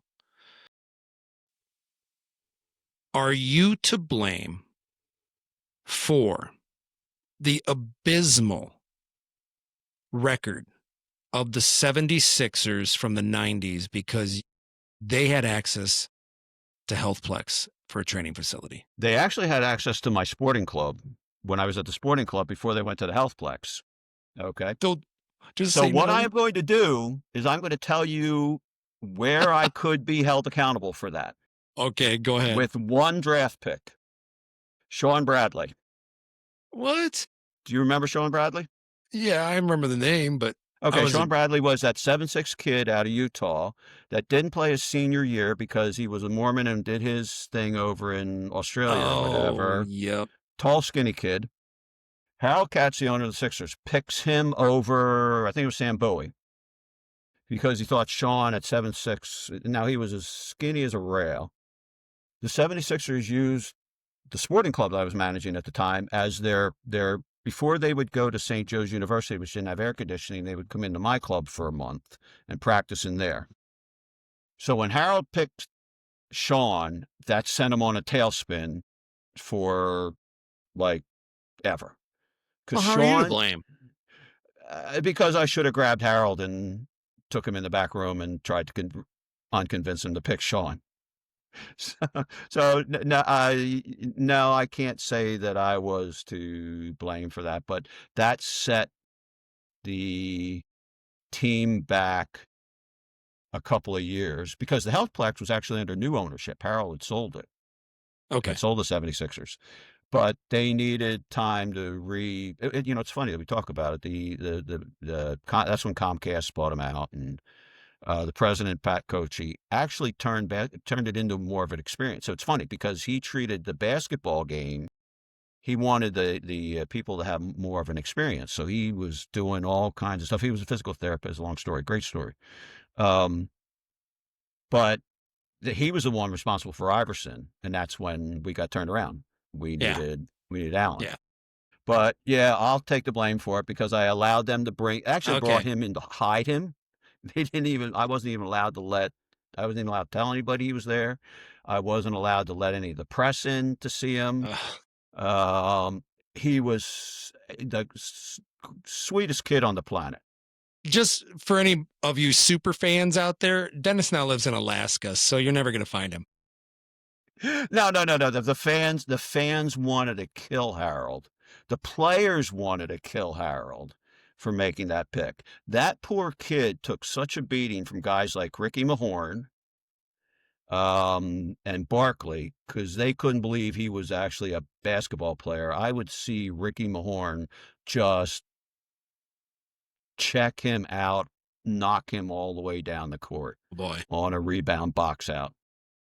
Are you to blame for the abysmal record of the 76ers from the 90s because they had access to HealthPlex for a training facility? They actually had access to my sporting club when I was at the sporting club before they went to the HealthPlex. Okay. So what I'm going to do is I'm going to tell you where I could be held accountable for that. Okay, go ahead. With one draft pick, Sean Bradley. What? Do you remember Sean Bradley? Yeah, I remember the name, but... Okay, Sean Bradley was that 7'6" kid out of Utah that didn't play his senior year because he was a Mormon and did his thing over in Australia or whatever. Yep. Tall, skinny kid. Harold Katz, the owner of the Sixers, picks him over, I think it was Sam Bowie. because he thought Sean at 7'6", now he was as skinny as a rail. The 76ers used the sporting club that I was managing at the time as their before they would go to St. Joe's University, which didn't have air conditioning, they would come into my club for a month and practice in there. So when Harold picked Sean, that sent him on a tailspin for like ever. Well, Because how are you to Sean, blame? because I should have grabbed Harold and took him in the back room and tried to unconvince him to pick Sean. So no, I can't say that I was to blame for that, but that set the team back a couple of years because the Healthplex was actually under new ownership. Harold had sold it. Okay. Had sold the 76ers. But they needed time to it's funny that we talk about it. That's when Comcast bought them out, and the president, Pat Coachy, actually turned it into more of an experience. So it's funny because he treated the basketball game. He wanted the people to have more of an experience. So he was doing all kinds of stuff. He was a physical therapist. Long story, great story. But he was the one responsible for Iverson, and that's when we got turned around. We needed Allen. Yeah. But yeah, I'll take the blame for it because I allowed them to brought him in to hide him. I wasn't even allowed to tell anybody he was there. I wasn't allowed to let any of the press in to see him. He was the sweetest kid on the planet. Just for any of you super fans out there, Dennis now lives in Alaska, so you're never going to find him. No. The fans wanted to kill Harold. The players wanted to kill Harold for making that pick. That poor kid took such a beating from guys like Ricky Mahorn and Barkley because they couldn't believe he was actually a basketball player. I would see Ricky Mahorn just check him out, knock him all the way down the court on a rebound box out.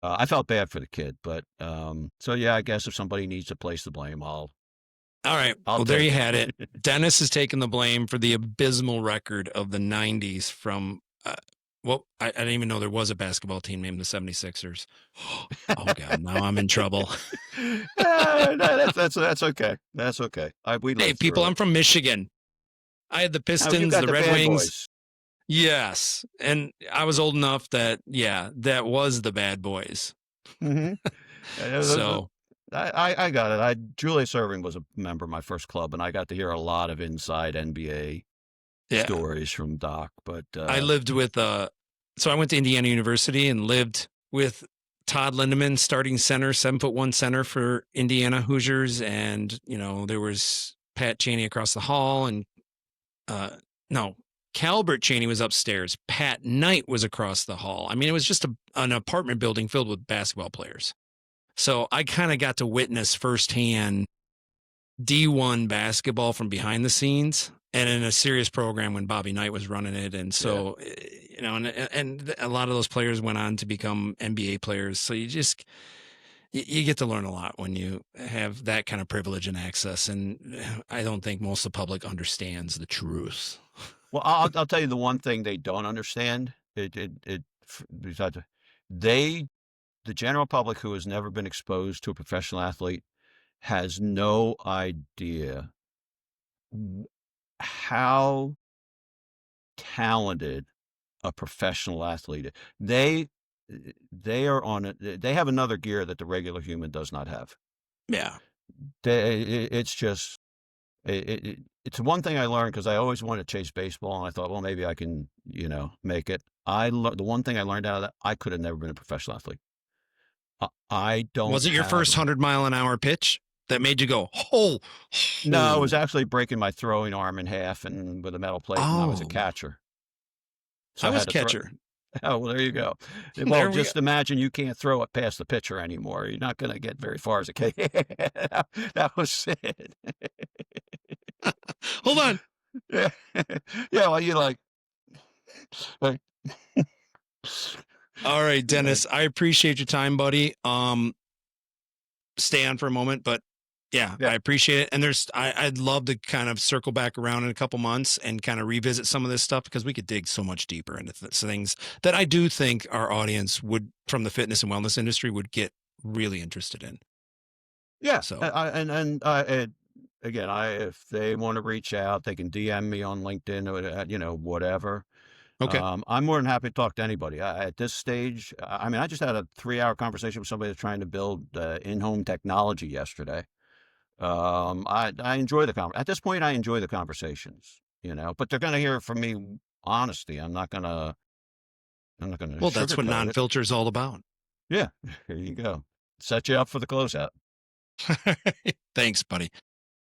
I felt bad for the kid, but so yeah, I guess if somebody needs to place the blame, All right. Well, there you had it. Dennis has taken the blame for the abysmal record of the 90s from, I didn't even know there was a basketball team named the 76ers. Oh, God, now I'm in trouble. That's okay. That's okay. Hey, people, I'm from Michigan. I had the Pistons, the Red Wings. Boys. Yes. And I was old enough that that was the bad boys. Mm-hmm. So I got it. Julius Erving was a member of my first club, and I got to hear a lot of inside NBA stories from Doc. But I lived with so I went to Indiana University and lived with Todd Lindemann, starting center, 7'1" center for Indiana Hoosiers, and there was Pat Cheney across the hall, and Calbert Cheney was upstairs. Pat Knight was across the hall. I mean, it was just an apartment building filled with basketball players. So I kind of got to witness firsthand D1 basketball from behind the scenes and in a serious program when Bobby Knight was running it. And so, and a lot of those players went on to become NBA players. So you get to learn a lot when you have that kind of privilege and access. And I don't think most of the public understands the truth. Well, I'll tell you the one thing they don't understand. The general public who has never been exposed to a professional athlete has no idea how talented a professional athlete is. They are on it. They have another gear that the regular human does not have. Yeah. It's just, it's one thing I learned because I always wanted to chase baseball, and I thought, well, maybe I can, make it. The one thing I learned out of that, I could have never been a professional athlete. I don't. Was it your first 100-mile-an-hour pitch that made you go, oh? No, it was actually breaking my throwing arm in half and with a metal plate, and I was a catcher. So I was catcher. Oh, well, there you go. Well, just imagine you can't throw it past the pitcher anymore. You're not going to get very far as a kid. That was it. Hold on. Yeah. Well, you like. All right, Dennis, I appreciate your time, buddy. Stay on for a moment, but Yeah, Yeah. I appreciate it. And I'd love to kind of circle back around in a couple months and kind of revisit some of this stuff because we could dig so much deeper into things that I do think our audience would, from the fitness and wellness industry, would get really interested in. Yeah. So, Again, if they want to reach out, they can DM me on LinkedIn or, whatever. okay. I'm more than happy to talk to anybody. At this stage, I mean, I just had a 3-hour conversation with somebody that's trying to build in-home technology yesterday. I enjoy at this point, I enjoy the conversations, but they're going to hear from me honesty. I'm not going to Well, that's what sugarcoat it. non-filter is all about. Yeah. Here you go. Set you up for the closeout. Thanks, buddy.